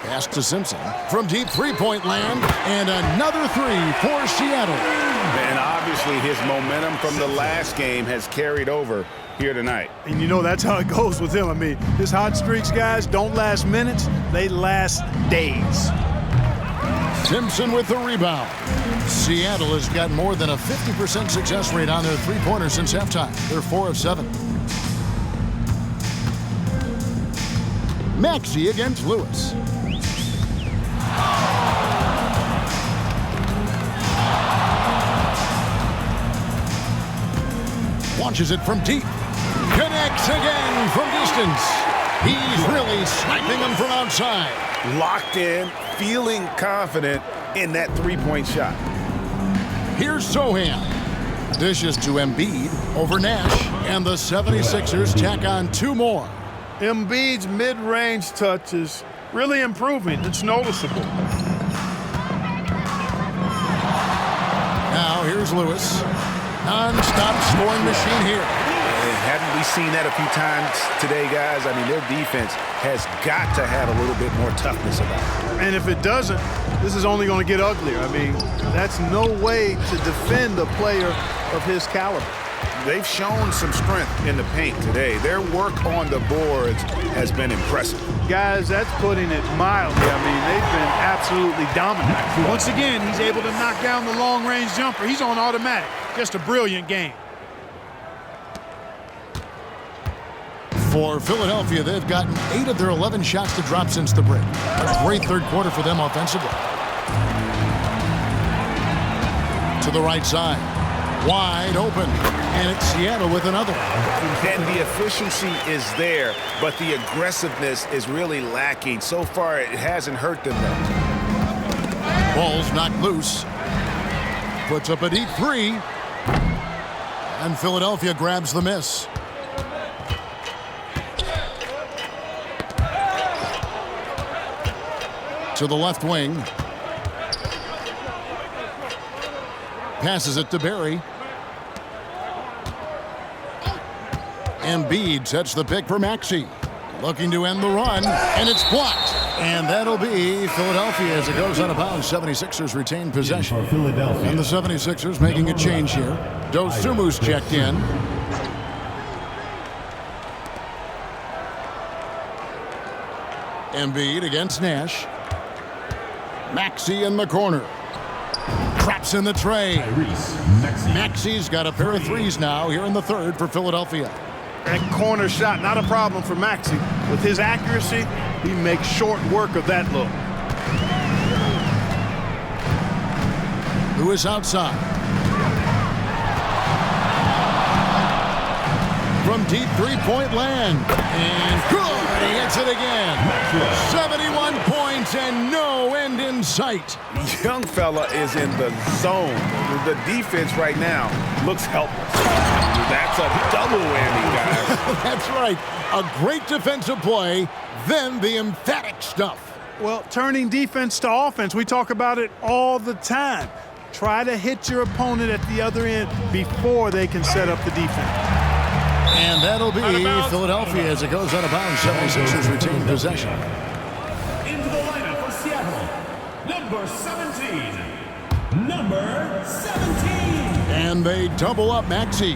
Pass to Simpson from deep three-point land, and another 3 for Seattle. And obviously his momentum from the last game has carried over here tonight. And you know that's how it goes with him. I mean, his hot streaks, guys, don't last minutes. They last days. Simpson with the rebound. Seattle has got more than a 50% success rate on their three-pointers since halftime. They're 4 of 7. Maxey against Lewis. Launches it from deep. Connects again from distance. He's really sniping them from outside. Locked in, feeling confident in that three-point shot. Here's Sohan. Dishes to Embiid over Nash, and the 76ers tack on 2 more. Embiid's mid-range touch is really improving. It's noticeable. Now here's Lewis. Non-stop scoring machine here. And haven't we seen that a few times today, guys? I mean, their defense has got to have a little bit more toughness about it. And if it doesn't, this is only going to get uglier. I mean, that's no way to defend a player of his caliber. They've shown some strength in the paint today. Their work on the boards has been impressive. Guys, that's putting it mildly. I mean, they've been absolutely dominant. Once again, he's able to knock down the long-range jumper. He's on automatic. Just a brilliant game. For Philadelphia, they've gotten 8 of their 11 shots to drop since the break. A great third quarter for them offensively. To the right side. Wide open. And it's Seattle with another. And the efficiency is there, but the aggressiveness is really lacking. So far, it hasn't hurt them, though. Ball's knocked loose. Puts up a deep 3. And Philadelphia grabs the miss. To the left wing. Passes it to Barry. Embiid sets the pick for Maxey. Looking to end the run, and it's blocked. And that'll be Philadelphia as it goes out of bounds. 76ers retain possession. And the 76ers making a change here. Dosumu's checked in. Embiid against Nash. Maxey in the corner. Traps in the tray. Maxey's got a pair of threes now here in the third for Philadelphia. That corner shot, not a problem for Maxey. With his accuracy, he makes short work of that look. Lewis outside. From deep three-point land. And good! He hits it again. 71 points and no end in sight. Young fella is in the zone. The defense right now looks helpless. That's a double whammy, guys. That's right. A great defensive play, then the emphatic stuff. Well, turning defense to offense, we talk about it all the time. Try to hit your opponent at the other end before they can set up the defense. And that'll be Philadelphia as it goes out of bounds. 76ers retain possession. Into the lineup for Seattle, number 17, number 17. And they double up Maxey.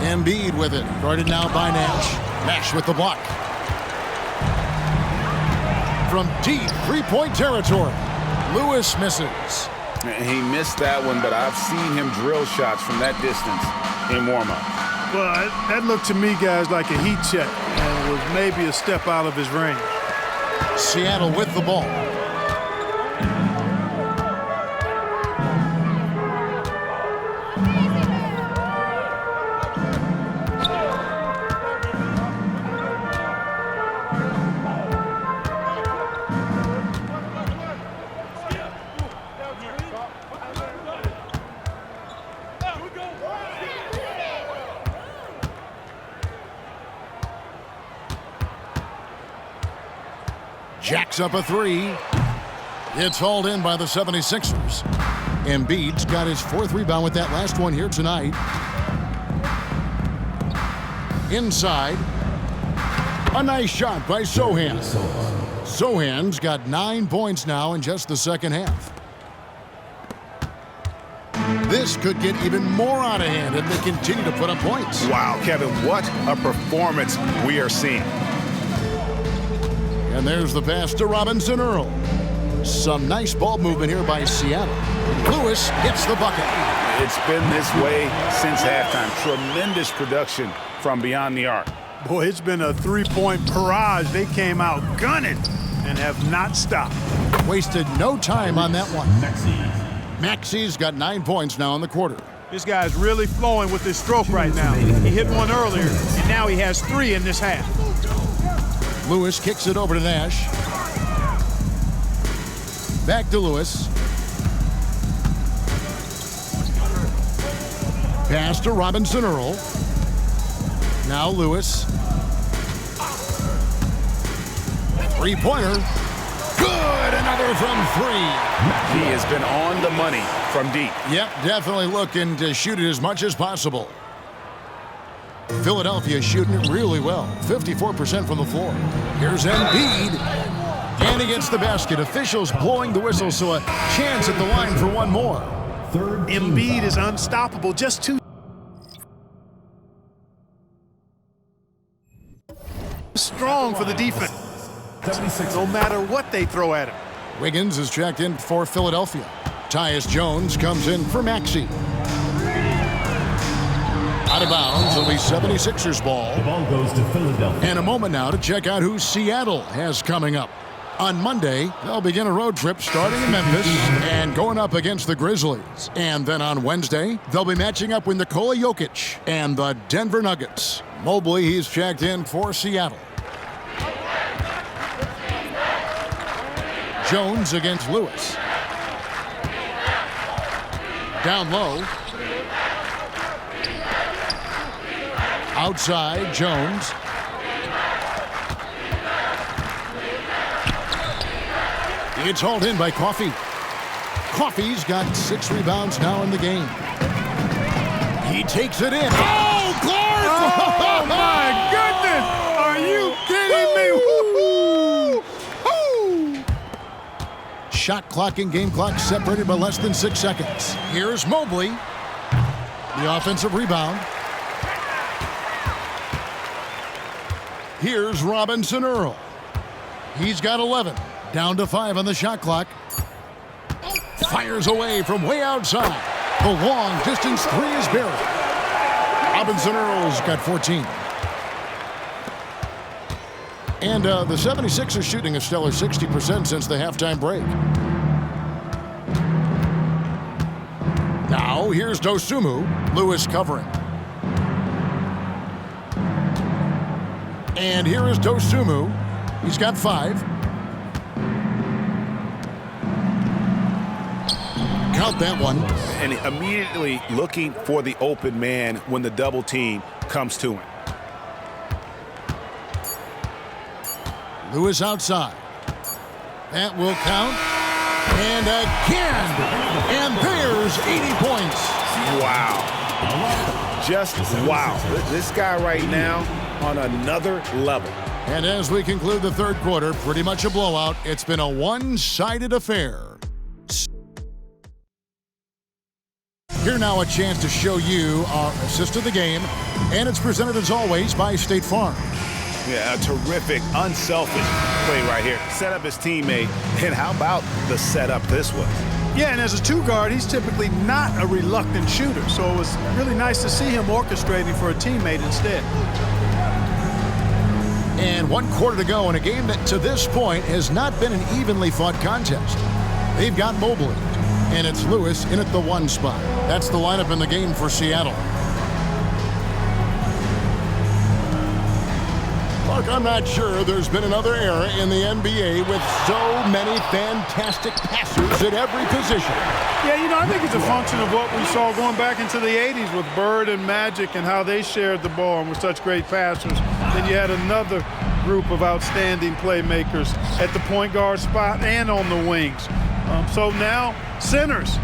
Embiid with it. Guarded now by Nash. Nash with the block. From deep three-point territory, Lewis misses. He missed that one, but I've seen him drill shots from that distance in warm-up. Well, that looked to me, guys, like a heat check, and it was maybe a step out of his range. Seattle with the ball. Jacks up a three. It's hauled in by the 76ers. Embiid's got his fourth rebound with that last one here tonight. Inside. A nice shot by Sochan. Sochan's got 9 points now in just the second half. This could get even more out of hand if they continue to put up points. Wow, Kevin, what a performance we are seeing. And there's the pass to Robinson Earl. Some nice ball movement here by Seattle. Lewis hits the bucket. It's been this way since halftime. Tremendous production from beyond the arc. Boy, it's been a three-point barrage. They came out gunning and have not stopped. Wasted no time on that one. Maxey's got 9 points now in the quarter. This guy's really flowing with his stroke right now. He hit one earlier, and now he has 3 in this half. Lewis kicks it over to Nash. Back to Lewis. Pass to Robinson Earl. Now Lewis. Three-pointer. Good! Another from 3. He has been on the money from deep. Yep, definitely looking to shoot it as much as possible. Philadelphia shooting it really well. 54% from the floor. Here's Embiid. And he gets the basket. Officials blowing the whistle, so a chance at the line for one more. Embiid is unstoppable. Just 2. Strong for the defense. No matter what they throw at him. Wiggins is checked in for Philadelphia. Tyus Jones comes in for Maxey. Out of bounds, it'll be 76ers ball. The ball goes to Philadelphia. And a moment now to check out who Seattle has coming up. On Monday, they'll begin a road trip starting in Memphis and going up against the Grizzlies. And then on Wednesday, they'll be matching up with Nikola Jokic and the Denver Nuggets. Mobley, he's checked in for Seattle. Jones against Lewis. Down low. Outside, Jones. It's hauled in by Coffey. Coffey's got 6 rebounds now in the game. He takes it in. Oh, Clark! Oh, my goodness! Are you kidding me? Woo-hoo! Shot clock and game clock separated by less than 6 seconds. Here's Mobley. The offensive rebound. Here's Robinson Earl. He's got 11. Down to 5 on the shot clock. Fires away from way outside. The long distance 3 is buried. Robinson Earl's got 14. And the 76ers shooting a stellar 60% since the halftime break. Now here's Dosunmu. Lewis covering. And here is Dosunmu. He's got 5. Count that one. And immediately looking for the open man when the double team comes to him. Lewis outside. That will count. And again. And there's 80 points. Wow. Just wow. This guy right now on another level. And as we conclude the third quarter, pretty much a blowout. It's been a one-sided affair. Here now a chance to show you our assist of the game, and it's presented as always by State Farm. Yeah, a terrific, unselfish play right here. Set up his teammate, and how about the setup this was? Yeah, and as a two guard, he's typically not a reluctant shooter, so it was really nice to see him orchestrating for a teammate instead. And 1 quarter to go in a game that to this point has not been an evenly fought contest. They've got Mobley, and it's Lewis in at the 1 spot. That's the lineup in the game for Seattle. Mark, I'm not sure there's been another era in the NBA with so many fantastic passers at every position. Yeah, you know, I think it's a function of what we saw going back into the 80s with Bird and Magic and how they shared the ball and were such great passers. Then you had another group of outstanding playmakers at the point guard spot and on the wings. So now centers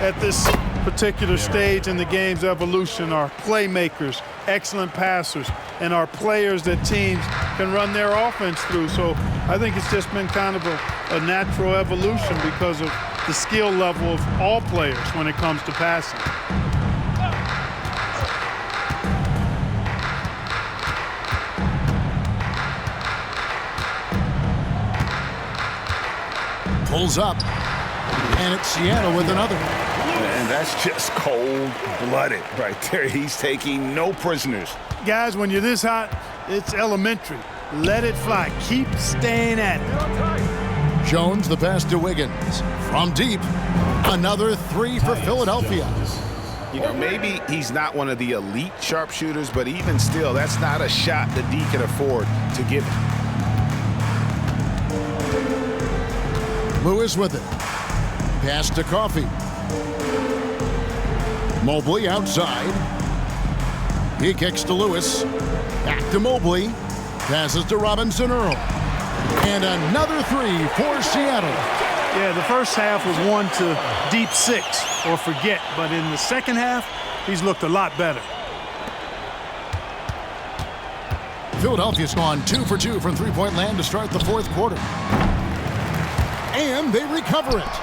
at this particular stage in the game's evolution are playmakers, excellent passers, and are players that teams can run their offense through. So I think it's just been kind of a natural evolution because of the skill level of all players when it comes to passing. Pulls up, and it's Seattle with another. And that's just cold-blooded right there. He's taking no prisoners. Guys, when you're this hot, it's elementary. Let it fly. Keep staying at it. Jones, the pass to Wiggins. From deep, another 3 for Philadelphia. You know, maybe he's not one of the elite sharpshooters, but even still, that's not a shot that D can afford to give him. Lewis with it. Pass to Coffey. Mobley outside. He kicks to Lewis. Back to Mobley. Passes to Robinson Earl. And another 3 for Seattle. Yeah, the first half was 1 to deep 6 or forget. But in the second half, he's looked a lot better. Philadelphia's gone 2 for 2 from three-point land to start the 4th quarter. And they recover it.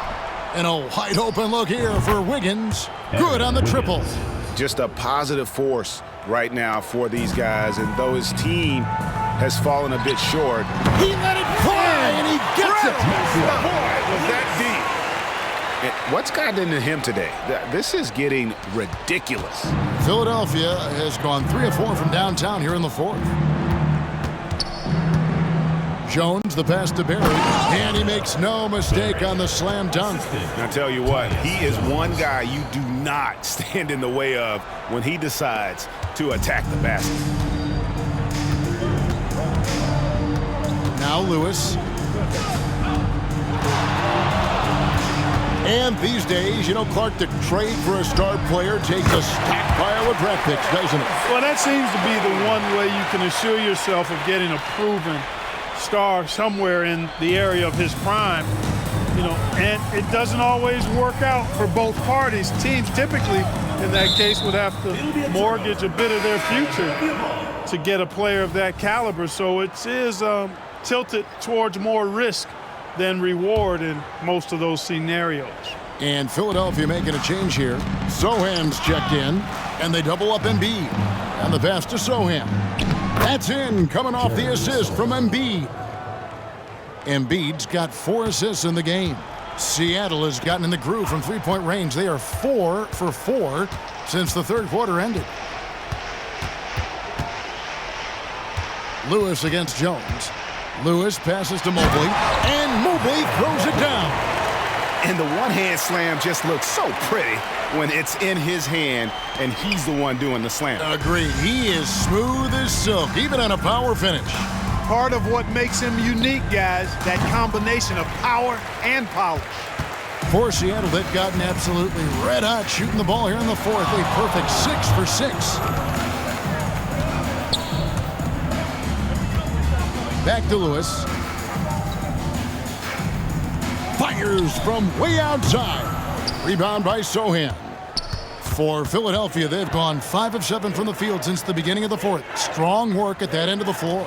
And a wide open look here for Wiggins. Good on the triple. Just a positive force right now for these guys. And though his team has fallen a bit short, he let it fly and he gets it. Boy, was that deep. And what's gotten into him today? This is getting ridiculous. Philadelphia has gone 3 of 4 from downtown here in the 4th. Jones, the pass to Barry, and he makes no mistake on the slam dunk. I tell you what, he is one guy you do not stand in the way of when he decides to attack the basket. Now Lewis. And these days, you know, Clark, the trade for a star player takes a stockpile of draft picks, doesn't it? Well, that seems to be the one way you can assure yourself of getting a proven star somewhere in the area of his prime, you know, and it doesn't always work out for both parties. Teams typically, in that case, would have to mortgage a bit of their future to get a player of that caliber. So it is tilted towards more risk than reward in most of those scenarios. And Philadelphia making a change here. Sohan's checked in, and they double up Embiid. And the pass to Sohan. That's in, coming off the assist from Embiid. Embiid's got 4 assists in the game. Seattle has gotten in the groove from three-point range. They are 4 for 4 since the 3rd quarter ended. Lewis against Jones. Lewis passes to Mobley, and Mobley throws it down. And the one-hand slam just looks so pretty when it's in his hand and he's the one doing the slam. Agreed. He is smooth as silk, even on a power finish. Part of what makes him unique, guys, that combination of power and polish. For Seattle, they've gotten absolutely red hot shooting the ball here in the 4th. A perfect 6 for 6. Back to Lewis. Fires from way outside. Rebound by Sohan. For Philadelphia, they've gone 5 of 7 from the field since the beginning of the 4th. Strong work at that end of the floor.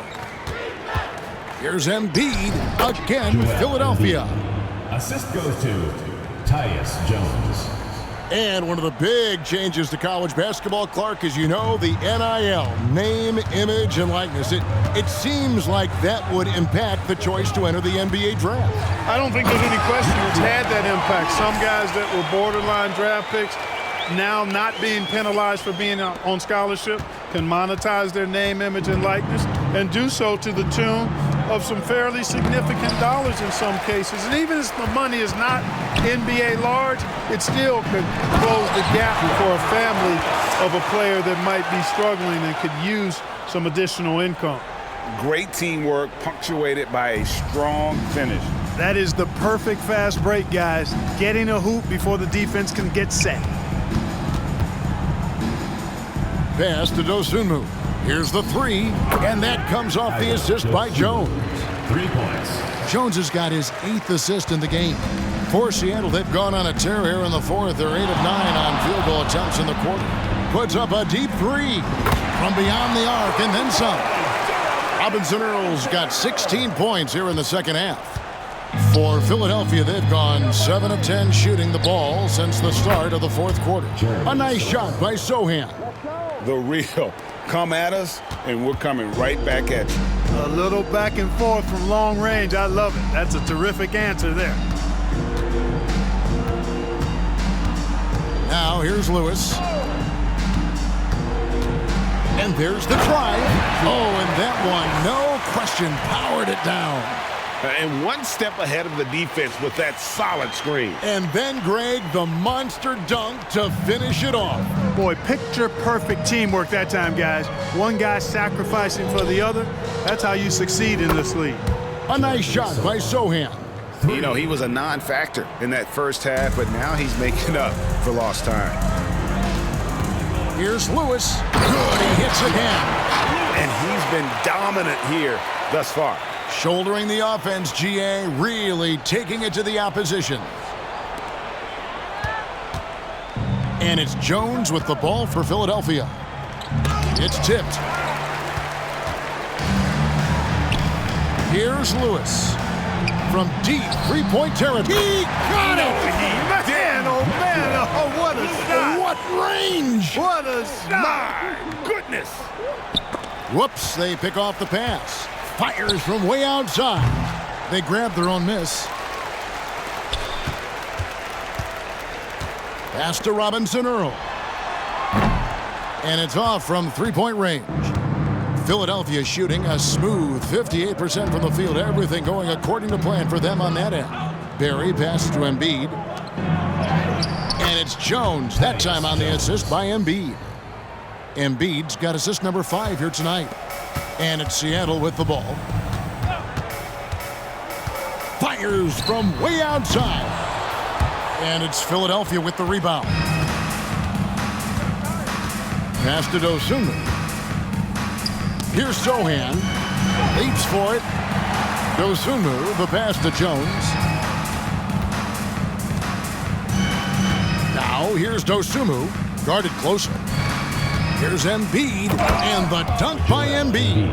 Here's Embiid again, Philadelphia. Assist goes to Tyus Jones. And one of the big changes to college basketball, Clark, as you know, the NIL, name, image, and likeness. It seems like that would impact the choice to enter the NBA draft. I don't think there's any question it's had that impact. Some guys that were borderline draft picks now not being penalized for being on scholarship can monetize their name, image, and likeness and do so to the tune of some fairly significant dollars in some cases. And even if the money is not NBA large, it still could close the gap for a family of a player that might be struggling and could use some additional income. Great teamwork punctuated by a strong finish. That is the perfect fast break, guys. Getting a hoop before the defense can get set. Pass to Dosunmu. Here's the three, and that comes off the assist by Jones. 3 points. Jones has got his 8th assist in the game. For Seattle, they've gone on a tear here in the fourth. They're 8 of 9 on field goal attempts in the quarter. Puts up a deep three from beyond the arc and then some. Robinson Earl's got 16 points here in the second half. For Philadelphia, they've gone 7 of 10 shooting the ball since the start of the fourth quarter. A nice shot by Sochan. The real. Come at us, and we're coming right back at you. A little back and forth from long range. I love it. That's a terrific answer there. Now here's Lewis. And there's the try. Oh, and that one, no question, powered it down. And one step ahead of the defense with that solid screen. And then, Greg, the monster dunk to finish it off. Boy, picture-perfect teamwork that time, guys. One guy sacrificing for the other. That's how you succeed in this league. A nice shot by Sochan. You know, he was a non-factor in that first half, but now he's making up for lost time. Here's Lewis. Good, he hits again. And he's been dominant here thus far. Shouldering the offense, GA, really taking it to the opposition. And it's Jones with the ball for Philadelphia. It's tipped. Here's Lewis. From deep three-point territory. He got it! Man, oh man, oh, what a shot! What range! What a shot! My goodness! Whoops, they pick off the pass. Fires from way outside. They grab their own miss. Pass to Robinson Earl. And it's off from three-point range. Philadelphia shooting a smooth 58% from the field. Everything going according to plan for them on that end. Barry passes to Embiid. And it's Jones, that time on the assist by Embiid. Embiid's got assist number 5 here tonight. And it's Seattle with the ball. Fires from way outside. And it's Philadelphia with the rebound. Pass to Dosunmu. Here's Sochan. Leaps for it. Dosunmu, the pass to Jones. Now here's Dosunmu, guarded closer. Here's Embiid, and the dunk by Embiid.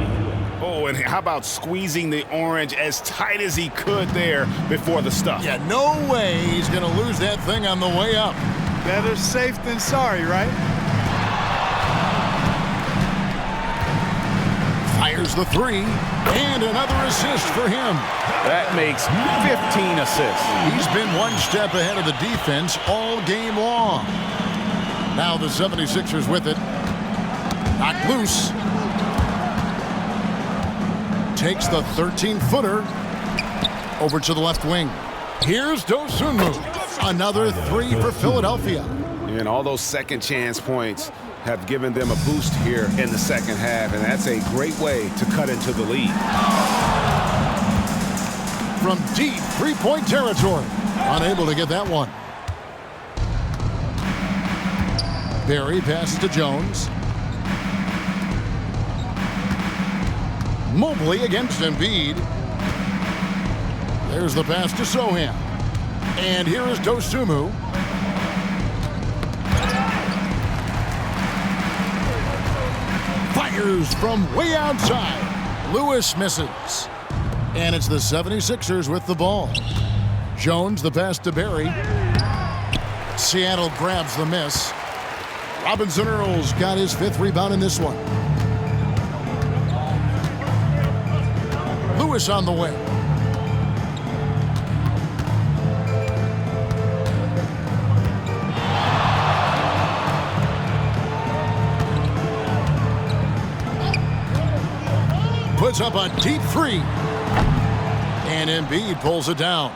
Oh, and how about squeezing the orange as tight as he could there before the stuff? Yeah, no way he's going to lose that thing on the way up. Better safe than sorry, right? Fires the three, and another assist for him. That makes 15 assists. He's been one step ahead of the defense all game long. Now the 76ers with it. Knocked loose. Takes the 13-footer over to the left wing. Here's Dosunmu. Another three for Philadelphia. And all those second chance points have given them a boost here in the second half, and that's a great way to cut into the lead. From deep three-point territory. Unable to get that one. Barry passes to Jones. Mobley against Embiid. There's the pass to Sochan. And here is Dosunmu. Fires from way outside. Lewis misses. And it's the 76ers with the ball. Jones, the pass to Barry. Seattle grabs the miss. Robinson Earls got his 5th rebound in this one. Lewis on the wing. Puts up a deep 3. And Embiid pulls it down.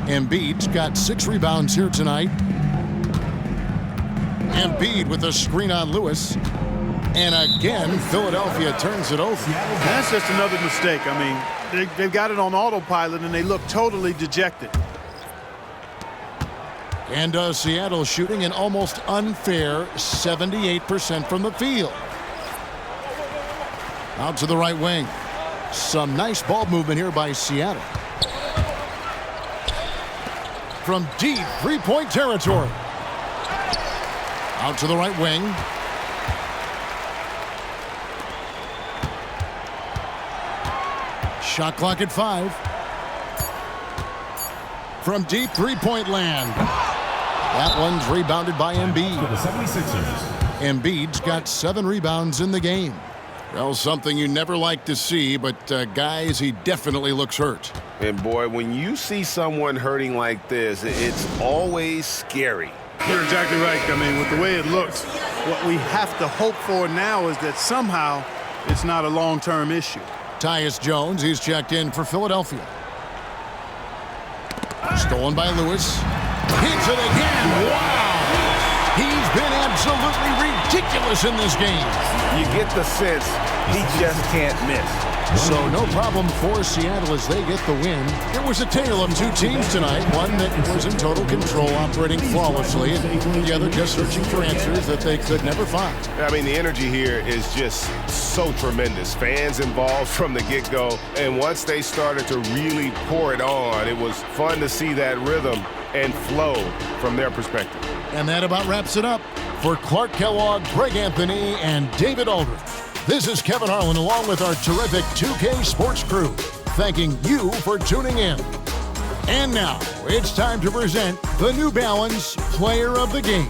Embiid's got 6 rebounds here tonight. Embiid with a screen on Lewis. And again, Philadelphia turns it over. That's just another mistake. I mean, they've got it on autopilot, and they look totally dejected. And Seattle shooting an almost unfair 78% from the field. Out to the right wing. Some nice ball movement here by Seattle. From deep 3-point territory. Out to the right wing. Shot clock at 5. From deep 3-point land. That one's rebounded by Embiid. For the 76ers. Embiid's got 7 rebounds in the game. Well, something you never like to see, but guys, he definitely looks hurt. And boy, when you see someone hurting like this, it's always scary. You're exactly right. I mean, with the way it looks, what we have to hope for now is that somehow it's not a long-term issue. Tyus Jones, he's checked in for Philadelphia. Stolen by Lewis. Hits it again. Wow! He's been absolutely ridiculous in this game. You get the sense he just can't miss. So no problem for Seattle as they get the win. It was a tale of 2 teams tonight. One that was in total control, operating flawlessly, and the other just searching for answers that they could never find. I mean, the energy here is just so tremendous. Fans involved from the get-go, and once they started to really pour it on, it was fun to see that rhythm and flow from their perspective. And that about wraps it up. For Clark Kellogg, Greg Anthony, and David Aldridge, this is Kevin Harlan along with our terrific 2K Sports crew, thanking you for tuning in. And now, it's time to present the New Balance Player of the Game.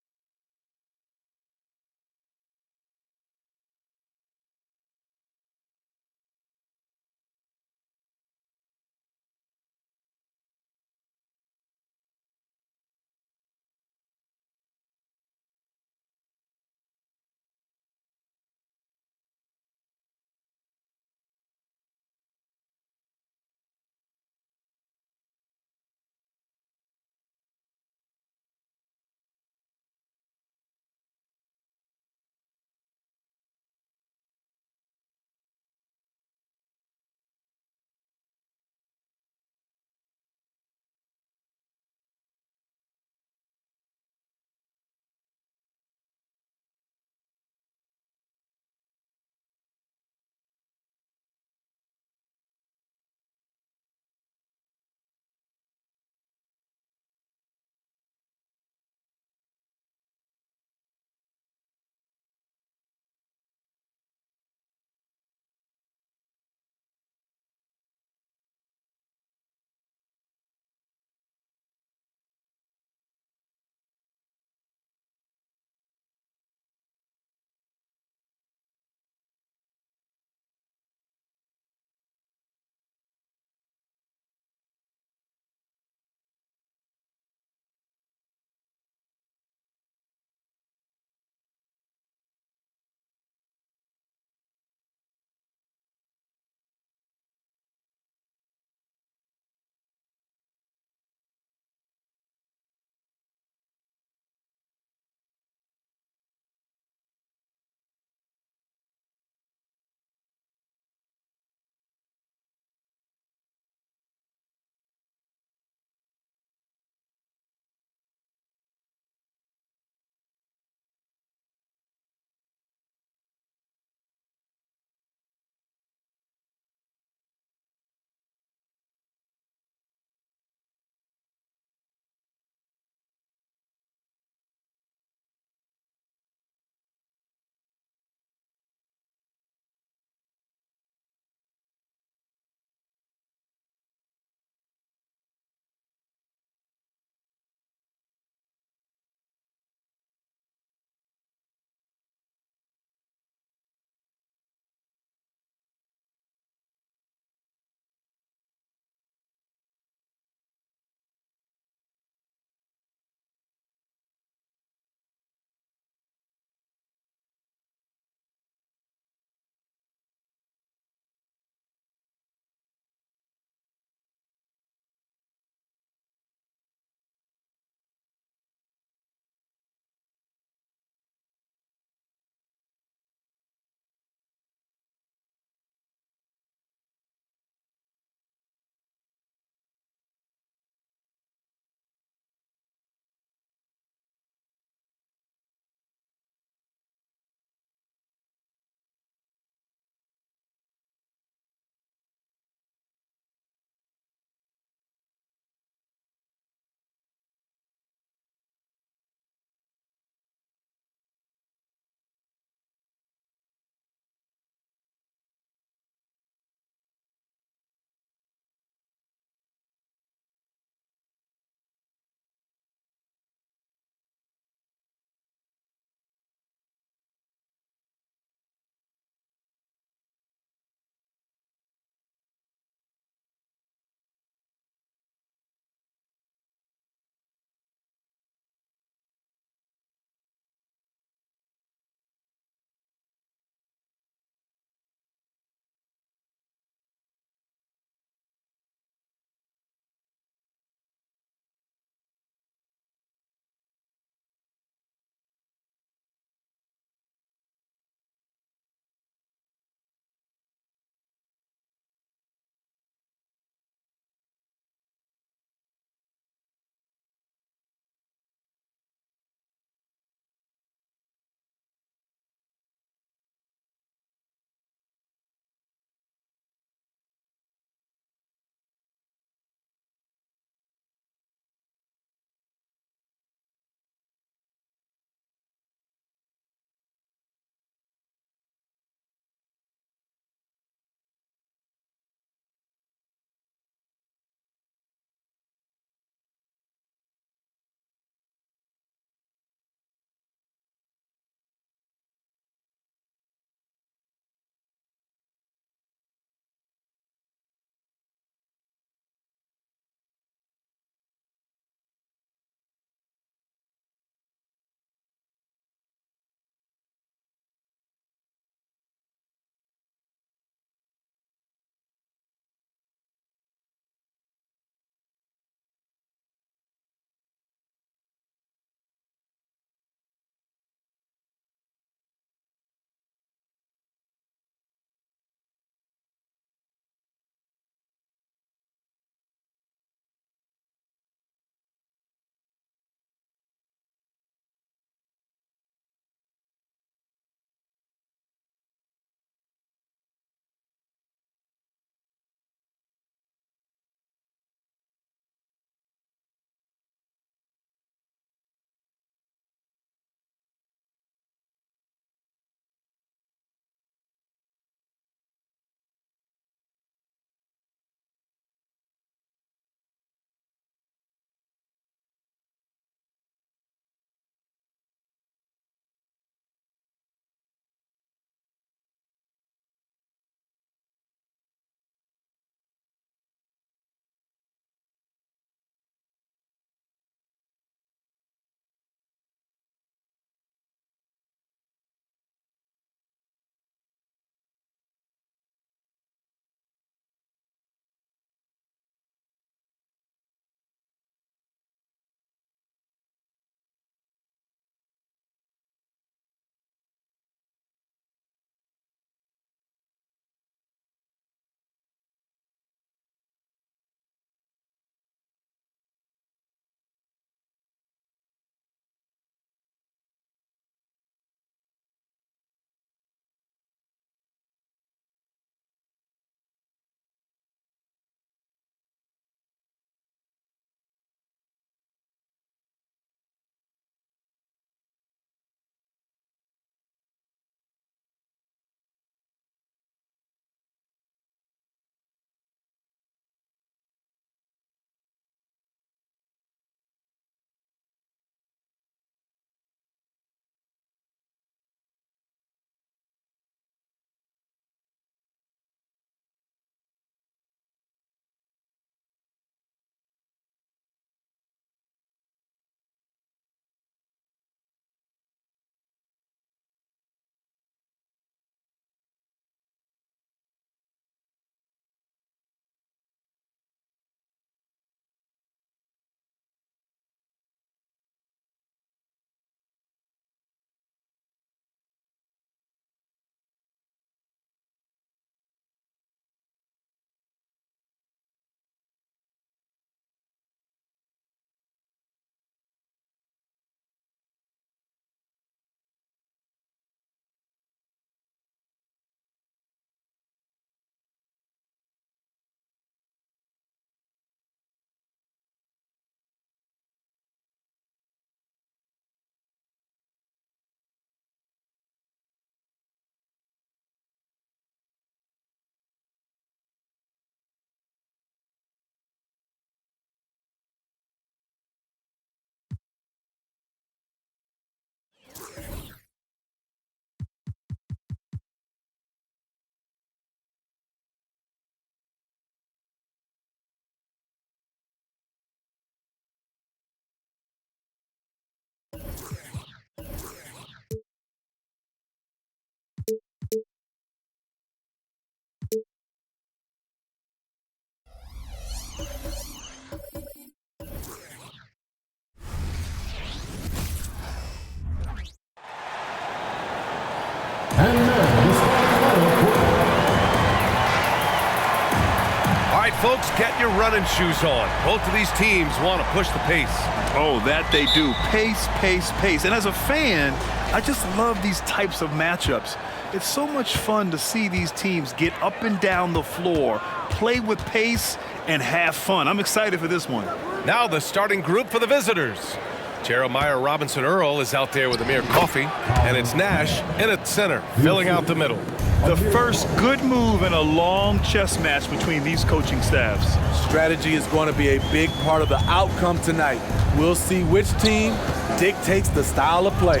Folks, get your running shoes on. Both of these teams want to push the pace. Oh, that they do. Pace, pace, pace. And as a fan, I just love these types of matchups. It's so much fun to see these teams get up and down the floor, play with pace, and have fun. I'm excited for this one. Now the starting group for the visitors. Jeremiah Robinson Earl is out there with Amir Coffey, and it's Nash in at center, filling out the middle. The first good move in a long chess match between these coaching staffs. Strategy is going to be a big part of the outcome tonight. We'll see which team dictates the style of play.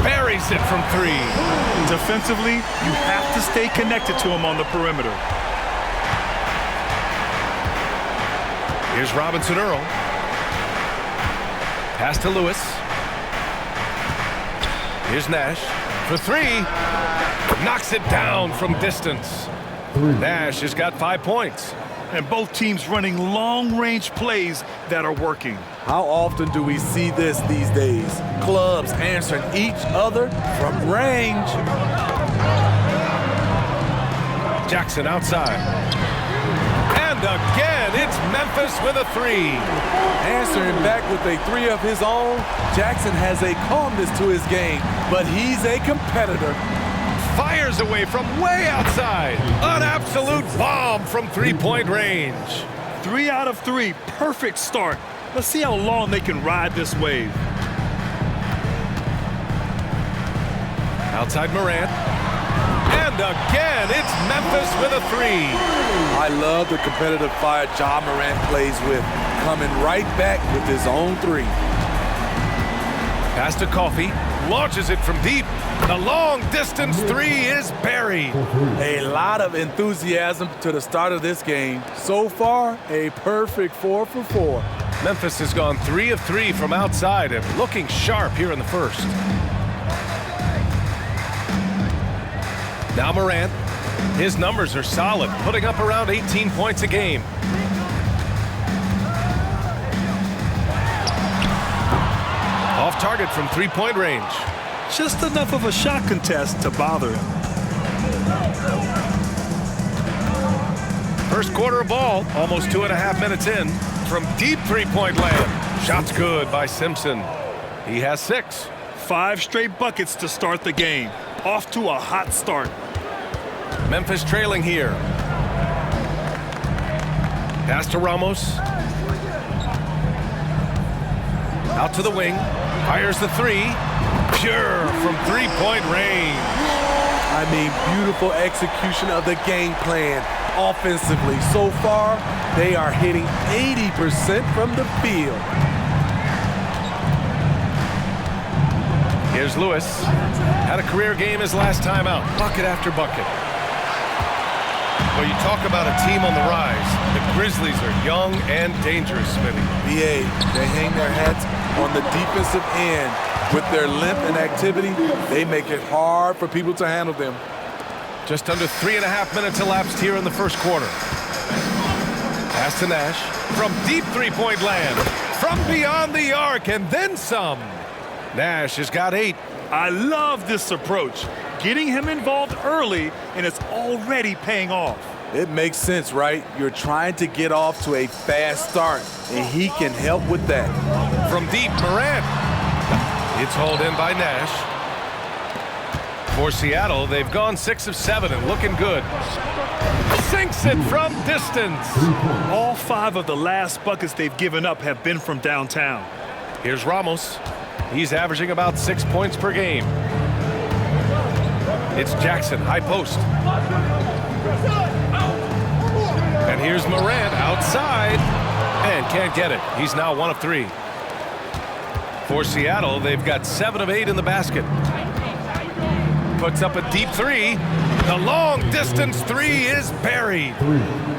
Buries it from 3. Defensively, you have to stay connected to him on the perimeter. Here's Robinson Earl. Pass to Lewis. Here's Nash for 3. Knocks it down from distance. Nash has got 5 points. And both teams running long-range plays that are working. How often do we see this these days? Clubs answering each other from range. Jackson outside. And again, it's Memphis with a 3. Answering back with a 3 of his own. Jackson has a calmness to his game, but he's a competitor. Fires away from way outside. An absolute bomb from 3-point range. 3 out of 3, perfect start. Let's see how long they can ride this wave. Outside Morant. And again, it's Memphis with a 3. I love the competitive fire Ja Morant plays with, coming right back with his own 3. Pass to Coffey, launches it from deep. The long-distance 3 is buried. A lot of enthusiasm to the start of this game. So far, a perfect 4 for 4. Memphis has gone 3 of 3 from outside and looking sharp here in the first. Now Morant. His numbers are solid, putting up around 18 points a game. Off target from 3-point range. Just enough of a shot contest to bother him. First quarter of ball, almost 2.5 minutes in. From deep 3-point land. Shot's good by Simpson. He has 6. 5 straight buckets to start the game. Off to a hot start. Memphis trailing here. Pass to Ramos. Out to the wing. Fires the 3. Pure from 3-point range. I mean, beautiful execution of the game plan offensively. So far, they are hitting 80% from the field. Here's Lewis. Had a career game his last time out. Bucket after bucket. Well, you talk about a team on the rise. The Grizzlies are young and dangerous, Smitty. BA, they hang their hats on the defensive end. With their length and activity, they make it hard for people to handle them. Just under 3.5 minutes elapsed here in the first quarter. Pass to Nash. From deep 3-point land. From beyond the arc and then some. Nash has got 8. I love this approach. Getting him involved early, and it's already paying off. It makes sense, right? You're trying to get off to a fast start, and he can help with that. From deep, Morant. It's hauled in by Nash. For Seattle, they've gone 6 of 7 and looking good. Sinks it from distance. All 5 of the last buckets they've given up have been from downtown. Here's Ramos. He's averaging about 6 points per game. It's Jackson, high post. And here's Morant outside. And can't get it. He's now 1 of 3. For Seattle, they've got 7 of 8 in the basket. Puts up a deep 3. The long distance 3 is buried.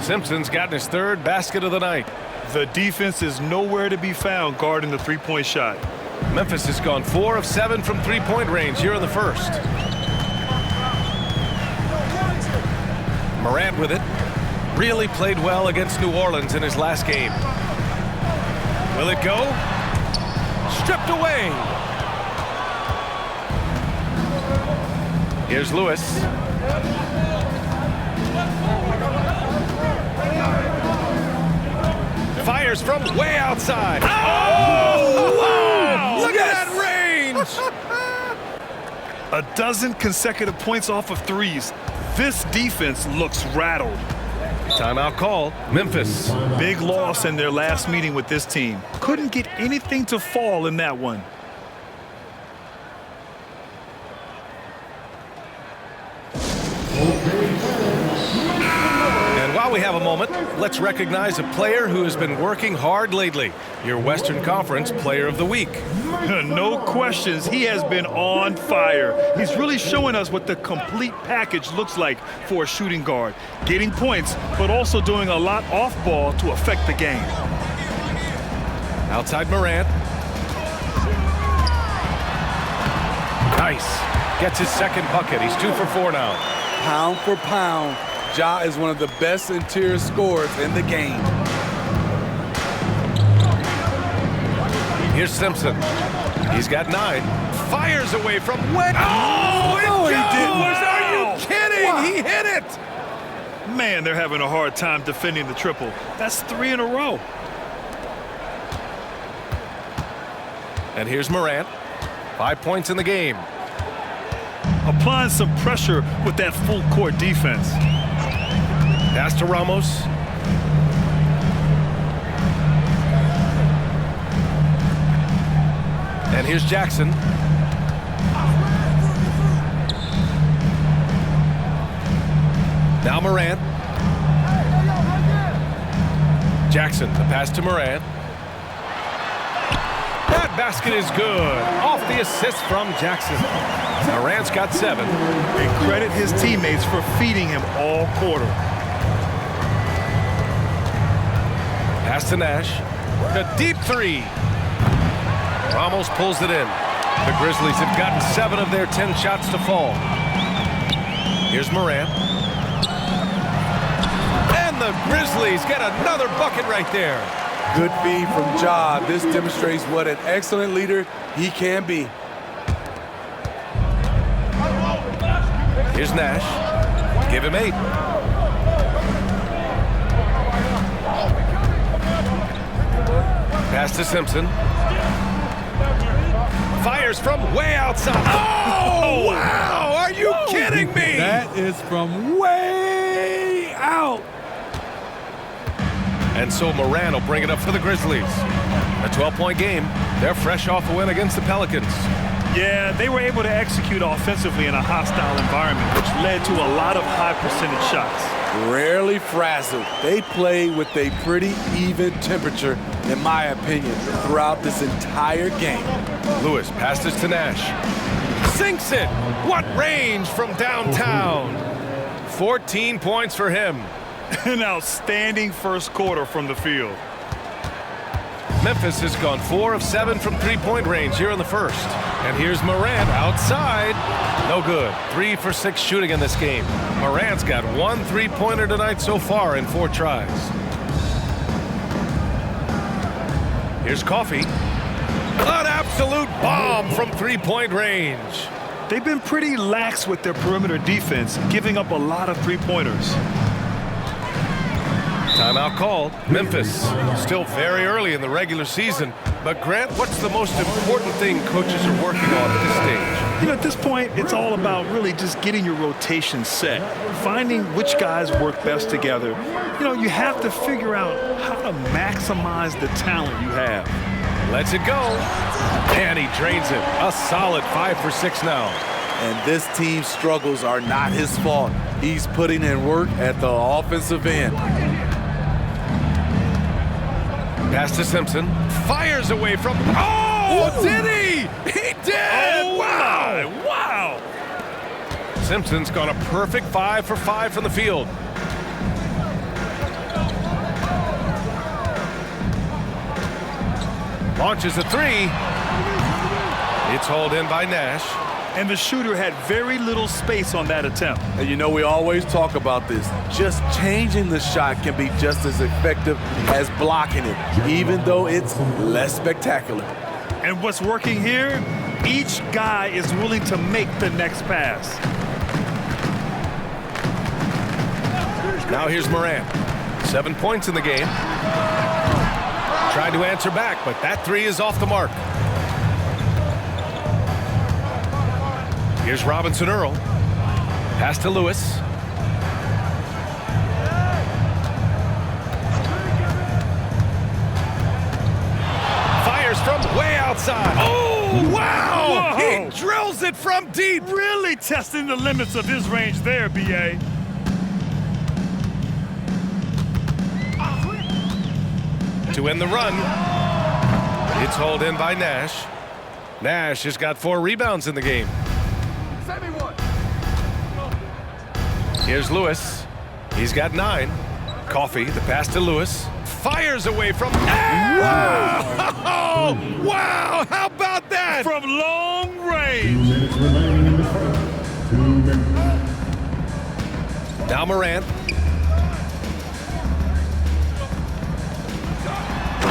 Simpson's gotten his 3rd basket of the night. The defense is nowhere to be found guarding the 3-point shot. Memphis has gone 4 of 7 from 3-point range here in the first. Morant with it. Really played well against New Orleans in his last game. Will it go? Stripped away. Here's Lewis. Fires from way outside. Oh, wow! Look at that range! A dozen consecutive points off of threes. This defense looks rattled. Timeout call, Memphis. Big loss in their last meeting with this team. Couldn't get anything to fall in that one. And while we have a moment, let's recognize a player who has been working hard lately. Your Western Conference Player of the Week. No questions, he has been on fire. He's really showing us what the complete package looks like for a shooting guard. Getting points, but also doing a lot off ball to affect the game. Outside Morant. Nice. Gets his second bucket. He's 2 for 4 now. Pound for pound, Ja is one of the best interior scorers in the game. Here's Simpson. He's got 9. Fires away from way. Oh, it goes! Are you kidding? Wow. He hit it! Man, they're having a hard time defending the triple. That's 3 in a row. And here's Morant. 5 points in the game. Applying some pressure with that full court defense. Pass to Ramos. And here's Jackson. Now Morant. Jackson, the pass to Morant. That basket is good. Off the assist from Jackson. Morant's got 7. And credit his teammates for feeding him all quarter. Pass to Nash. A deep 3. Ramos pulls it in. The Grizzlies have gotten 7 of their 10 shots to fall. Here's Morant. And the Grizzlies get another bucket right there. Good feed from Ja. This demonstrates what an excellent leader he can be. Here's Nash. Give him 8. Pass to Simpson. Fires from way outside. Oh, wow! Are you kidding me? That is from way out. And so Morant will bring it up for the Grizzlies. A 12-point game. They're fresh off a win against the Pelicans. Yeah, they were able to execute offensively in a hostile environment, which led to a lot of high-percentage shots. Rarely frazzled. They play with a pretty even temperature, in my opinion, throughout this entire game. Lewis passes to Nash. Sinks it! What range from downtown! 14 points for him. An outstanding first quarter from the field. Memphis has gone 4 of 7 from three-point range here in the first. And here's Morant outside. No good. 3 for 6 shooting in this game. Morant's got 1 3-pointer tonight so far in 4 tries. Here's Coffey. An absolute bomb from three-point range. They've been pretty lax with their perimeter defense, giving up a lot of three-pointers. Timeout called. Memphis still very early in the regular season. But Grant, what's the most important thing coaches are working on at this stage? You know, at this point, it's all about really just getting your rotation set, finding which guys work best together. You know, you have to figure out how to maximize the talent you have. Lets it go. And he drains it. A solid 5 for 6 now. And this team's struggles are not his fault. He's putting in work at the offensive end. Pass to Simpson. Fires away from... Oh, whoa. Did he? He did! Oh, wow! Wow! Simpson's gone a perfect 5 for 5 from the field. Launches a 3. It's hauled in by Nash. And the shooter had very little space on that attempt. And you know, we always talk about this. Just changing the shot can be just as effective as blocking it, even though it's less spectacular. And what's working here? Each guy is willing to make the next pass. Now here's Morant. 7 points in the game. Tried to answer back, but that three is off the mark. Here's Robinson Earl. Pass to Lewis. Fires from way outside. Oh, wow! Whoa. He drills it from deep. Really testing the limits of his range there, B.A. To end the run. It's hauled in by Nash. Nash has got 4 rebounds in the game. Here's Lewis. He's got 9. Coffee, the pass to Lewis. Fires away from... Wow! Oh, wow! How about that? From long range. 2 minutes remaining in the first. 2 minutes. Now Morant.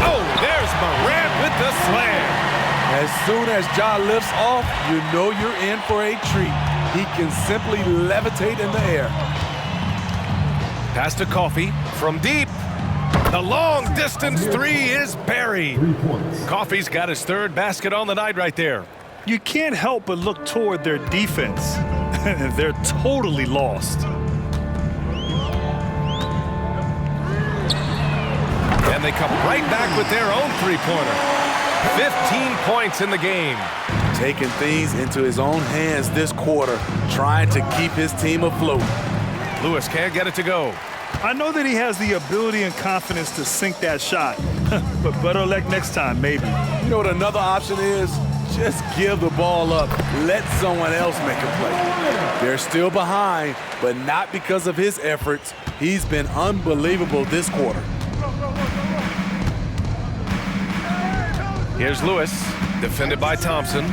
Oh, there's Morant with the slam. As soon as Ja lifts off, you know you're in for a treat. He can simply levitate in the air. Pass to Coffee from deep. The long distance three is buried. 3 points. Coffee's got his 3rd basket on the night right there. You can't help but look toward their defense. They're totally lost. And they come right back with their own three-pointer. 15 points in the game. Taking things into his own hands this quarter, trying to keep his team afloat. Lewis can't get it to go. I know that he has the ability and confidence to sink that shot, but better luck next time, maybe. You know what another option is? Just give the ball up. Let someone else make a play. They're still behind, but not because of his efforts. He's been unbelievable this quarter. Here's Lewis, defended by Thompson.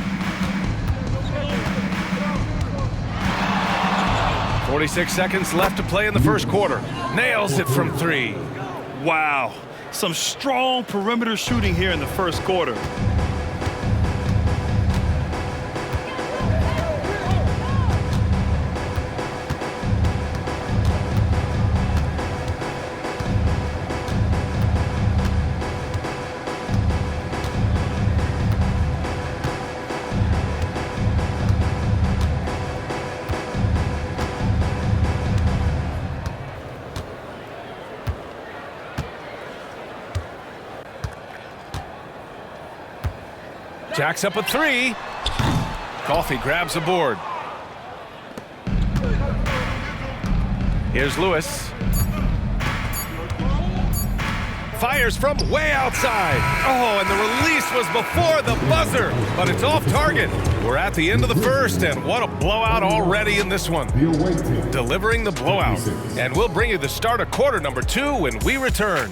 46 seconds left to play in the first quarter. Nails it from 3. Wow, some strong perimeter shooting here in the first quarter. Jacks up a 3. Coffee grabs a board. Here's Lewis. Fires from way outside. Oh, and the release was before the buzzer, but it's off target. We're at the end of the first, and what a blowout already in this one. The away team. Delivering the blowout. And we'll bring you the start of quarter number 2 when we return.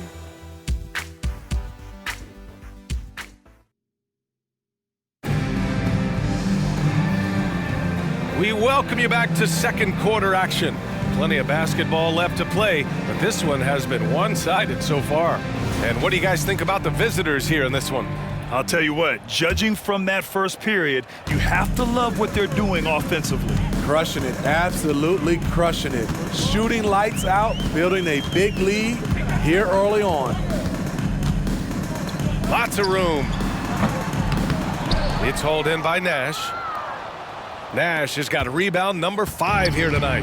We welcome you back to second quarter action. Plenty of basketball left to play, but this one has been one-sided so far. And what do you guys think about the visitors here in this one? I'll tell you what, judging from that first period, you have to love what they're doing offensively. Crushing it, absolutely crushing it. Shooting lights out, building a big lead here early on. Lots of room. It's hauled in by Nash. Nash has got rebound number 5 here tonight.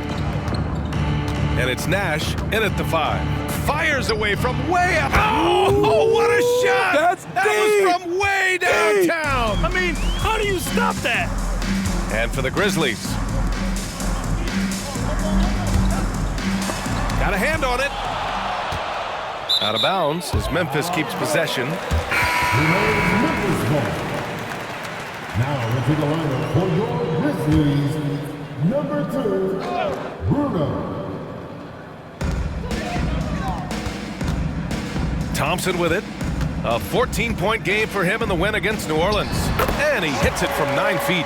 And it's Nash in at the 5. Fires away from way up. Oh, what a shot! That was from way downtown. I mean, how do you stop that? And for the Grizzlies. Got a hand on it. Out of bounds as Memphis keeps possession. Now into the lineup for your Grizzlies, number 2, Bruno. Thompson with it. A 14-point game for him in the win against New Orleans. And he hits it from 9 feet.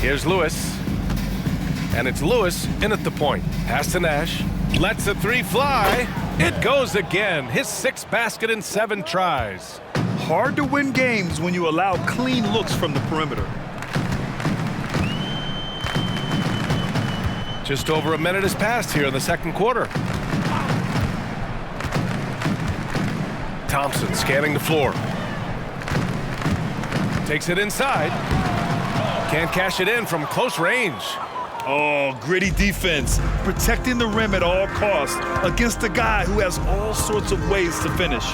Here's Lewis. And it's Lewis in at the point. Pass to Nash. Lets the 3 fly. It goes again. His 6th basket in 7 tries. Hard to win games when you allow clean looks from the perimeter. Just over a minute has passed here in the second quarter. Thompson scanning the floor. Takes it inside. Can't cash it in from close range. Oh, gritty defense. Protecting the rim at all costs against a guy who has all sorts of ways to finish.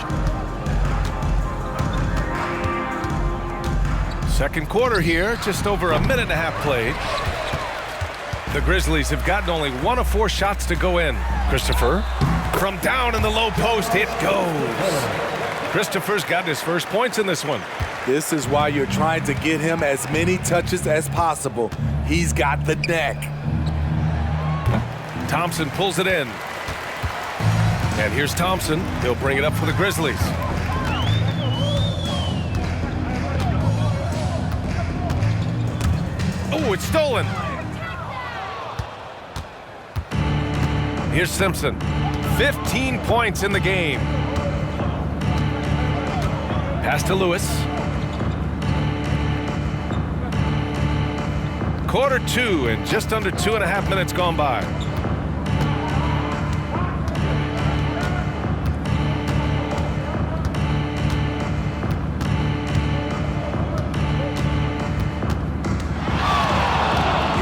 Second quarter here, just over a minute and a half played. The Grizzlies have gotten only 1 of 4 shots to go in. Christopher, from down in the low post, it goes. Christopher's gotten his first points in this one. This is why you're trying to get him as many touches as possible. He's got the neck. Thompson pulls it in. And here's Thompson. He'll bring it up for the Grizzlies. Oh, it's stolen. Here's Simpson. 15 points in the game. Pass to Lewis. Quarter 2 and just under 2.5 minutes gone by.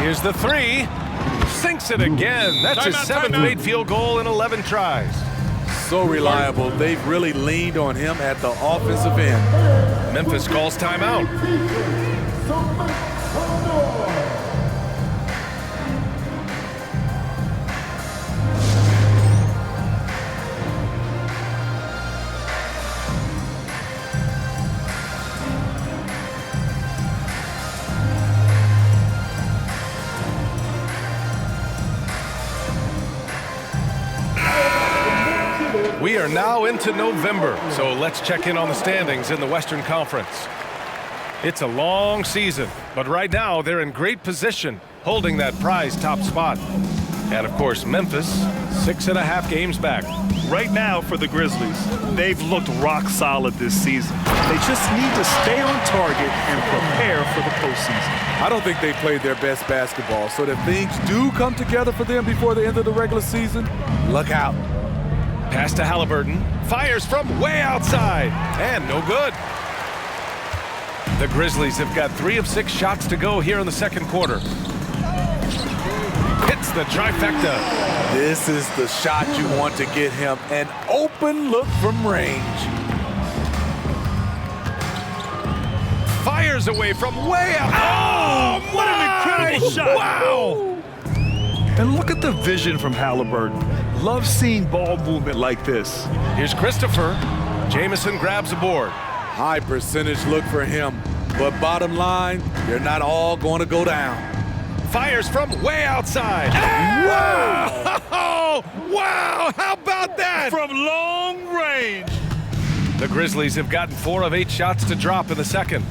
Here's the 3. Sinks it again. That's his 7th made field goal in 11 tries. So reliable. They've really leaned on him at the offensive end. Memphis calls timeout. We are now into November, so let's check in on the standings in the Western Conference. It's a long season, but right now they're in great position, holding that prize top spot. And of course, Memphis, 6.5 games back. Right now for the Grizzlies, they've looked rock solid this season. They just need to stay on target and prepare for the postseason. I don't think they played their best basketball, so if things do come together for them before the end of the regular season, look out. Pass to Halliburton. Fires from way outside. And no good. The Grizzlies have got 3 of 6 shots to go here in the second quarter. Hits the trifecta. This is the shot you want to get him. An open look from range. Fires away from way out. Oh, what an incredible shot. Wow. And look at the vision from Halliburton. Love seeing ball movement like this. Here's Christopher. Jamison grabs a board. High percentage look for him. But bottom line, they're not all going to go down. Fires from way outside. Wow! Wow! How about that? From long range. The Grizzlies have gotten 4 of 8 shots to drop in the second.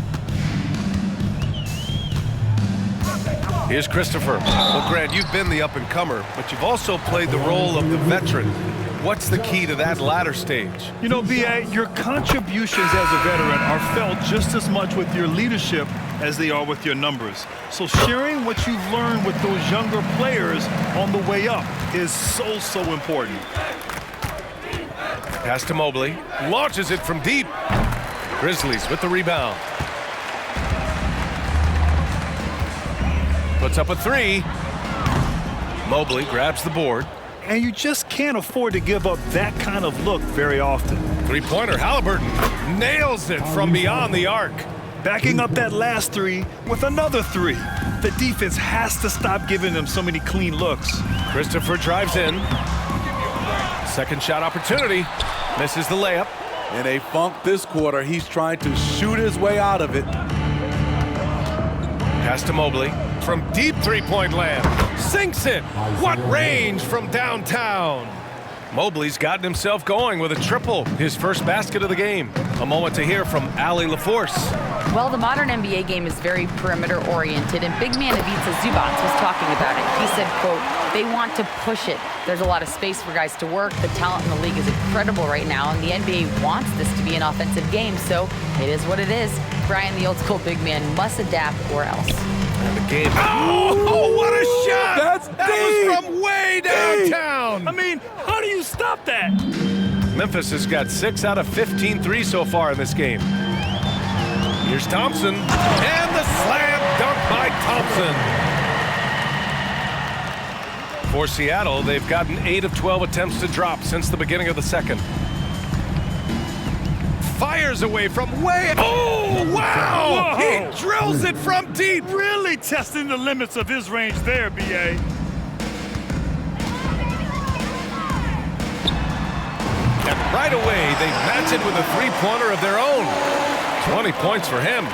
Here's Christopher. Well, Grant, you've been the up-and-comer, but you've also played the role of the veteran. What's the key to that latter stage? You know, B.A., your contributions as a veteran are felt just as much with your leadership as they are with your numbers. So sharing what you've learned with those younger players on the way up is so important. Pass to Mobley. Launches it from deep. Grizzlies with the rebound. Puts up a 3. Mobley grabs the board. And you just can't afford to give up that kind of look very often. 3-pointer, Halliburton nails it from beyond the arc. Backing up that last 3 with another 3. The defense has to stop giving them so many clean looks. Christopher drives in. Second shot opportunity. Misses the layup. In a funk this quarter, he's trying to shoot his way out of it. Pass to Mobley. From deep 3-point land. Sinks it. What range from downtown. Mobley's gotten himself going with a triple. His first basket of the game. A moment to hear from Allie LaForce. Well, the modern NBA game is very perimeter-oriented, and big man Ivica Zubac was talking about it. He said, quote, they want to push it. There's a lot of space for guys to work. The talent in the league is incredible right now, and the NBA wants this to be an offensive game, so it is what it is. Brian, the old-school big man, must adapt or else. And the game. Oh, what a shot! That was from way downtown. I mean, how do you stop that? Memphis has got 6 out of 15 threes so far in this game. Here's Thompson, and the slam dunk by Thompson. For Seattle, they've gotten 8 of 12 attempts to drop since the beginning of the second. Fires away from way. Oh, wow! Whoa. He drills it from deep. Really testing the limits of his range there, B.A. And right away, they match it with a three-pointer of their own. 20 points for him.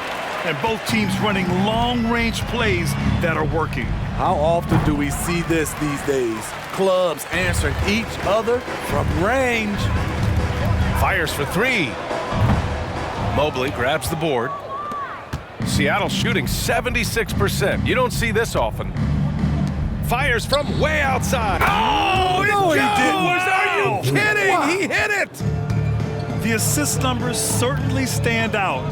And both teams running long-range plays that are working. How often do we see this these days? Clubs answering each other from range. Fires for 3. Mobley grabs the board. Seattle shooting 76%. You don't see this often. Fires from way outside. Oh, No, he didn't. Are you kidding? Wow. He hit it. The assist numbers certainly stand out.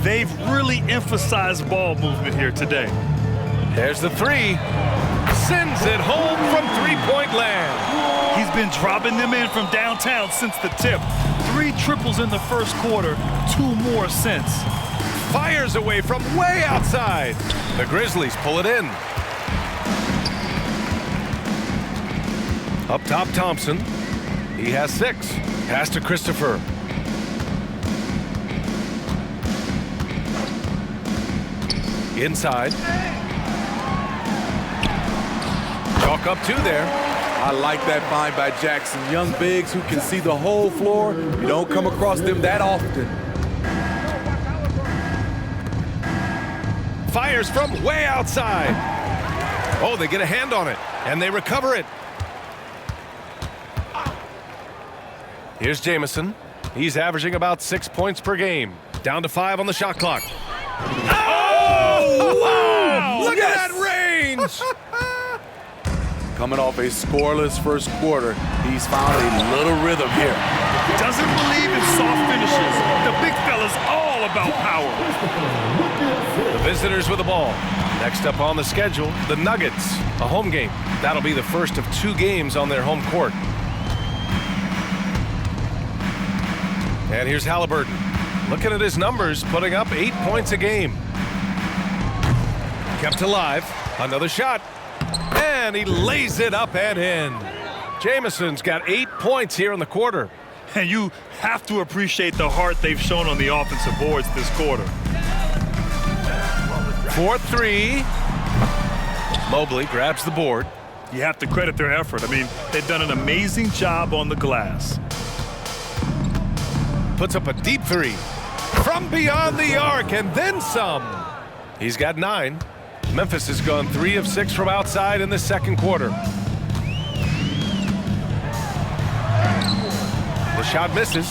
They've really emphasized ball movement here today. There's the 3. Sends it home from three-point land. He's been dropping them in from downtown since the tip. 3 triples in the first quarter, 2 more since. Fires away from way outside. The Grizzlies pull it in. Up top, Thompson. He has 6. Pass to Christopher. Inside. Chalk up 2 there. I like that find by Jackson. Young bigs who can see the whole floor. You don't come across them that often. Fires from way outside. Oh, they get a hand on it, and they recover it. Here's Jamison. He's averaging about 6 points per game. Down to 5 on the shot clock. Oh, wow! Look at that range! Coming off a scoreless first quarter, he's found a little rhythm here. Doesn't believe in soft finishes. The big fella's all about power. The visitors with the ball. Next up on the schedule, the Nuggets, a home game. That'll be the first of 2 games on their home court. And here's Halliburton. Looking at his numbers, putting up 8 points a game. Kept alive. Another shot. And he lays it up and in. Jamison's got 8 points here in the quarter. And you have to appreciate the heart they've shown on the offensive boards this quarter. 4-3. Mobley grabs the board. You have to credit their effort. I mean, they've done an amazing job on the glass. Puts up a deep 3 from beyond the arc and then some. He's got 9. Memphis has gone 3 of 6 from outside in the second quarter. The shot misses.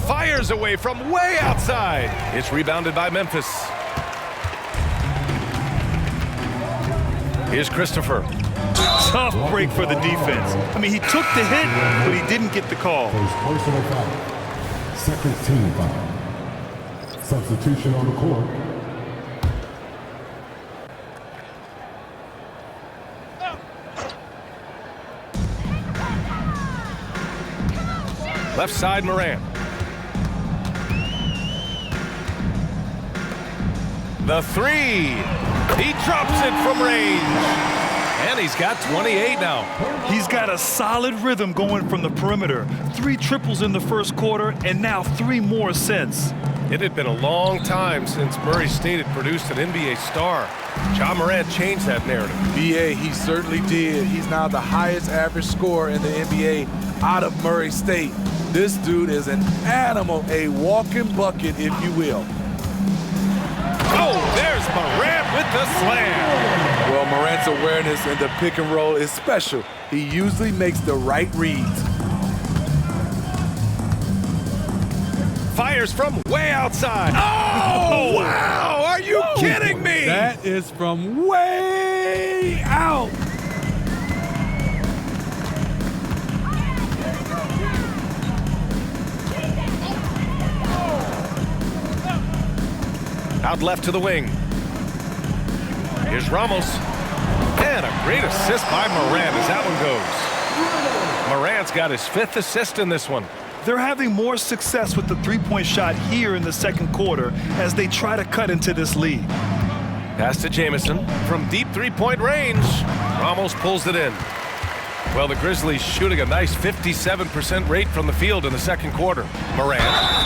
Fires away from way outside. It's rebounded by Memphis. Here's Christopher. Tough break for the defense. I mean, he took the hit, but he didn't get the call. Personal foul. Second team foul. Substitution on the court. Left side, Morant. The 3. He drops it from range. And he's got 28 now. He's got a solid rhythm going from the perimeter. 3 triples in the first quarter, and now 3 more since. It had been a long time since Murray State had produced an NBA star. Ja Morant changed that narrative. BA, he certainly did. He's now the highest average scorer in the NBA out of Murray State. This dude is an animal, a walking bucket, if you will. Oh, there's Morant with the slam. Well, Morant's awareness in the pick and roll is special. He usually makes the right reads. Fires from way outside. Oh, wow! Are you kidding me? That is from way out. Out left to the wing. Here's Ramos. And a great assist by Morant as that one goes. Morant's got his 5th assist in this one. They're having more success with the three-point shot here in the second quarter as they try to cut into this lead. Pass to Jamison from deep three-point range. Ramos pulls it in. Well, the Grizzlies shooting a nice 57% rate from the field in the second quarter. Morant.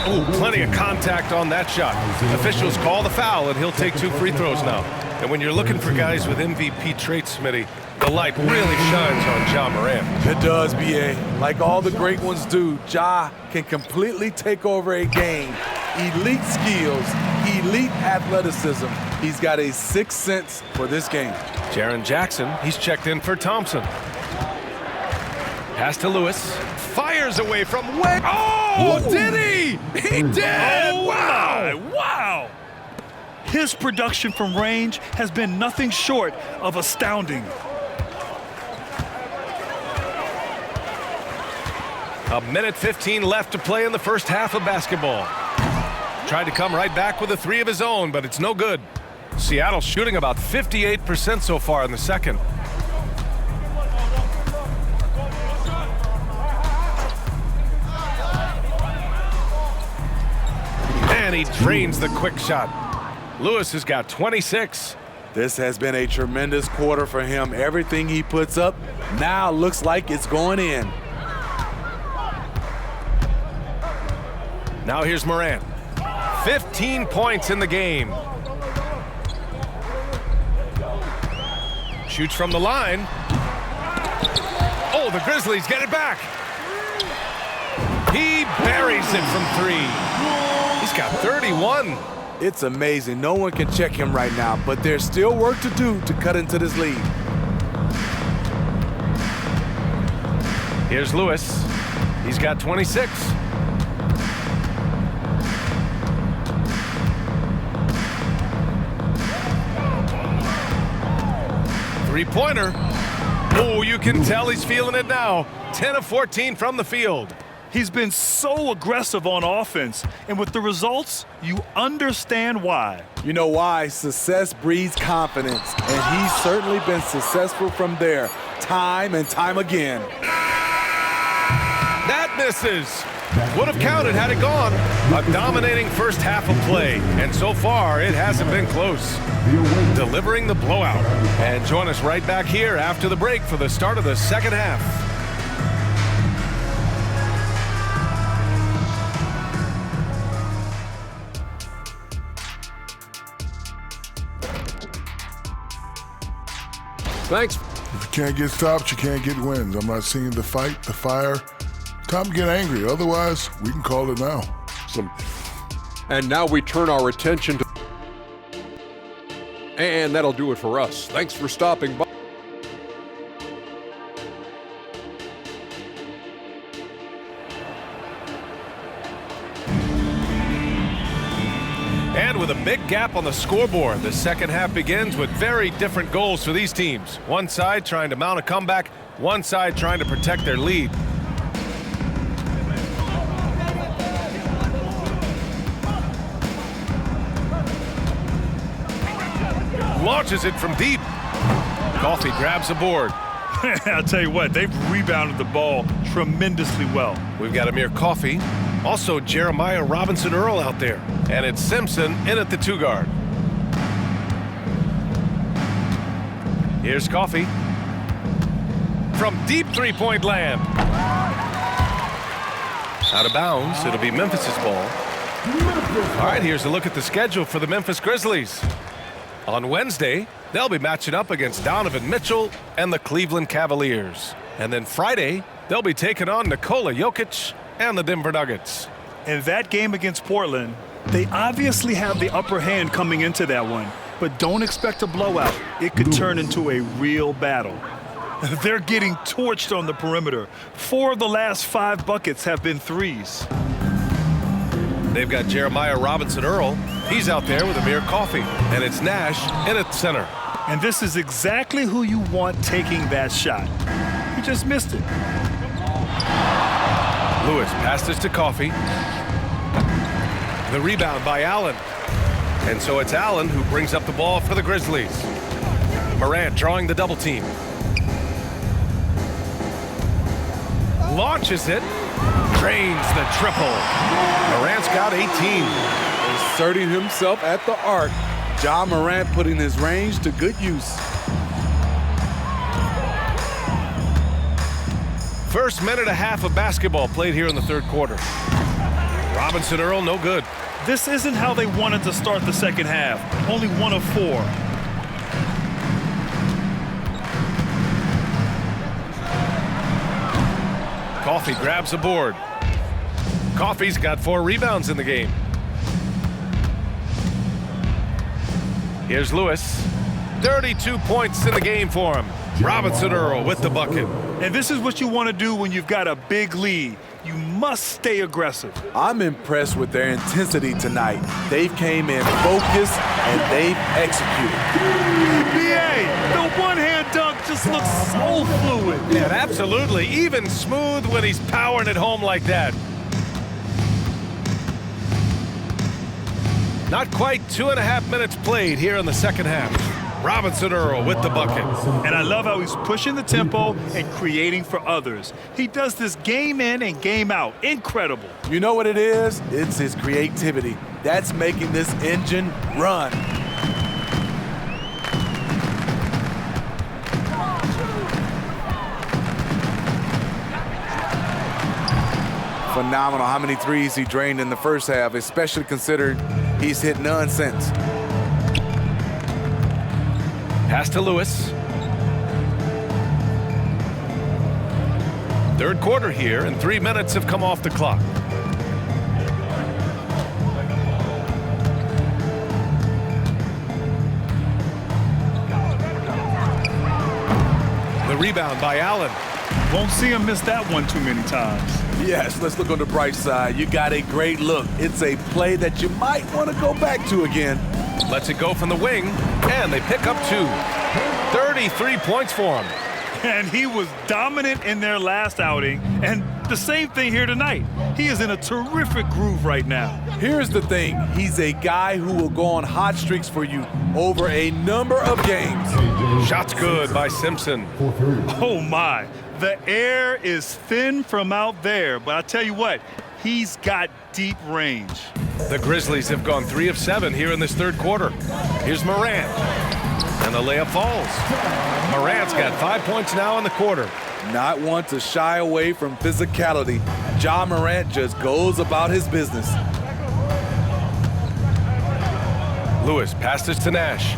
Oh, plenty of contact on that shot. Officials call the foul, and he'll take 2 free throws now. And when you're looking for guys with MVP traits, Smitty, the light really shines on Ja Morant. It does, B.A. Like all the great ones do, Ja can completely take over a game. Elite skills, elite athleticism. He's got a sixth sense for this game. Jaren Jackson, he's checked in for Thompson. Pass to Lewis. Fires away from way. Oh, did he? He did! Oh, wow! Wow! His production from range has been nothing short of astounding. A minute 15 left to play in the first half of basketball. Tried to come right back with a 3 of his own, but it's no good. Seattle shooting about 58% so far in the second. And he drains the quick shot. Lewis has got 26. This has been a tremendous quarter for him. Everything he puts up now looks like it's going in. Now here's Morant. 15 points in the game. Shoots from the line. Oh, the Grizzlies get it back. He buries it from 3. He's got 31. It's amazing. No one can check him right now, but there's still work to do to cut into this lead. Here's Lewis. He's got 26. Three-pointer. Oh, you can tell he's feeling it now. 10 of 14 from the field. He's been so aggressive on offense, and with the results, you understand why. You know why? Success breeds confidence, and he's certainly been successful from there, time and time again. That misses. Would have counted had it gone. A dominating first half of play, and so far it hasn't been close. Delivering the blowout. And join us right back here after the break for the start of the second half. Thanks. If you can't get stops, you can't get wins. I'm not seeing the fight, the fire. Time to get angry. Otherwise, we can call it now. And now we turn our attention to... And that'll do it for us. Thanks for stopping by. And with a big gap on the scoreboard, the second half begins with very different goals for these teams. One side trying to mount a comeback, one side trying to protect their lead. Launches it from deep. Coffee grabs the board. I'll tell you what, they've rebounded the ball tremendously well. We've got Amir Coffey. Also Jeremiah Robinson-Earl out there. And it's Simpson in at the 2 guard. Here's Coffey. From deep three-point land. Out of bounds. It'll be Memphis's ball. All right, here's a look at the schedule for the Memphis Grizzlies. On Wednesday, they'll be matching up against Donovan Mitchell and the Cleveland Cavaliers. And then Friday, they'll be taking on Nikola Jokic and the Denver Nuggets. In that game against Portland, they obviously have the upper hand coming into that one, but don't expect a blowout. It could turn into a real battle. They're getting torched on the perimeter. 4 of the last 5 buckets have been threes. They've got Jeremiah Robinson-Earl. He's out there with Amir Coffey, and it's Nash in at center. And this is exactly who you want taking that shot. He just missed it. Lewis passes to Coffey. The rebound by Allen. And so it's Allen who brings up the ball for the Grizzlies. Morant drawing the double team. Launches it. Drains the triple. Morant's got 18. Asserting himself at the arc. Ja Morant putting his range to good use. First minute and a half of basketball played here in the third quarter. Robinson Earl, no good. This isn't how they wanted to start the second half. Only 1 of 4. Coffey grabs a board. Coffey's got 4 rebounds in the game. Here's Lewis. 32 points in the game for him. Robinson Earl with the bucket. And this is what you want to do when you've got a big lead. You must stay aggressive. I'm impressed with their intensity tonight. They've came in focused and they've executed. BA, the one-hand dunk just looks so fluid. Yeah, absolutely. Even smooth when he's powering it home like that. Not quite 2.5 minutes played here in the second half. Robinson Earl with the bucket. And I love how he's pushing the tempo and creating for others. He does this game in and game out. Incredible. You know what it is? It's his creativity. That's making this engine run. Phenomenal how many threes he drained in the first half, especially considering he's hit none since. Pass to Lewis. Third quarter here, and 3 minutes have come off the clock. The rebound by Allen. Won't see him miss that one too many times. Yes, let's look on the bright side. You got a great look. It's a play that you might want to go back to again. Lets it go from the wing, and they pick up 2. 33 points for him. And he was dominant in their last outing, and the same thing here tonight. He is in a terrific groove right now. Here's the thing. He's a guy who will go on hot streaks for you over a number of games. Shot's good by Simpson. Oh, my. The air is thin from out there, but I tell you what, he's got deep range. The Grizzlies have gone 3 of 7 here in this third quarter. Here's Morant. And the layup falls. Morant's got 5 points now in the quarter. Not one to shy away from physicality. Ja Morant just goes about his business. Lewis passes to Nash.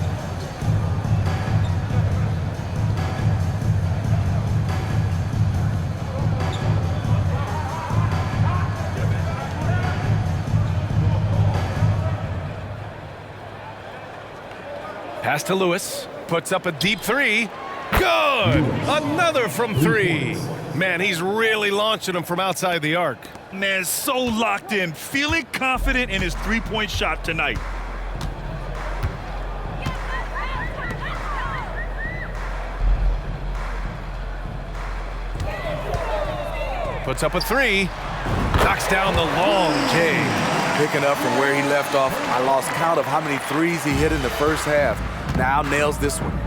Pass to Lewis. Puts up a deep 3. Good! Another from 3. Man, he's really launching them from outside the arc. Man, so locked in, feeling confident in his three-point shot tonight. Puts up a 3. Knocks down the long J. Picking up from where he left off. I lost count of how many threes he hit in the first half. Now nails this one.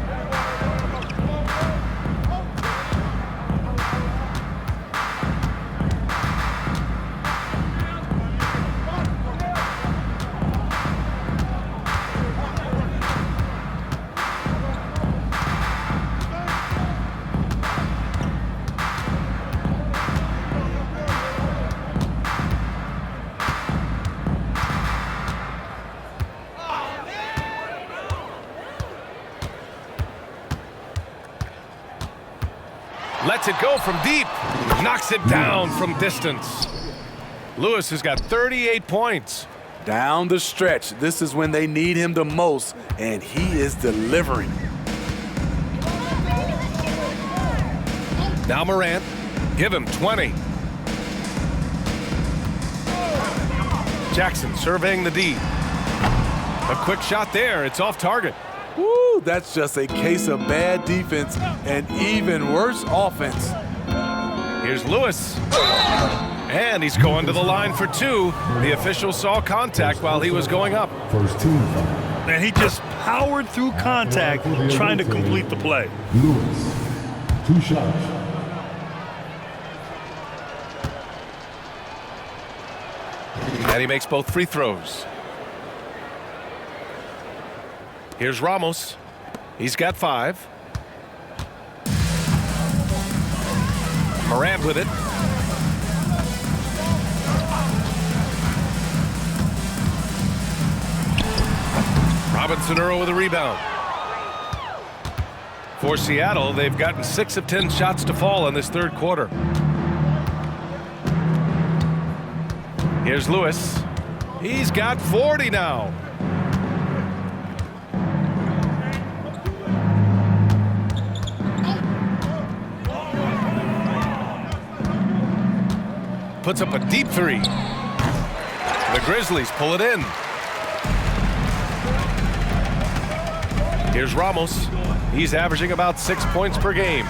Lets it go from deep. Knocks it down from distance. Lewis has got 38 points. Down the stretch. This is when they need him the most, and he is delivering. Now Morant. Give him 20. Jackson surveying the D. A quick shot there. It's off target. Woo, that's just a case of bad defense and even worse offense. Here's Lewis. And he's going to the line for 2. The official saw contact while he was going up. First team foul. And he just powered through contact trying to complete the play. Lewis, 2 shots. And he makes both free throws. Here's Ramos. He's got 5. Morant with it. Robinson Earl with a rebound. For Seattle, they've gotten 6 of 10 shots to fall in this third quarter. Here's Lewis. He's got 40 now. Puts up a deep 3. The Grizzlies pull it in. Here's Ramos. He's averaging about 6 points per game.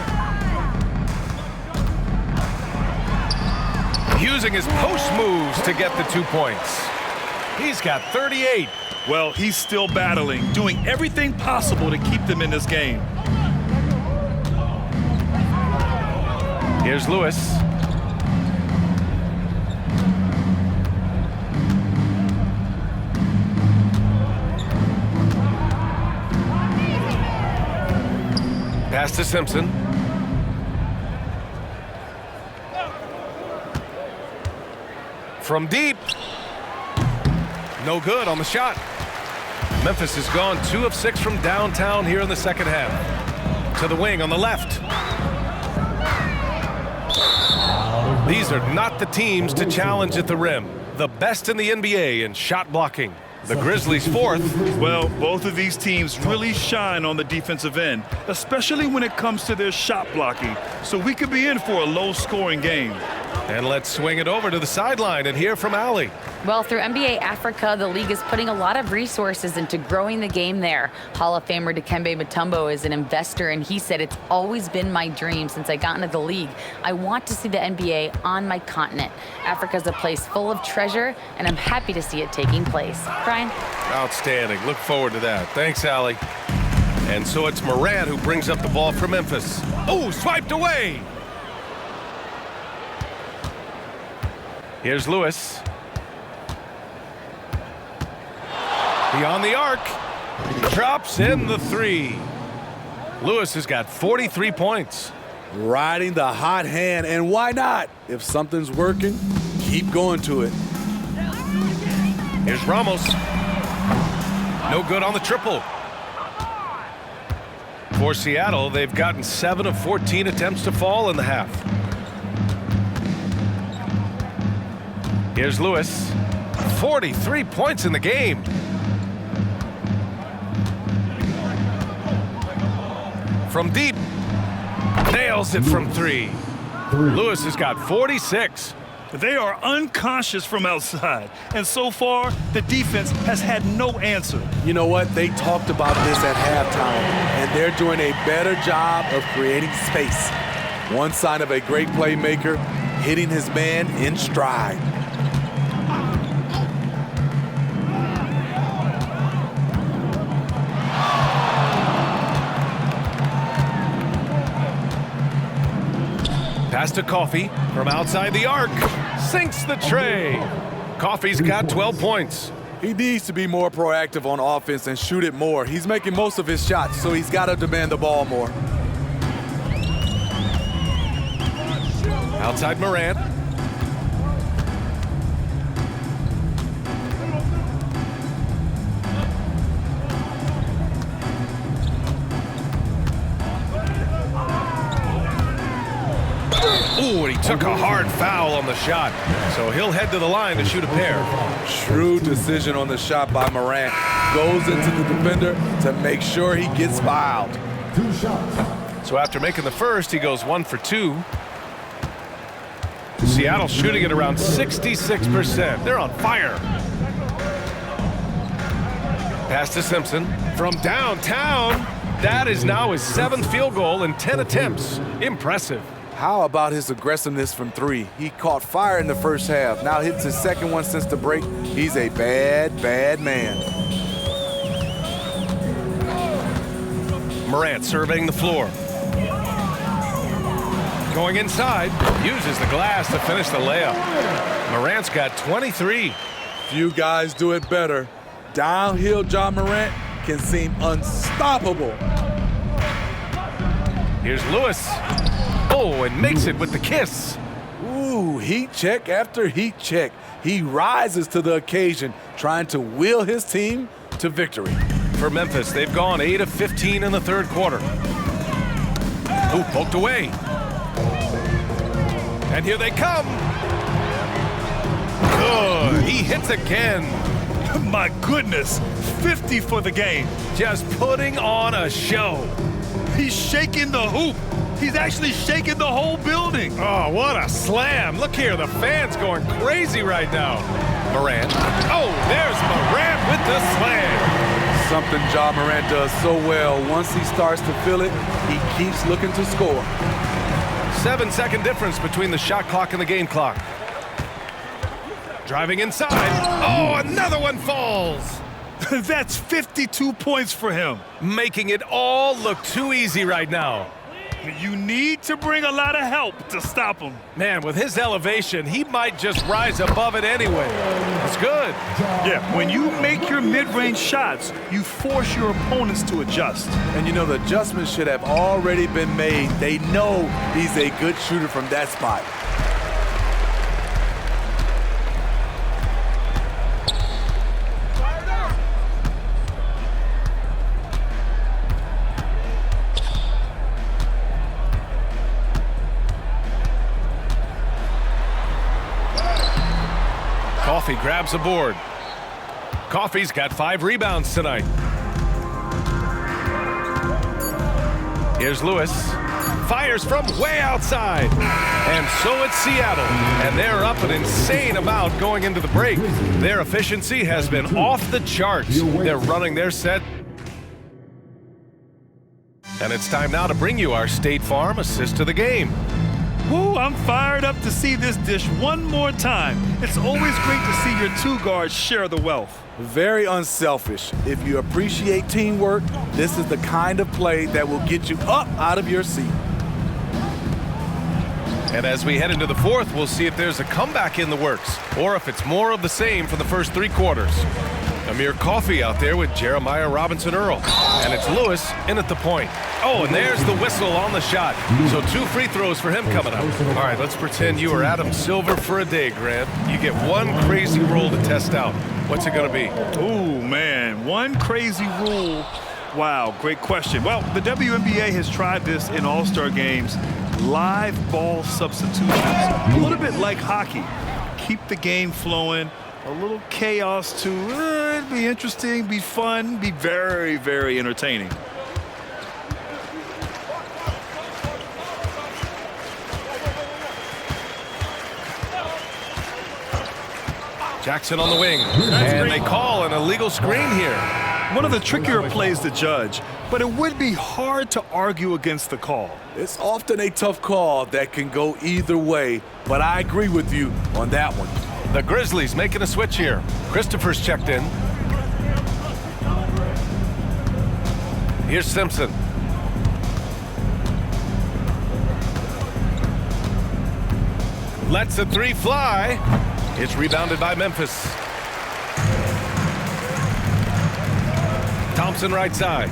Using his post moves to get the 2 points. He's got 38. Well, he's still battling, doing everything possible to keep them in this game. Here's Lewis. Pass to Simpson. From deep. No good on the shot. Memphis has gone 2 of 6 from downtown here in the second half. To the wing on the left. These are not the teams to challenge at the rim. The best in the NBA in shot blocking. The Grizzlies 4th. Well, both of these teams really shine on the defensive end, especially when it comes to their shot blocking. So we could be in for a low-scoring game. And let's swing it over to the sideline and hear from Allie. Well, through NBA Africa, the league is putting a lot of resources into growing the game there. Hall of Famer Dikembe Mutombo is an investor, and he said, "It's always been my dream since I got into the league. I want to see the NBA on my continent. Africa's a place full of treasure, and I'm happy to see it taking place." Brian? Outstanding. Look forward to that. Thanks, Allie. And so it's Morant who brings up the ball for Memphis. Oh, swiped away. Here's Lewis. Beyond the arc. Drops in the 3. Lewis has got 43 points. Riding the hot hand, and why not? If something's working, keep going to it. Here's Ramos. No good on the triple. For Seattle, they've gotten 7 of 14 attempts to fall in the half. Here's Lewis. 43 points in the game. From deep. Nails it from 3. Lewis has got 46. They are unconscious from outside, and so far, the defense has had no answer. You know what? They talked about this at halftime, and they're doing a better job of creating space. One sign of a great playmaker, hitting his man in stride. Pass to Coffee from outside the arc. Sinks the tray. Coffee's got 12 points. He needs to be more proactive on offense and shoot it more. He's making most of his shots, so he's got to demand the ball more. Outside Morant. Ooh, and he took a hard foul on the shot. So he'll head to the line to shoot a pair. Shrewd decision on the shot by Morant. Goes into the defender to make sure he gets fouled. 2 shots. So after making the first, he goes 1 for 2. Seattle shooting at around 66%. They're on fire. Pass to Simpson from downtown. That is now his 7th field goal in 10 attempts. Impressive. How about his aggressiveness from 3? He caught fire in the first half. Now hits his second one since the break. He's a bad, bad man. Morant surveying the floor. Going inside, uses the glass to finish the layup. Morant's got 23. Few guys do it better. Downhill John Morant can seem unstoppable. Here's Lewis. Oh, and makes it with the kiss. Ooh, heat check after heat check. He rises to the occasion, trying to will his team to victory. For Memphis, they've gone 8 of 15 in the third quarter. Ooh, poked away. And here they come. Good. He hits again. My goodness, 50 for the game. Just putting on a show. He's shaking the hoop. He's actually shaking the whole building. Oh, what a slam. Look here, the fans going crazy right now. Morant. Oh, there's Morant with the slam. Something John Morant does so well. Once he starts to feel it, he keeps looking to score. 7-second difference between the shot clock and the game clock. Driving inside. Oh, another one falls. That's 52 points for him. Making it all look too easy right now. You need to bring a lot of help to stop him. Man, with his elevation, he might just rise above it anyway. It's good. Yeah, when you make your mid-range shots, you force your opponents to adjust. And you know, the adjustments should have already been made. They know he's a good shooter from that spot. Coffee grabs a board. Coffee's got 5 rebounds tonight. Here's Lewis. Fires from way outside. And so it's Seattle. And they're up an insane amount going into the break. Their efficiency has been off the charts. They're running their set. And it's time now to bring you our State Farm assist to the game. Woo, I'm fired up to see this dish one more time. It's always great to see your two guards share the wealth. Very unselfish. If you appreciate teamwork, this is the kind of play that will get you up out of your seat. And as we head into the fourth, we'll see if there's a comeback in the works or if it's more of the same for the first 3 quarters. Amir Coffey out there with Jeremiah Robinson Earl. And it's Lewis in at the point. Oh, and there's the whistle on the shot. So 2 free throws for him coming up. All right, let's pretend you are Adam Silver for a day, Grant. You get one crazy rule to test out. What's it going to be? Oh, man, one crazy rule. Wow, great question. Well, the WNBA has tried this in All-Star games. Live ball substitutions. A little bit like hockey. Keep the game flowing. A little chaos to it'd be interesting, be fun, be very, very entertaining. Jackson on the wing. And they call an illegal screen here. One of the trickier plays to judge, but it would be hard to argue against the call. It's often a tough call that can go either way, but I agree with you on that one. The Grizzlies making a switch here. Christopher's checked in. Here's Simpson. Lets the 3 fly. It's rebounded by Memphis. Thompson right side.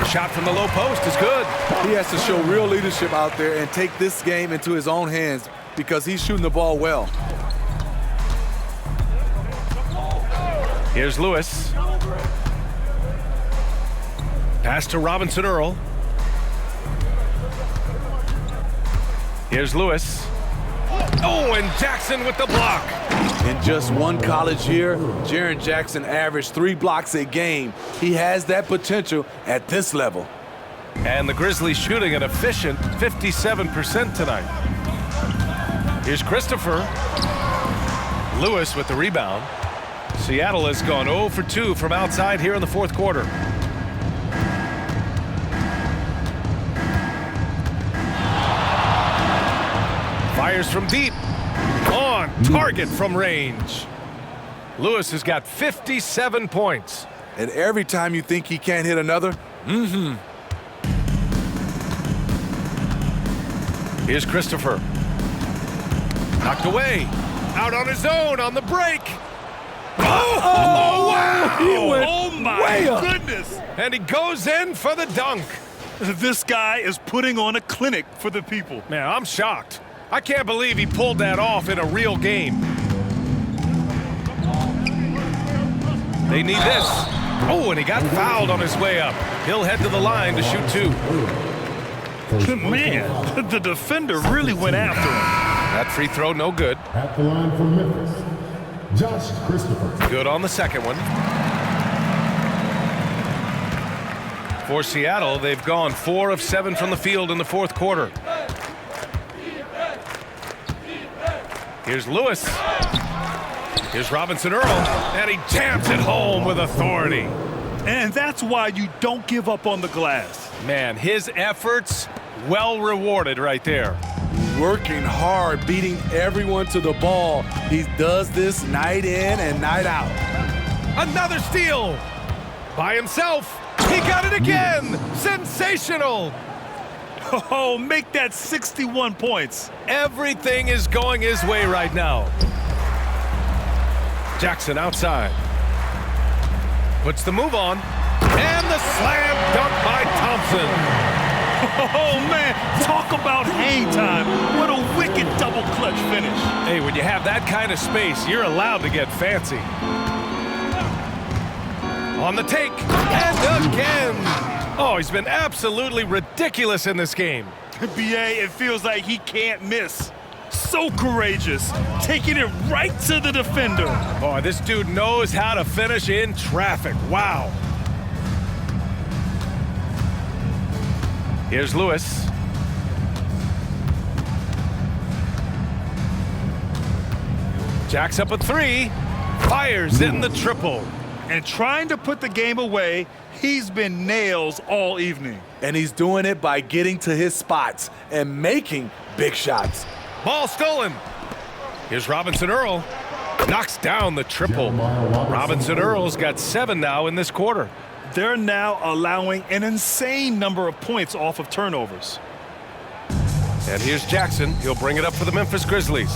Shot from the low post is good. He has to show real leadership out there and take this game into his own hands because he's shooting the ball well. Here's Lewis. Pass to Robinson Earl. Here's Lewis. Oh, and Jackson with the block. In just one college year, Jaren Jackson averaged 3 blocks a game. He has that potential at this level. And the Grizzlies shooting an efficient 57% tonight. Here's Christopher. Lewis with the rebound. Seattle has gone 0 for 2 from outside here in the fourth quarter. Fires from deep. On target from range. Lewis has got 57 points. And every time you think he can't hit another, Here's Christopher. Knocked away. Out on his own on the break. Oh, wow! He went oh my way up. goodness! And he goes in for the dunk. This guy is putting on a clinic for the people. Man, I'm shocked. I can't believe he pulled that off in a real game. They need this. Oh, and he got fouled on his way up. He'll head to the line to shoot 2. Man, the defender really went after him. That free throw, no good. At the line for Memphis, Josh Christopher. Good on the second one. For Seattle, they've gone 4 of 7 from the field in the fourth quarter. Here's Lewis. Here's Robinson Earl, and he jams it home with authority. And that's why you don't give up on the glass. Man, his efforts well rewarded right there. Working hard, beating everyone to the ball. He does this night in and night out. Another steal by himself. He got it again. Sensational. Oh, make that 61 points. Everything is going his way right now. Jackson outside. Puts the move on. And the slam dunk by Thompson. Oh, man, talk about hang time. What a wicked double clutch finish. Hey, when you have that kind of space, you're allowed to get fancy. On the take, and again. Oh, he's been absolutely ridiculous in this game. B.A., it feels like he can't miss. So courageous, taking it right to the defender. Oh, this dude knows how to finish in traffic. Wow. Here's Lewis. Jacks up a 3. Fires in the triple. And trying to put the game away, he's been nails all evening. And he's doing it by getting to his spots and making big shots. Ball stolen. Here's Robinson Earl. Knocks down the triple. Robinson Earl's got 7 now in this quarter. They're now allowing an insane number of points off of turnovers. And here's Jackson. He'll bring it up for the Memphis Grizzlies.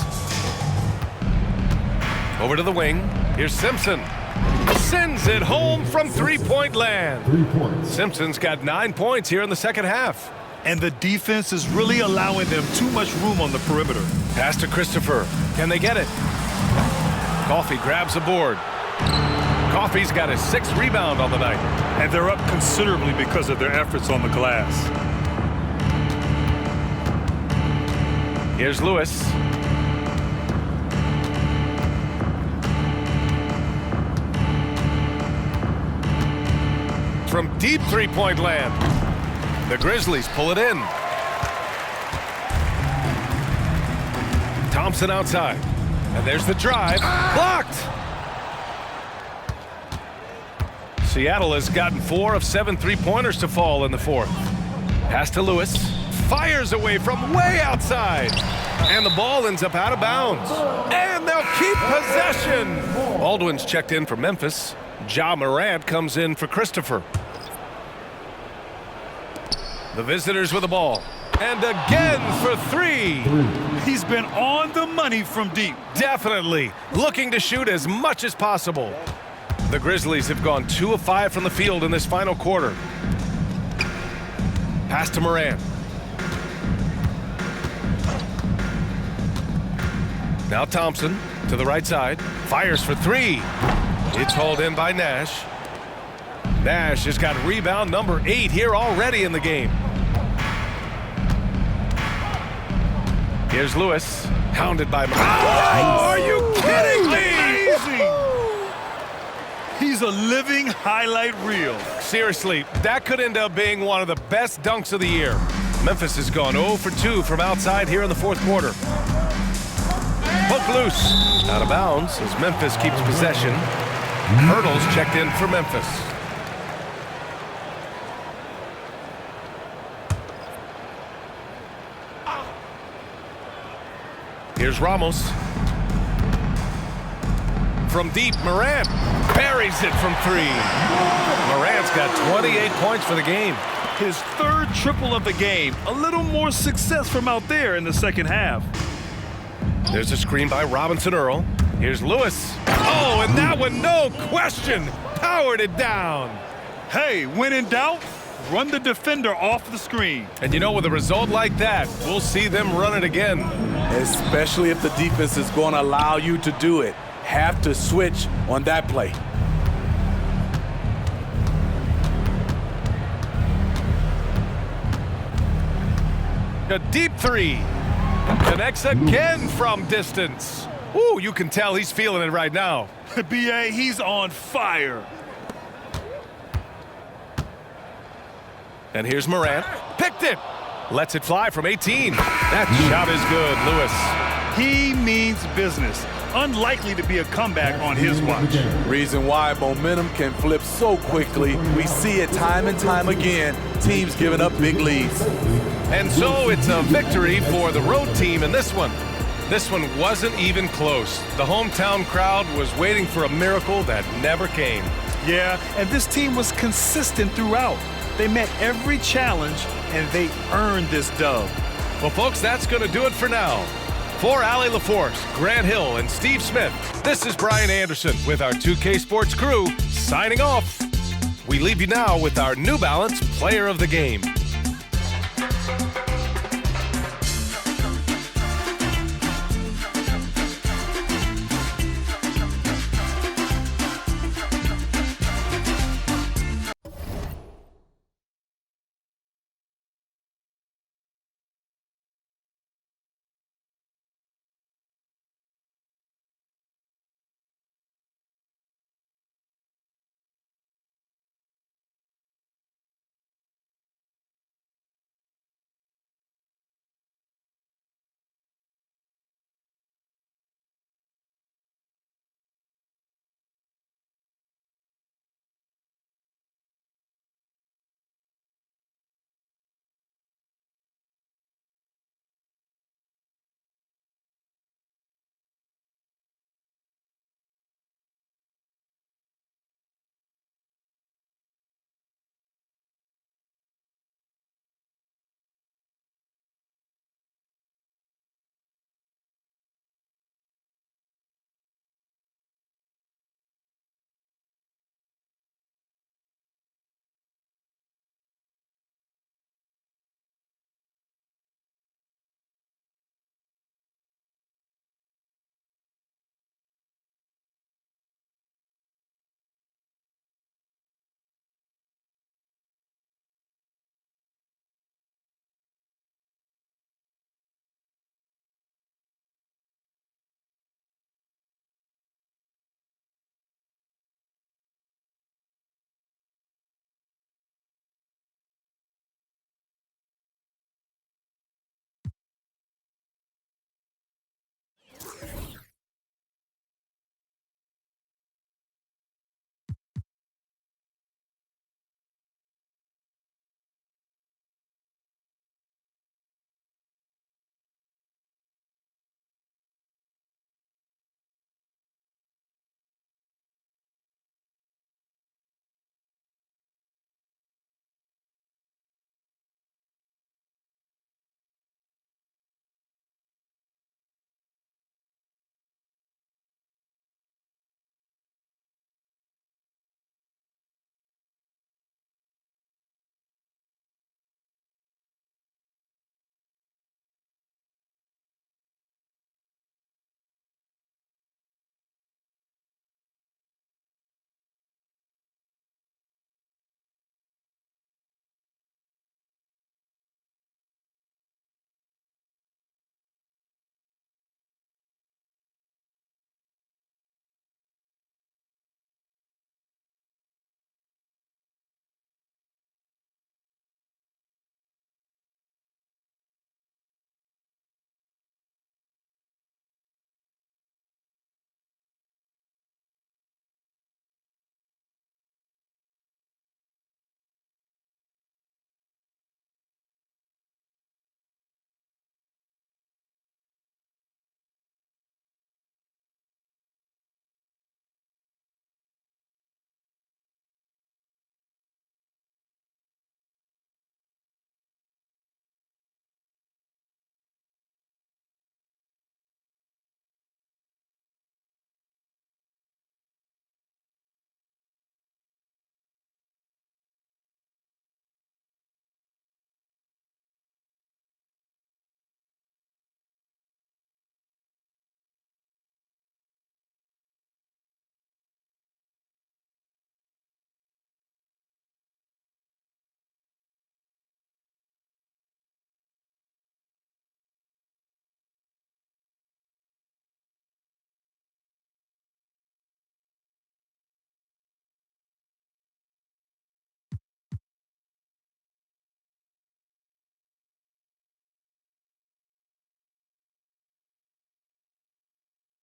Over to the wing. Here's Simpson. Sends it home from three-point land. 3 points. Simpson's got 9 points here in the second half. And the defense is really allowing them too much room on the perimeter. Pass to Christopher. Can they get it? Coffee grabs a board. Coffee's got his 6th rebound on the night. And they're up considerably because of their efforts on the glass. Here's Lewis. From deep three-point land. The Grizzlies pull it in. Thompson outside. And there's the drive. Blocked! Seattle has gotten 4 of 7 three-pointers to fall in the fourth. Pass to Lewis. Fires away from way outside. And the ball ends up out of bounds. And they'll keep possession. Baldwin's checked in for Memphis. Ja Morant comes in for Christopher. The visitors with the ball. And again for 3. He's been on the money from deep. Definitely. Looking to shoot as much as possible. The Grizzlies have gone 2 of 5 from the field in this final quarter. Pass to Morant. Now Thompson to the right side. Fires for 3. It's hauled in by Nash. Nash has got rebound number 8 here already in the game. Here's Lewis, hounded by... Oh, are you kidding me? Amazing! He's a living highlight reel. Seriously, that could end up being one of the best dunks of the year. Memphis has gone 0 for 2 from outside here in the fourth quarter. Poke loose. Out of bounds as Memphis keeps possession. Hurdles checked in for Memphis. Here's Ramos. from deep. Morant buries it from 3. Morant's got 28 points for the game. His 3rd triple of the game. A little more success from out there in the second half. There's a screen by Robinson Earl. Here's Lewis. Oh, and that one, no question, powered it down. Hey, when in doubt, run the defender off the screen. And you know, with a result like that, we'll see them run it again. Especially if the defense is going to allow you to do it. Have to switch on that play. A deep 3. Connects again from distance. Ooh, you can tell he's feeling it right now. B.A., he's on fire. And here's Morant. Picked it. Lets it fly from 18. That shot is good, Lewis. He means business. Unlikely to be a comeback on his watch. Reason why momentum can flip so quickly. We see it time and time again. Teams giving up big leads. And so it's a victory for the road team in this one. This one wasn't even close. The hometown crowd was waiting for a miracle that never came. Yeah, and this team was consistent throughout. They met every challenge, and they earned this dub. Well, folks, that's going to do it for now. For Allie LaForce, Grant Hill, and Steve Smith, this is Brian Anderson with our 2K Sports crew signing off. We leave you now with our New Balance Player of the Game.